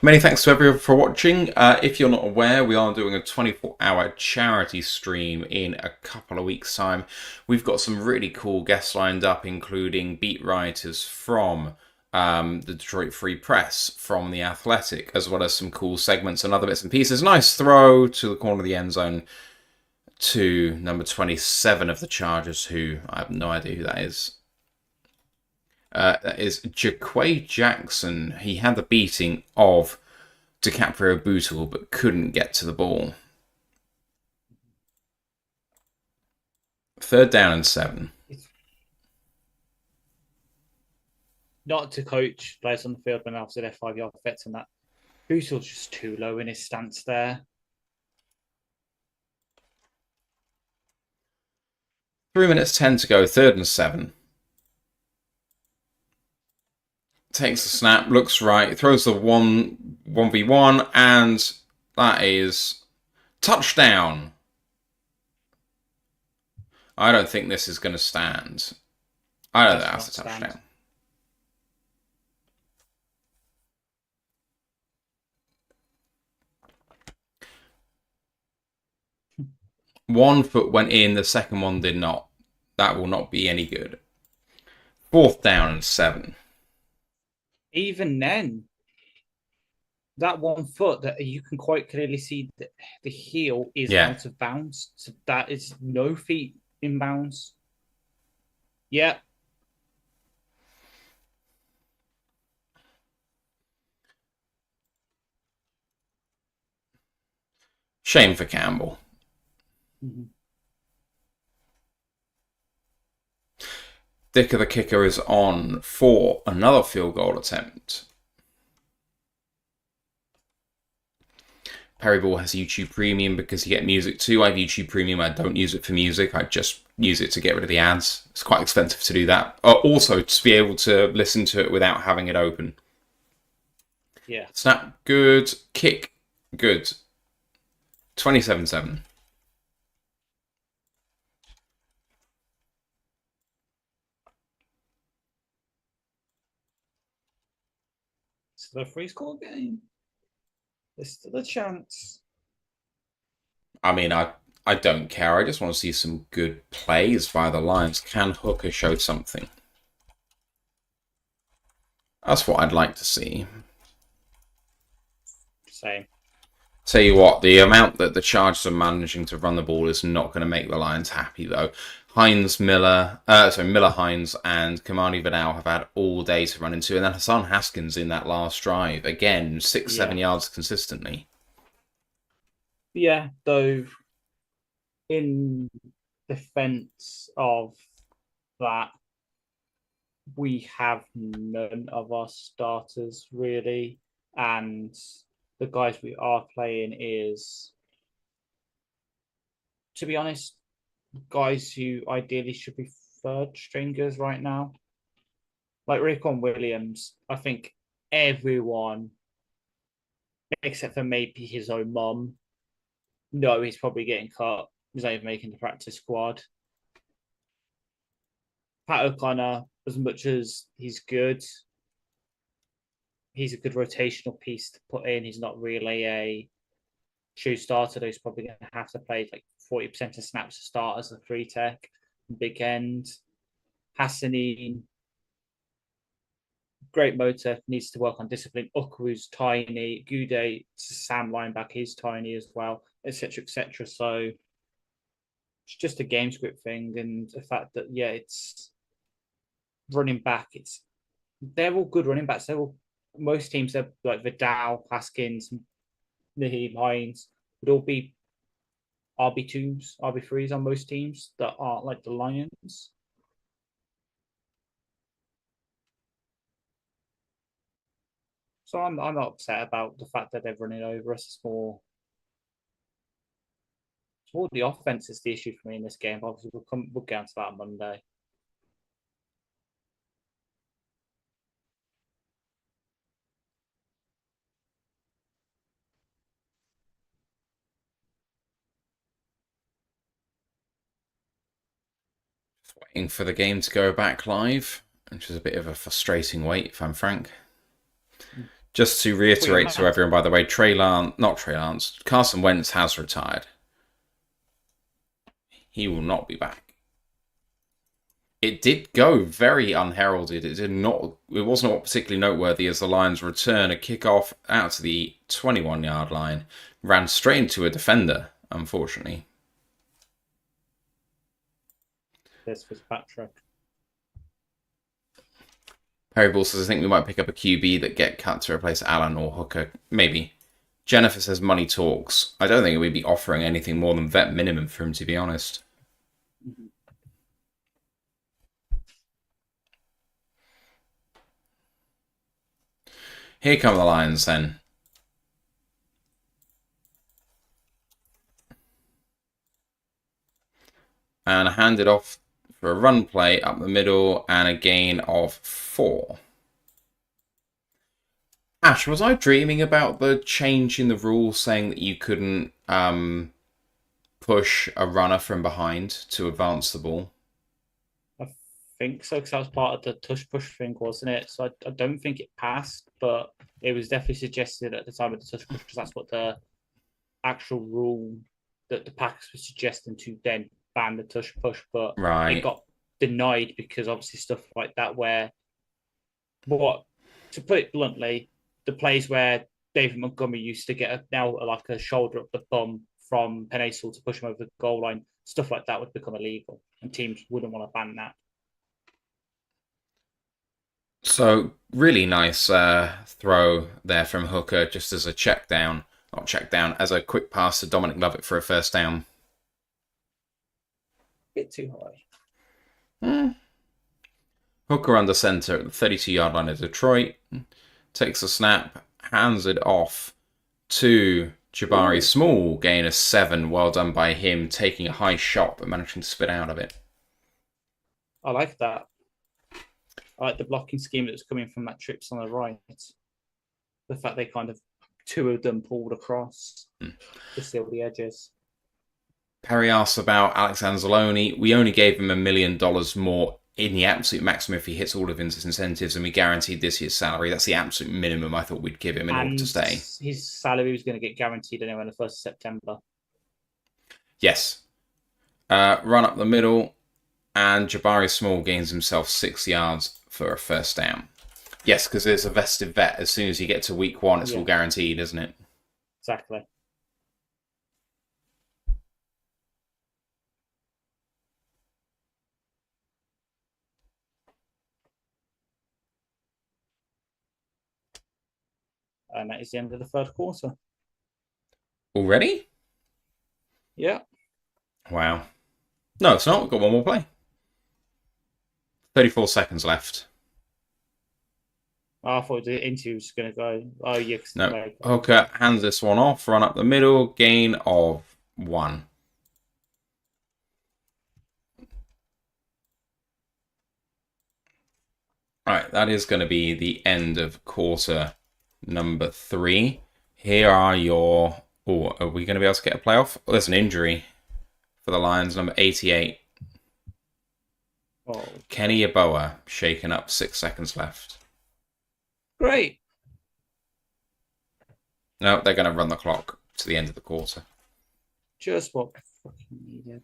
Many thanks to everyone for watching. If you're not aware, we are doing a 24-hour charity stream in a couple of weeks' time. We've got some really cool guests lined up, including beat writers from the Detroit Free Press, from The Athletic, as well as some cool segments and other bits and pieces. Nice throw to the corner of the end zone to number 27 of the Chargers, who I have no idea who that is. That is Jaquay Jackson. He had the beating of DiCaprio Bootle, but couldn't get to the ball. 3rd down and 7. Not to coach players on the field when after their 5-yard vets and that. Bootle's just too low in his stance there. 3 minutes 10 to go, 3rd and 7. Takes the snap, looks right, throws the 1v1, and that is touchdown. I don't think this is going to stand. I don't think that's a touchdown. 1 foot went in, the second one did not. That will not be any good. 4th down and 7. Even then, that 1 foot that you can quite clearly see that the heel is out of bounds. So that is no feet in bounds. Yeah. Shame for Campbell. Mm-hmm. Dicker the kicker is on for another field goal attempt. Perry Ball has YouTube Premium because you get music too. I have YouTube Premium. I don't use it for music. I just use it to get rid of the ads. It's quite expensive to do that. Also, to be able to listen to it without having it open. Yeah. Snap, good. Kick, good. 27-7. So the free score game. There's still a chance. I mean, I don't care. I just want to see some good plays by the Lions. Can Hooker show something? That's what I'd like to see. Same. Tell you what, the amount that the Chargers are managing to run the ball is not going to make the Lions happy, though. Miller Hines and Kamani Vidal have had all day to run into, and then Hassan Haskins in that last drive. Again, 6-7 yards consistently. Yeah, though, in defense of that, we have none of our starters, really, and the guys we are playing is, to be honest, guys who ideally should be 3rd stringers right now. Like Raekwon Williams, I think everyone, except for maybe his own mum, no, he's probably getting cut. He's not even making the practice squad. Pat O'Connor, as much as he's good, he's a good rotational piece to put in. He's not really a true starter, though he's probably going to have to play like 40% of snaps to start as a 3-tech. Big end. Hassanin, great motor, needs to work on discipline. Ukru's tiny. Gude, Sam linebacker, he's tiny as well, etc., etc. So it's just a game script thing, and the fact that it's running back. They're all good running backs. Most teams are like Vidal, Haskins, Naheem Hines would all be RB2s, RB3s on most teams that aren't like the Lions. So I'm not upset about the fact that they're running over us. It's more the offense is the issue for me in this game. Obviously, we'll get onto that on Monday. Waiting for the game to go back live, which is a bit of a frustrating wait, if I'm frank. Just to reiterate to everyone, by the way, Carson Wentz has retired. He will not be back. It did go very unheralded. It wasn't particularly noteworthy as the Lions return a kickoff out to the 21-yard line, ran straight into a defender, unfortunately. This was Patrick. Perry Ball says, I think we might pick up a QB that get cut to replace Allen or Hooker. Maybe. Jennifer says, money talks. I don't think we'd be offering anything more than vet minimum for him, to be honest. Mm-hmm. Here come the Lions, then. And hand it off for a run play up the middle and a gain of 4. Ash, was I dreaming about the change in the rules saying that you couldn't push a runner from behind to advance the ball? I think so, because that was part of the tush push thing, wasn't it? So I don't think it passed, but it was definitely suggested at the time of the tush push, because that's what the actual rule that the Packers were suggesting, to then ban the tush push, but right. It got denied because obviously stuff like that, where, what, to put it bluntly, the plays where David Montgomery used to get like a shoulder up the bum from Penasul to push him over the goal line, stuff like that would become illegal, and teams wouldn't want to ban that. So, really nice throw there from Hooker, just as a check down. Not check down, as a quick pass to Dominic Lovett for a first down. Bit too high. Hooker under center at the 32-yard line of Detroit. Takes a snap, hands it off to Jabari Small. Gain of 7. Well done by him, taking a high shot but managing to spit out of it. I like that. I like the blocking scheme that's coming from that trips on the right. The fact they kind of, 2 of them pulled across to seal the edges. Perry asks about Alex Anzalone. We only gave him $1 million more in the absolute maximum if he hits all of his incentives, and we guaranteed this year's salary. That's the absolute minimum I thought we'd give him in order to stay. His salary was going to get guaranteed anyway on the 1st of September. Yes. Run up the middle, and Jabari Small gains himself 6 yards for a first down. Yes, because there's a vested vet. As soon as you get to week 1, it's all guaranteed, isn't it? Exactly. And that is the end of the 3rd quarter. Already? Yeah. Wow. No, it's not. We've got one more play. 34 seconds left. I thought the interview was going to go. Oh, yeah. No. Hooker hands this one off. Run up the middle. Gain of 1. All right. That is going to be the end of quarter number 3. Here are your... Oh, are we going to be able to get a playoff? Oh, there's an injury for the Lions, number 88. Oh. Kenny Yeboah shaken up. 6 seconds left. Great. No, they're going to run the clock to the end of the quarter. Just what fucking needed.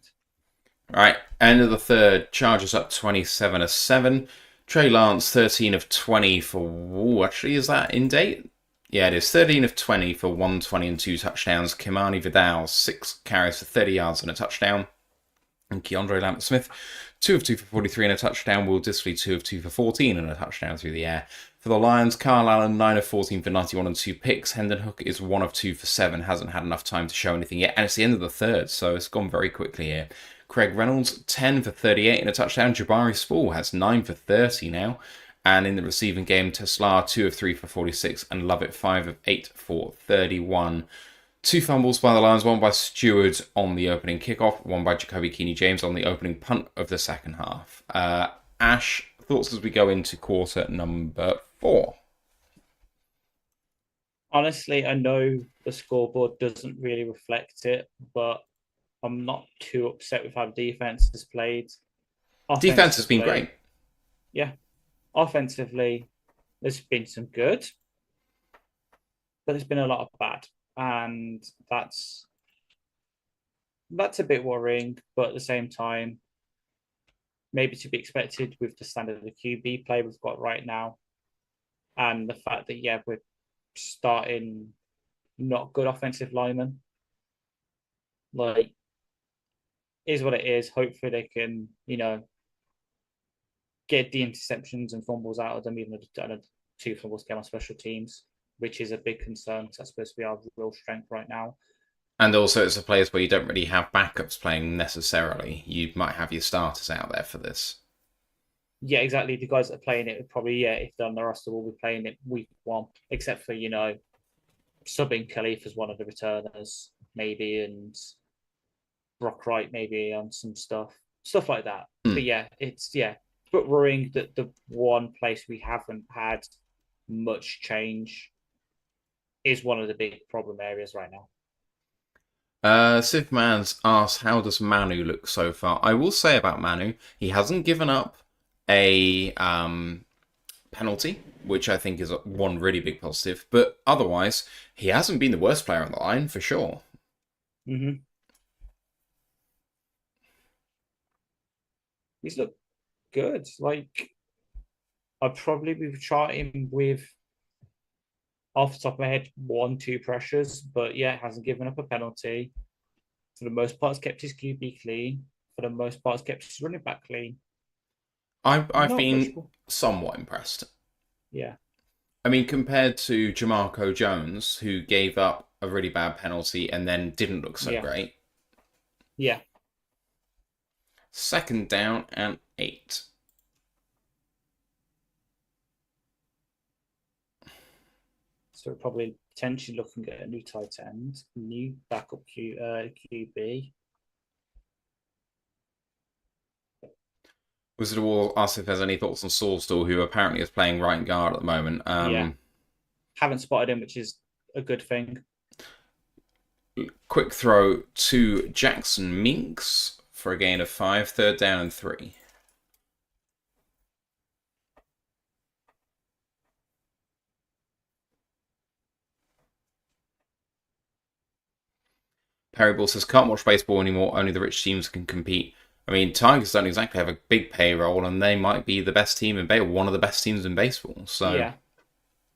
All right, end of the 3rd. Chargers up 27-7. Trey Lance, 13 of 20 for... Ooh, actually, is that in date? Yeah, it is. 13 of 20 for 120 and 2 touchdowns. Kimani Vidal, 6 carries for 30 yards and a touchdown. And Keandre Lambert-Smith, 2 of 2 for 43 and a touchdown. Will Disley, 2 of 2 for 14 and a touchdown through the air. For the Lions, Kyle Allen, 9 of 14 for 91 and 2 picks. Hendon Hook is 1 of 2 for 7. Hasn't had enough time to show anything yet. And it's the end of the 3rd, so it's gone very quickly here. Craig Reynolds, 10 for 38 and a touchdown. Jabari Small has 9 for 30 now. And in the receiving game, Tesla, 2 of 3 for 46. And Lovett, 5 of 8 for 31. 2 fumbles by the Lions, 1 by Stewart on the opening kickoff, 1 by Jacoby Keeney-James on the opening punt of the second half. Ash, thoughts as we go into quarter number 4? Honestly, I know the scoreboard doesn't really reflect it, but I'm not too upset with how defense has played. Defense has been great. Yeah. Offensively, there's been some good, but there's been a lot of bad. And that's a bit worrying, but at the same time, maybe to be expected with the standard of the QB play we've got right now, and the fact that we're starting not good offensive linemen. Like, is what it is. Hopefully they can, get the interceptions and fumbles out of them, even though 2 fumbles came on special teams, which is a big concern because that's supposed to be our real strength right now. And also, it's a place where you don't really have backups playing necessarily. You might have your starters out there for this. Yeah, exactly. The guys that are playing it would probably, if they're on the roster, will be playing it week 1, except for, subbing Khalif as one of the returners, maybe, and Brock Wright maybe on some stuff like that. But it's but worrying that the one place we haven't had much change is one of the big problem areas right now. Sivman's asked, how does Manu look so far? I will say about Manu, he hasn't given up a penalty, which I think is one really big positive. But otherwise, he hasn't been the worst player on the line, for sure. Mm-hmm. He's looked good. Like, I'd probably be charting with, off the top of my head, 1-2 pressures, but hasn't given up a penalty. For the most part, has kept his QB clean. For the most part, has kept his running back clean. I've been somewhat impressed. Yeah. I mean, compared to Jamarco Jones, who gave up a really bad penalty and then didn't look so great. Yeah. 2nd down and 8. So we're probably potentially looking at a new tight end, new backup QB. Wizard of War asks if there's any thoughts on Sawstall, who apparently is playing right guard at the moment. Haven't spotted him, which is a good thing. Quick throw to Jackson Minks for a gain of 5, 3rd down and 3. Perry Ball says, can't watch baseball anymore, only the rich teams can compete. I mean, Tigers don't exactly have a big payroll, and they might be the best team in baseball, one of the best teams in baseball. So yeah,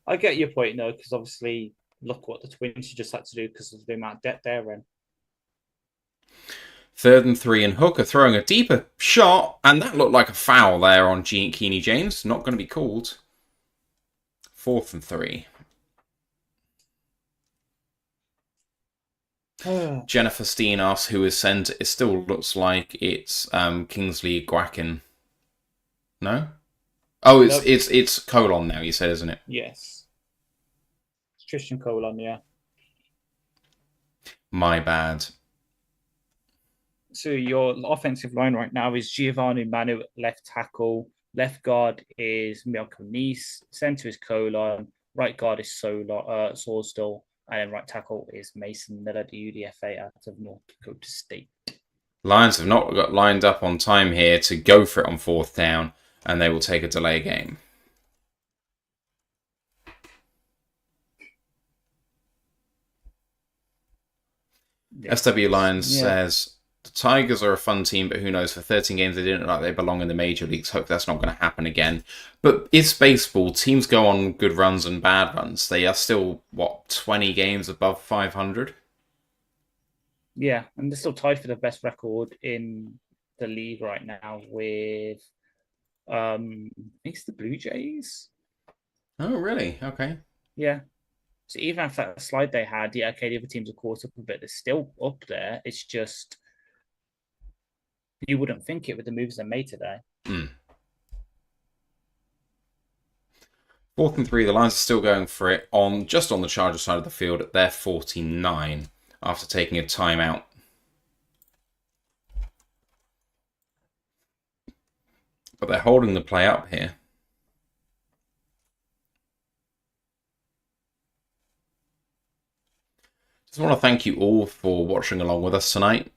I get your point, though, because obviously, look what the Twins just had to do because of the amount of debt they're in. 3rd and 3, and Hooker throwing a deeper shot, and that looked like a foul there on Keeney James. Not going to be called. 4th and 3. Jennifer Steen asks who is sent. It still looks like it's Kingsley Gwakin. No? Oh, it's Colon now, you said, isn't it? Yes. It's Tristan Colon, yeah. My bad. So your offensive line right now is Giovanni Manu at left tackle. Left guard is Malcolm Neese. Center is Colon. Right guard is Sawstall. And then right tackle is Mason Miller, the UDFA out of North Dakota State. Lions have not got lined up on time here to go for it on 4th down, and they will take a delay game. SW Lions says, the Tigers are a fun team, but who knows, for 13 games they didn't look like they belong in the major leagues. Hope that's not going to happen again. But it's baseball. Teams go on good runs and bad runs. They are still, 20 games above 500? Yeah, and they're still tied for the best record in the league right now with, I think it's the Blue Jays. Oh, really? Okay. Yeah. So even after that slide they had, the other teams are caught up a bit. They're still up there. It's just, you wouldn't think it with the moves they made today. 4th and 3, the Lions are still going for it just on the Chargers side of the field at their 49 after taking a timeout. But they're holding the play up here. Just want to thank you all for watching along with us tonight.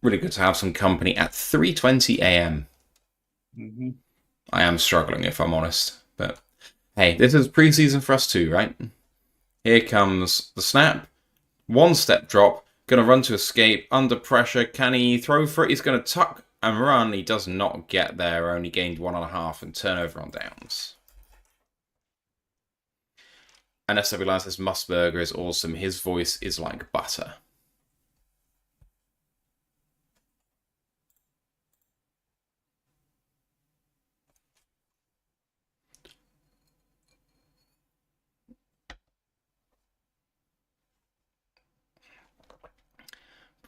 Really good to have some company at 3:20 a.m. Mm-hmm. I am struggling, if I'm honest. But hey, this is preseason for us too, right? Here comes the snap. 1-step drop. Going to run to escape. Under pressure. Can he throw for it? He's going to tuck and run. He does not get there. Only gained 1.5 and turnover on downs. And SW Lions says Musburger is awesome. His voice is like butter.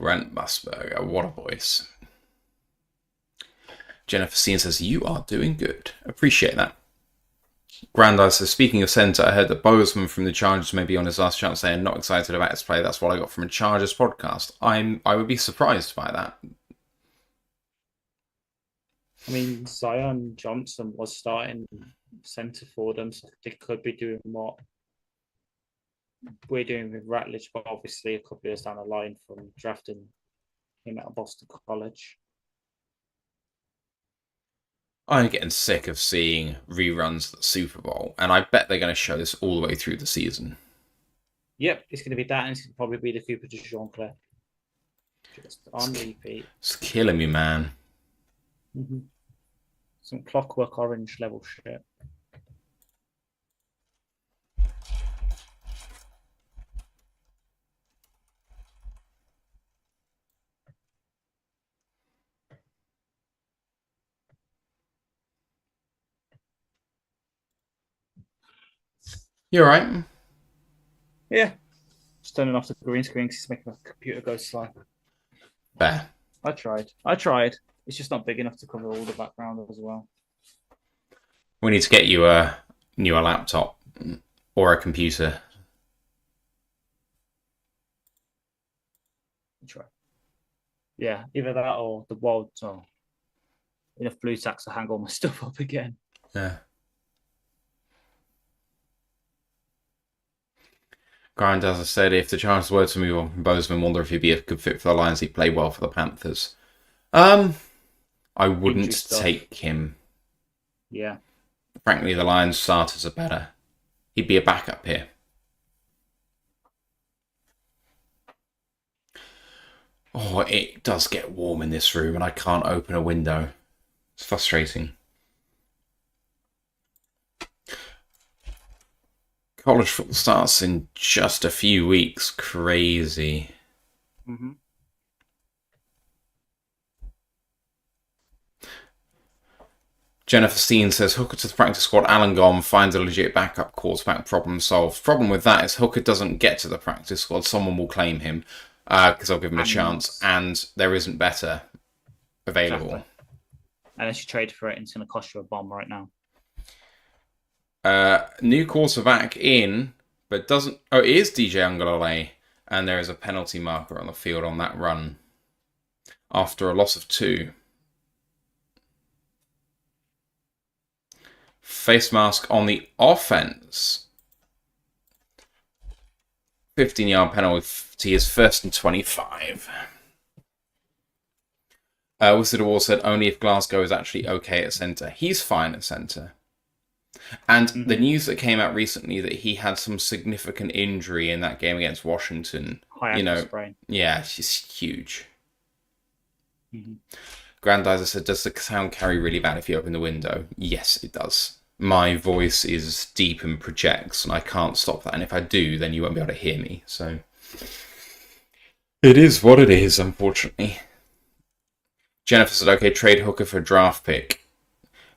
Brent Musburger. What a voice. Jennifer Steen says, you are doing good. Appreciate that. Grandad says, speaking of centre, I heard that Bozeman from the Chargers may be on his last chance. They are not excited about his play. That's what I got from a Chargers podcast. I would be surprised by that. I mean, Zion Johnson was starting centre for them, so they could be doing what we're doing with Ratledge, but obviously a couple of years down the line from drafting him at Boston College. I'm getting sick of seeing reruns of the Super Bowl, and I bet they're going to show this all the way through the season. Yep, it's going to be that, and it's going to probably be the Cooper de Jean-Claire. Just on repeat. It's killing me, man. Mm-hmm. Some Clockwork Orange level shit. You alright? Yeah. Just turning off the green screen because it's making my computer go slow. Fair. I tried. It's just not big enough to cover all the background as well. We need to get you a newer laptop or a computer. Try. Yeah, either that or the world. So enough blue tacks to hang all my stuff up again. Yeah. Grind, as I said, if the Chargers were to move on from Bozeman, wonder if he'd be a good fit for the Lions. He played well for the Panthers. I wouldn't take him. Yeah. Frankly, the Lions starters are better. He'd be a backup here. Oh, it does get warm in this room and I can't open a window. It's frustrating. College football starts in just a few weeks. Crazy. Mm-hmm. Jennifer Steen says, Hooker to the practice squad, Alan gone, finds a legit backup quarterback, problem solved. Problem with that is Hooker doesn't get to the practice squad. Someone will claim him because I'll give him a chance, and there isn't better available. Exactly. Unless you trade for it, it's going to cost you a bomb right now. New quarterback in, but doesn't... Oh, it is DJ Ungalale, and there is a penalty marker on the field on that run after a loss of 2. Face mask on the offense. 15-yard penalty is 1st and 25. Wizard of War said only if Glasgow is actually okay at centre. He's fine at centre. And the news that came out recently that he had some significant injury in that game against Washington. Sprain. Yeah, it's huge. Mm-hmm. Grandizer said, does the sound carry really bad if you open the window? Yes, it does. My voice is deep and projects, and I can't stop that. And if I do, then you won't be able to hear me. So it is what it is, unfortunately. Jennifer said, okay, trade Hooker for a draft pick.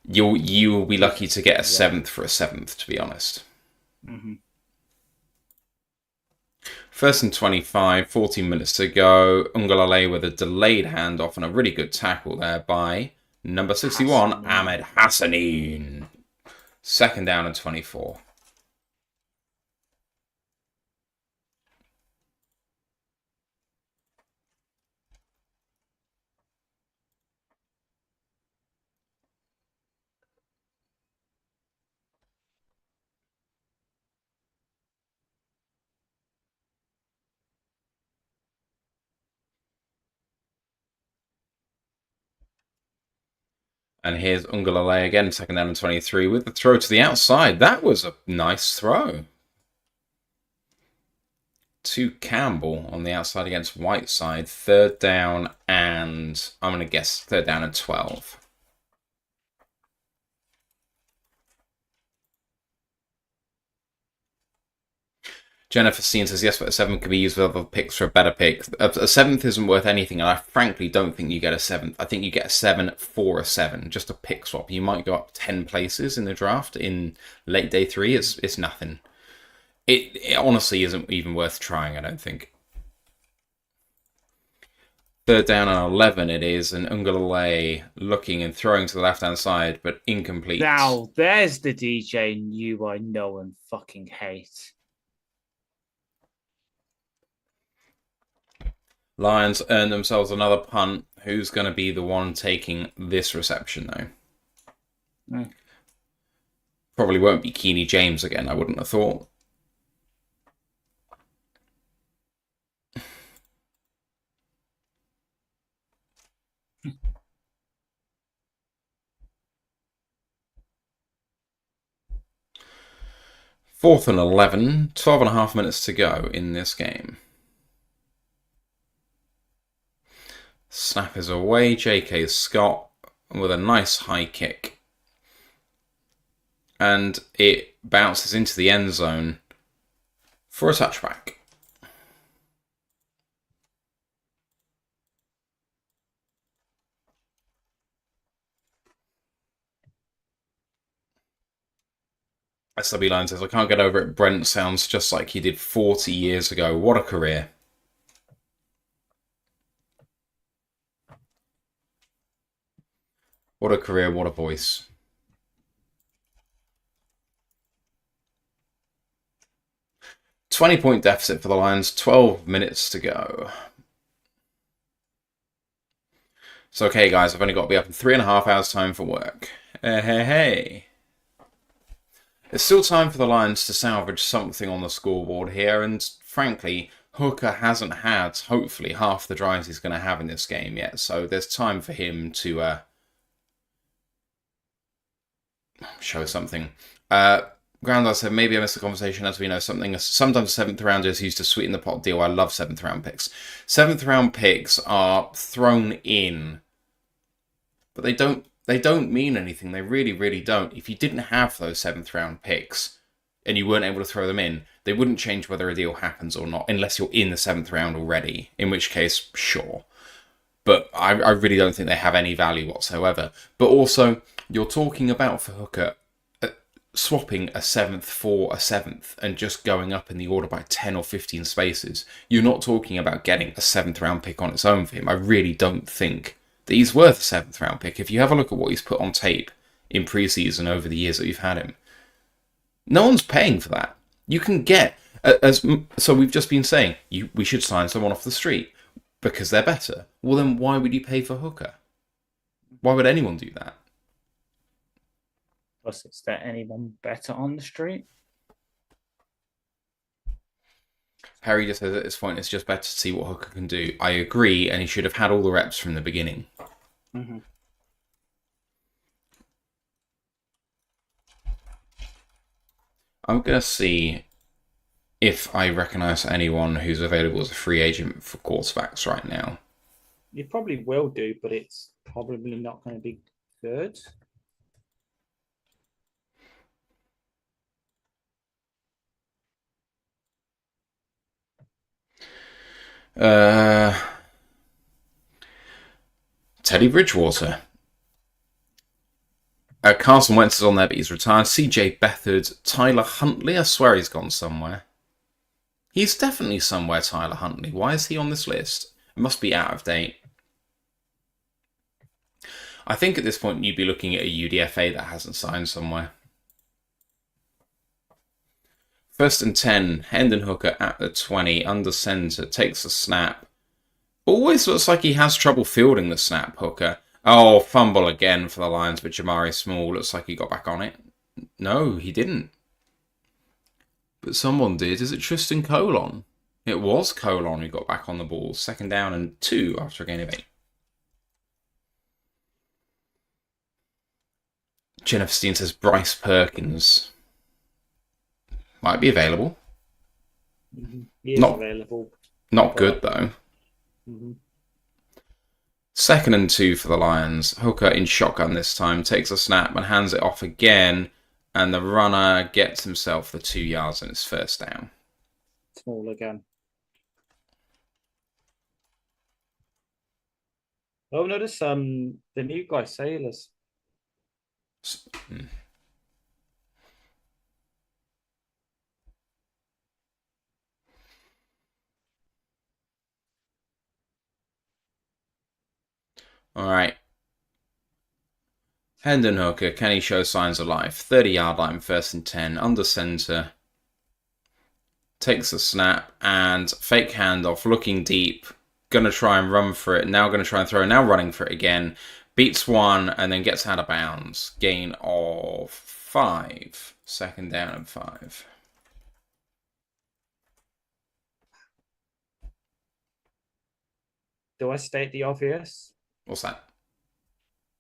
You will be lucky to get a 7th for a 7th, to be honest. Mm-hmm. 1st and 25, 14 minutes to go. Ungalale with a delayed handoff and a really good tackle there by number 61, Ahmed Hassanin. 2nd down and 24. And here's Ungalale again, 2nd down and 23 with the throw to the outside. That was a nice throw. To Campbell on the outside against Whiteside. 3rd down and, I'm going to guess, 3rd down and 12. Jennifer Steen says, yes, but a 7th could be used with other picks for a better pick. A 7th isn't worth anything, and I frankly don't think you get a 7th. I think you get a 7 for a 7, just a pick swap. You might go up 10 places in the draft in late day 3. It's nothing. It honestly isn't even worth trying, I don't think. Third down and 11 it is, and Ungalale looking and throwing to the left-hand side, but incomplete. Now, there's the DJ you I know and fucking hate. Lions earn themselves another punt. Who's going to be the one taking this reception, though? Probably won't be Keeney James again, I wouldn't have thought. Fourth and 11, 12 and a half minutes to go in this game. Snap is away, J.K. Scott with a nice high kick. And it bounces into the end zone for a touchback. SW Line says, I can't get over it. Brent sounds just like he did 40 years ago. What a career. What a career, what a voice. $20-point deficit for the Lions, 12 minutes to go. So, okay, guys, I've only got to be up in 3.5 hours' time for work. Hey. There's still time for the Lions to salvage something on the scoreboard here, and frankly, Hooker hasn't had, hopefully, half the drives he's going to have in this game yet, so there's time for him to show something. Groundhog said, maybe I missed the conversation. As we know, sometimes seventh rounders used to sweeten the pot deal. I love seventh round picks. Seventh round picks are thrown in, but they don't mean anything. They really, really don't. If you didn't have those seventh round picks and you weren't able to throw them in, they wouldn't change whether a deal happens or not, unless you're in the seventh round already, in which case, sure. But I really don't think they have any value whatsoever. But also, you're talking about, for Hooker, swapping a 7th for a 7th and just going up in the order by 10 or 15 spaces. You're not talking about getting a 7th round pick on its own for him. I really don't think that he's worth a 7th round pick. If you have a look at what he's put on tape in preseason over the years that we've had him, no one's paying for that. You can get, so we've just been saying, we should sign someone off the street because they're better. Well, then why would you pay for Hooker? Why would anyone do that? Plus, is there anyone better on the street? Harry just says at this point it's just better to see what Hooker can do. I agree, and he should have had all the reps from the beginning. Mm-hmm. I'm going to see if I recognise anyone who's available as a free agent for quarterbacks right now. You probably will do, but it's probably not going to be good. Teddy Bridgewater. Carson Wentz is on there, but he's retired. CJ Beathard. Tyler Huntley. I swear he's gone somewhere. He's definitely somewhere, Tyler Huntley. Why is he on this list? It must be out of date. I think at this point you'd be looking at a UDFA that hasn't signed somewhere. 1st and 10. Hendon Hooker at the 20. Under center. Takes the snap. Always looks like he has trouble fielding the snap, Hooker. Oh, fumble again for the Lions with Jamari Small. Looks like he got back on it. No, he didn't. But someone did. Is it Tristan Colon? It was Colon who got back on the ball. 2nd down and 2 after a gain of 8. Jennifer Steen says Bryce Perkins might be available. Mm-hmm. He is available. Not good, though. Mm-hmm. 2nd and 2 for the Lions. Hooker in shotgun this time. Takes a snap and hands it off again. And the runner gets himself the 2 yards and it's 1st down. Small again. Oh, notice the new guy, Sailors. All right. Hendon Hooker, can he show signs of life? 30-yard line, 1st and 10, under centre. Takes the snap and fake handoff, looking deep. Going to try and run for it. Now going to try and throw. Now running for it again. Beats one and then gets out of bounds. Gain of 5. 2nd down and 5. Do I state the obvious? What's that?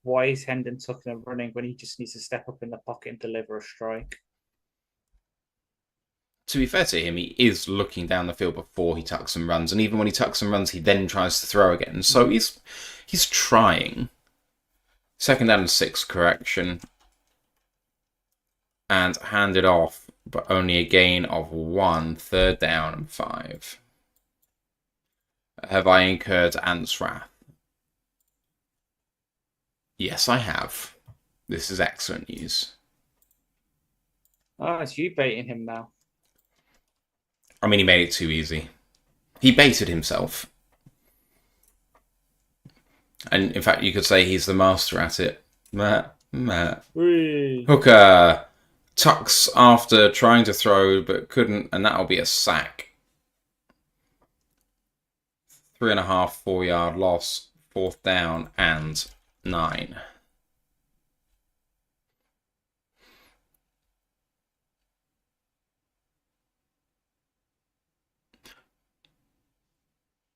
Why is Hendon tucking and running when he just needs to step up in the pocket and deliver a strike? To be fair to him, he is looking down the field before he tucks and runs. And even when he tucks and runs, he then tries to throw again. So he's trying. 2nd down and 6, correction. And handed off, but only a gain of 1. 3rd down and 5. Have I incurred Ant's wrath? Yes, I have. This is excellent news. Oh, it's you baiting him now. I mean, he made it too easy. He baited himself. And in fact, you could say he's the master at it. Matt. Whee. Hooker tucks after trying to throw, but couldn't, and that'll be a sack. 3.5, 4-yard loss, 4th down and 9.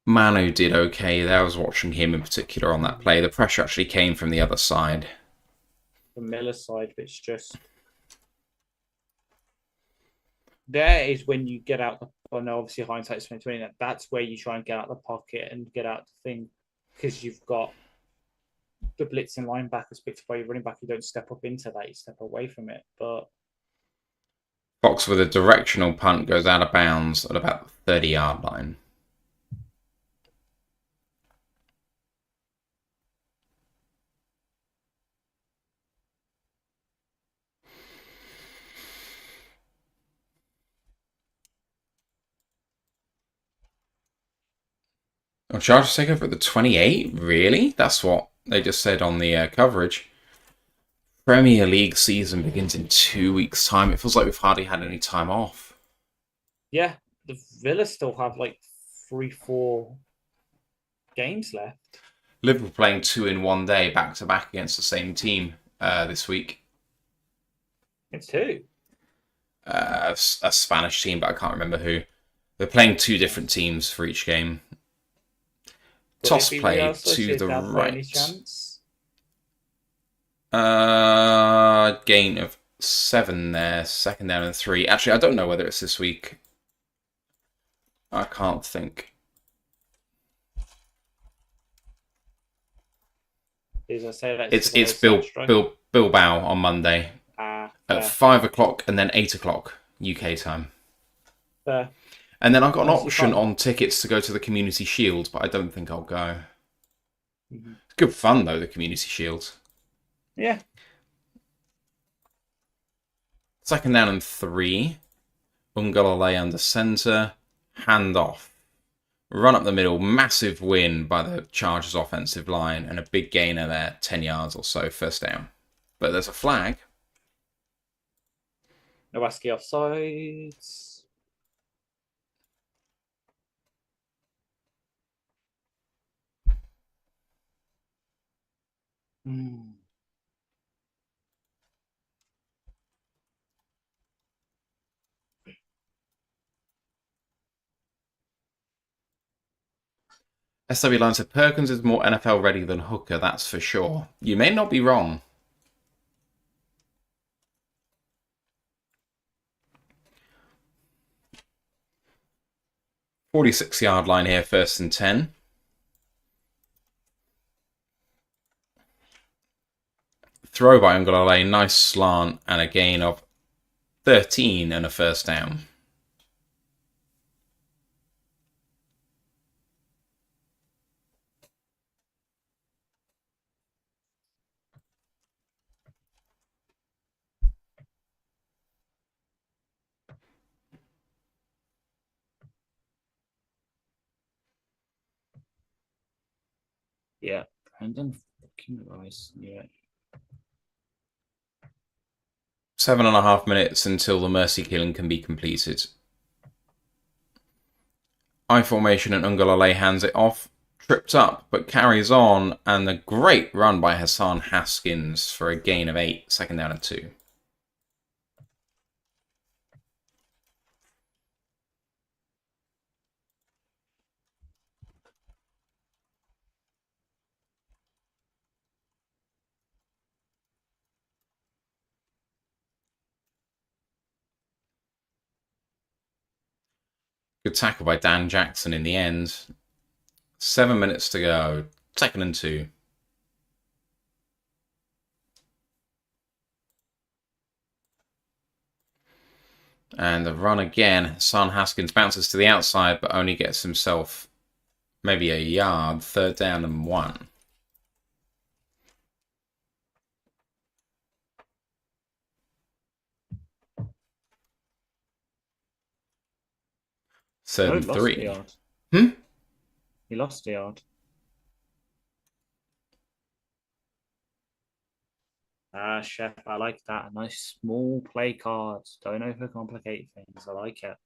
Manu did okay there. I was watching him in particular on that play. The pressure actually came from the other side. The Miller side, but it's just... There is when you get out the... Well, no, obviously hindsight's 2020. That's where you try and get out the pocket and get out the thing. Because you've got the blitzing linebackers picked up by your running back. You don't step up into that. You step away from it. But Fox with a directional punt goes out of bounds at about the 30-yard line. Oh, Chargers take over at the 28? Really? That's what they just said on the coverage. Premier League season begins in 2 weeks' time. It feels like we've hardly had any time off. yeah, the Villa still have like 3-4 games left. Liverpool playing 2 in 1 day back-to-back against the same team this week. It's 2. A Spanish team, but I can't remember who. They're playing 2 different teams for each game. Toss play to the right. Gain of 7 there. 2nd down and 3. Actually, I don't know whether it's this week. I can't think. It's Bilbao on Monday at 5 o'clock and then 8 o'clock UK time. Fair. And then I've got an option on tickets to go to the Community Shield, but I don't think I'll go. Mm-hmm. It's good fun though, the Community Shield. Yeah. 2nd down and 3. Ungalale under centre. Hand off. Run up the middle. Massive win by the Chargers offensive line. And a big gainer there. 10 yards or so. 1st down. But there's a flag. Nowaski offsides. SW Line said Perkins is more NFL ready than Hooker, that's for sure. You may not be wrong. "46-yard line here, 1st and 10. Throw by Ungalale, nice slant, and a gain of 13 and a 1st down. Yeah. Brendan fucking Rice. Yeah. 7.5 minutes until the mercy killing can be completed. I formation and Ungalale hands it off. Tripped up, but carries on, and a great run by Hassan Haskins for a gain of 8, second down and 2. Good tackle by Dan Jackson in the end. 7 minutes to go, second and 2. And the run again. Hassan Haskins bounces to the outside, but only gets himself maybe a yard. Third down and 1. Third and 3. He lost the yard. Chef, I like that. Nice small play cards. Don't overcomplicate things. I like it.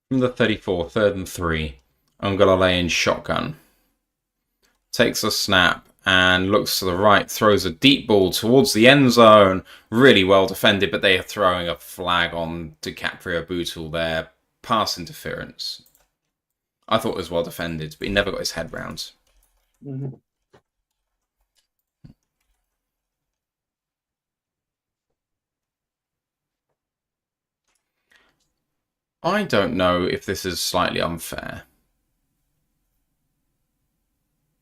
From the 34, third and 3. Ungalale in shotgun. Takes a snap and looks to the right, throws a deep ball towards the end zone. Really well defended, but they are throwing a flag on DiCaprio Bootle there. Pass interference. I thought it was well defended, but he never got his head round. Mm-hmm. I don't know if this is slightly unfair.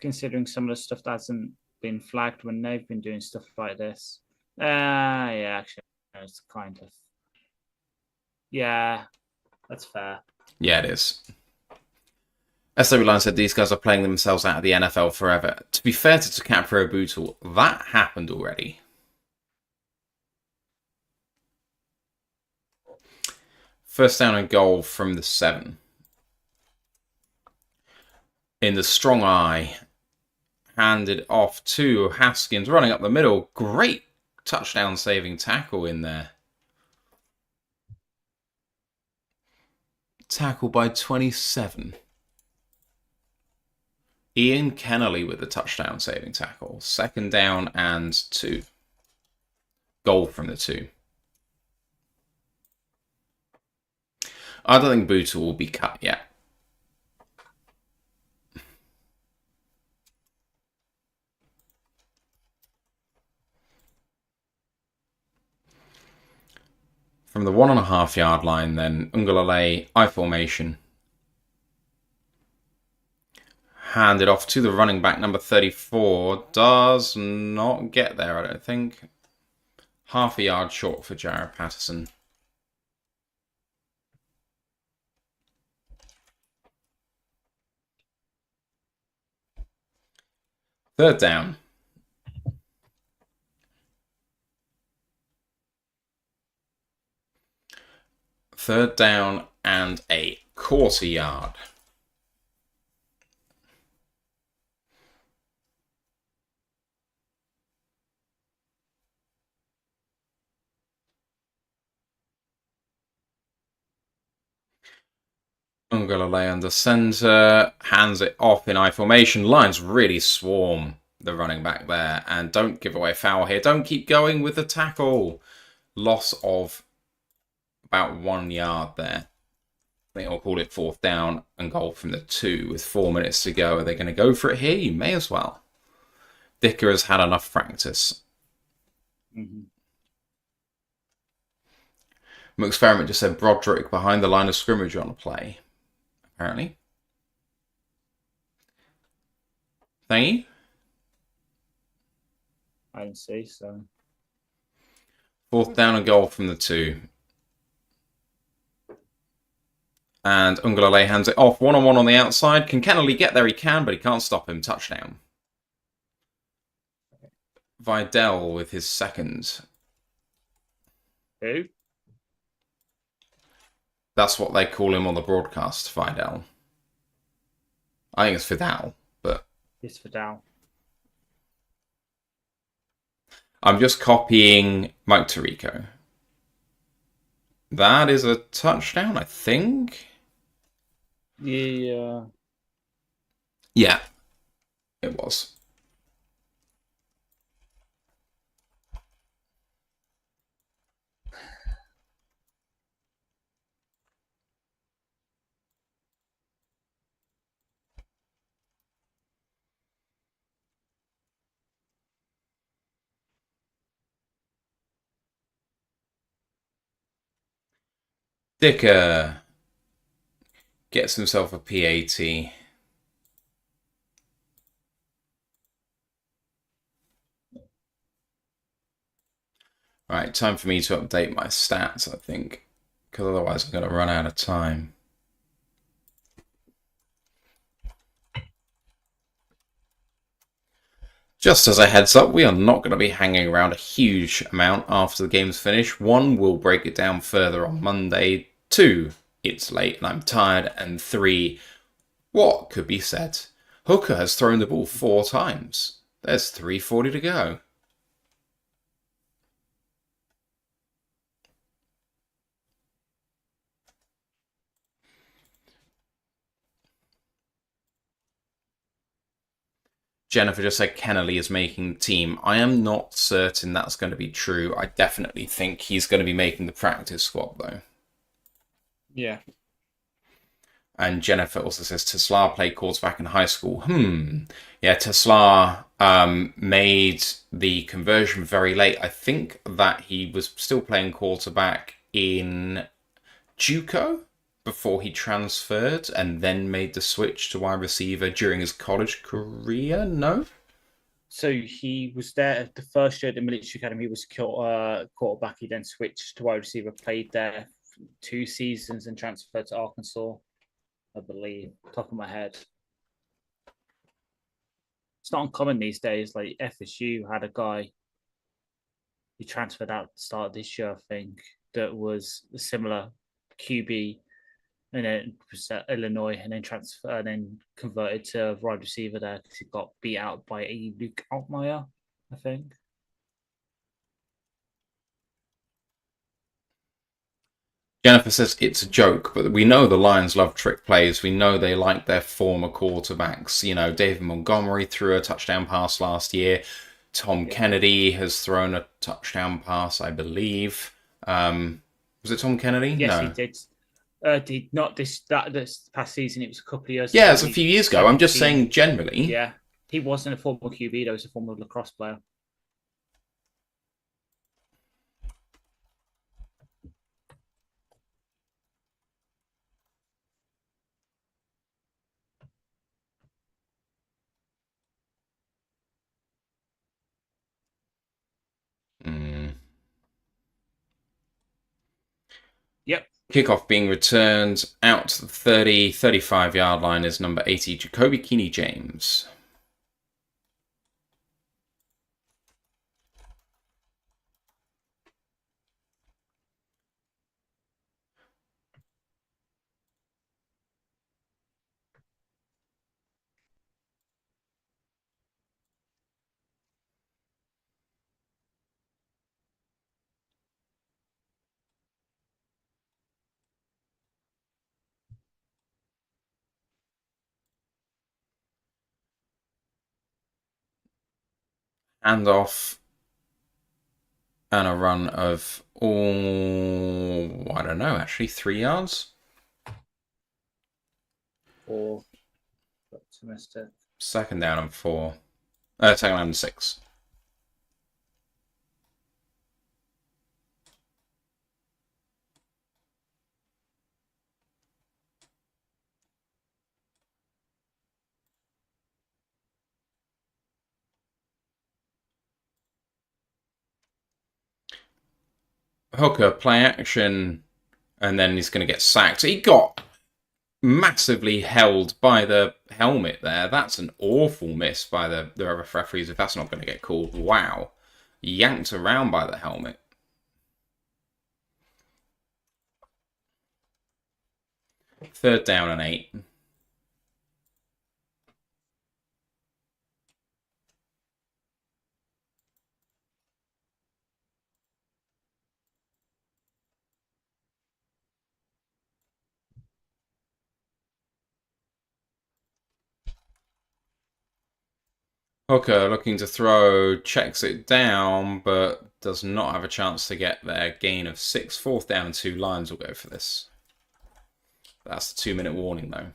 Considering some of the stuff that hasn't been flagged when they've been doing stuff like this. Yeah, actually, it's kind of. Yeah, that's fair. Yeah, it is. SW Line said these guys are playing themselves out of the NFL forever. To be fair to DiCaprio Bootle, that happened already. First down and goal from the 7. In the strong eye. Handed off to Haskins, running up the middle. Great touchdown saving tackle in there. Tackle by 27. Ian Kennelly with the touchdown saving tackle. Second down and 2. Goal from the 2. I don't think Bootle will be cut yet. From the 1.5 yard line, then Ungalale, I formation. Handed off to the running back, number 34. Does not get there, I don't think. Half a yard short for Jared Patterson. Third down. Third down and a quarter yard. Ungalale under center, hands it off in I formation. Lions really swarm the running back there and don't give away a foul here. Don't keep going with the tackle. Loss of about 1 yard there. I think I'll call it fourth down and goal from the 2 with 4 minutes to go. Are they going to go for it here? You may as well. Dicker has had enough practice. Mm-hmm. McExperiment just said Broderick behind the line of scrimmage on a play. Apparently. Thank you. I didn't see, so. Fourth down and goal from the 2. And Ungalale hands it off. 1-on-1 on the outside. Can Kennelly get there? He can, but he can't stop him. Touchdown. Vidal with his second. Who? That's what they call him on the broadcast, Vidal. I think it's Vidal, but It's Vidal. I'm just copying Mike Tirico. That is a touchdown, I think. Yeah. Yeah, it was. Dicker gets himself a PAT. Right, time for me to update my stats, I think, because otherwise I'm going to run out of time. Just as a heads up, we are not going to be hanging around a huge amount after the game's finished. 1, we'll break it down further on Monday. 2, it's late and I'm tired. And 3, what could be said? Hooker has thrown the ball 4 times. There's 3:40 to go. Jennifer just said Kennelly is making the team. I am not certain that's going to be true. I definitely think he's going to be making the practice squad, though. Yeah. And Jennifer also says Tesla played quarterback in high school. Yeah, Tesla made the conversion very late. I think that he was still playing quarterback in JUCO before he transferred and then made the switch to wide receiver during his college career. No? So he was there the first year at the military academy. He was quarterback. He then switched to wide receiver, played there 2 seasons, and transferred to Arkansas, I believe. Top of my head. It's not uncommon these days. Like FSU had a guy he transferred out at the start of this year, I think, that was a similar QB, and then was at Illinois, and then transferred and then converted to wide receiver there because he got beat out by a Luke Altmaier, I think. Jennifer says it's a joke, but we know the Lions love trick plays. We know they like their former quarterbacks. You know, David Montgomery threw a touchdown pass last year. Tom Kennedy has thrown a touchdown pass, I believe. Was it Tom Kennedy? Yes, No. he did. Did not this past season. It was a couple of years. Yeah, it was a few years ago. I'm just saying generally. Yeah, he wasn't a former QB. Though, he was a former lacrosse player. Yep. Kickoff being returned out to the 30, 35-yard line is number 80, Jacoby Keeney James. Handoff and a run of, I don't know, actually 3 yards? Or optimistic. Second down and 4. Second down and 6. Hooker, play action, and then he's going to get sacked. He got massively held by the helmet there. That's an awful miss by the referees if that's not going to get called. Wow. Yanked around by the helmet. Third down and 8. Hooker looking to throw, checks it down, but does not have a chance to get there. Gain of 6, 4th down and 2. Lions will go for this. That's the 2-minute warning, though.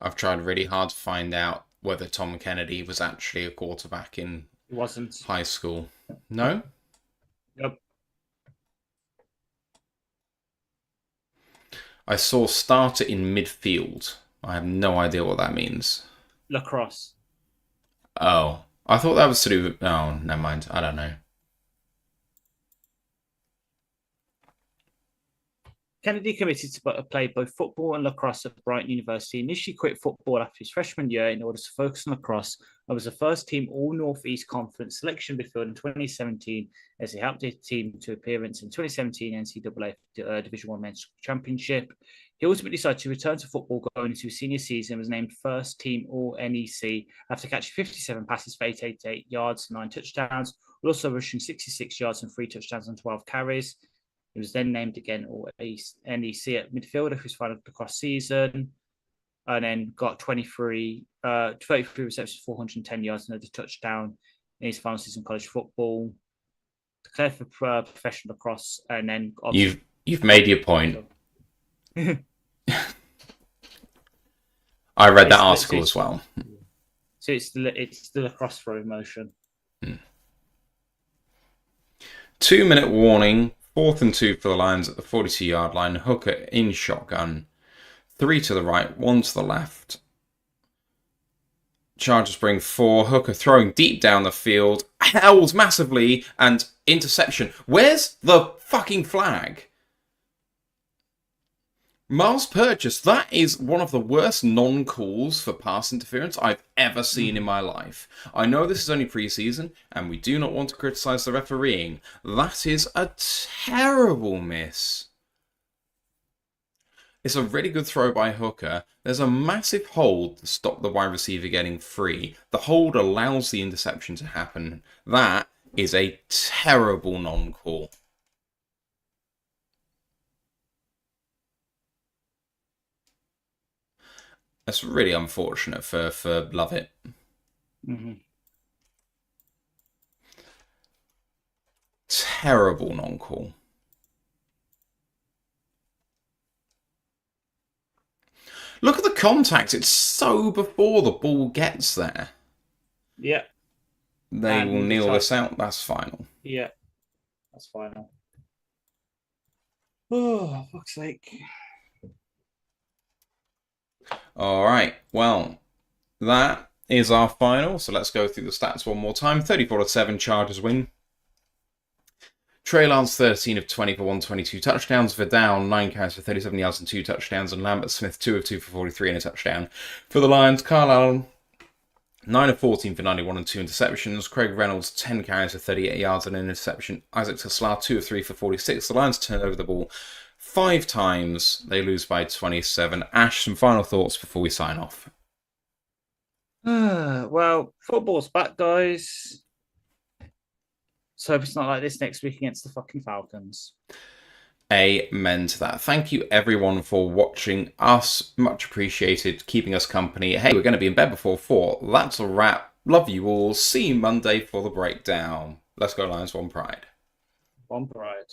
I've tried really hard to find out whether Tom Kennedy was actually a quarterback in It wasn't. high school. No? Yep. I saw starter in midfield. I have no idea what that means. Lacrosse. Oh. I thought that was to do with... Oh, never mind. I don't know. Kennedy committed to play both football and lacrosse at Brighton University. Initially quit football after his freshman year in order to focus on lacrosse and was the first team All-North East Conference selection midfield in 2017 as he helped his team to appearance in 2017 NCAA Division 1 Men's Championship. He ultimately decided to return to football going into his senior season and was named first team All-NEC after catching 57 passes for 888 yards, 9 touchdowns, while also rushing 66 yards and 3 touchdowns on 12 carries. He was then named again All-NEC at midfielder for his final lacrosse season, and then got 33 receptions, 410 yards, and a touchdown in his final season of college football. Declared for professional lacrosse, and then you've made your point. I read that article as well. So it's the lacrosse throw motion. 2-minute warning. 4th and 2 for the Lions at the 42-yard line. Hooker in shotgun. 3 to the right, 1 to the left. Chargers bring 4. Hooker throwing deep down the field. Held massively and interception. Where's the fucking flag? Miles Purchase, that is one of the worst non-calls for pass interference I've ever seen in my life. I know this is only preseason, and we do not want to criticise the refereeing. That is a terrible miss. It's a really good throw by Hooker. There's a massive hold to stop the wide receiver getting free. The hold allows the interception to happen. That is a terrible non-call. That's really unfortunate for Lovett. Mm-hmm. Terrible non-call. Look at the contact. It's so before the ball gets there. Yeah. They will kneel this out. That's final. Yeah. That's final. Oh, fuck's sake. All right, well, that is our final. So let's go through the stats one more time. 34-7, Chargers win. Trey Lance, 13 of 20 for 122 touchdowns. Vidal, 9 carries for 37 yards and 2 touchdowns. And Lambert Smith, 2 of 2 for 43 and a touchdown. For the Lions, Carl Allen, 9 of 14 for 91 and 2 interceptions. Craig Reynolds, 10 carries for 38 yards and an interception. Isaac Teslar, 2 of 3 for 46. The Lions turned over the ball 5 times. They lose by 27. Ash, some final thoughts before we sign off. Well, football's back, guys. So hope it's not like this next week against the fucking Falcons. Amen to that. Thank you everyone for watching us. Much appreciated, keeping us company. Hey, we're going to be in bed before 4. That's a wrap. Love you all. See you Monday for the breakdown. Let's go Lions, one pride. One pride.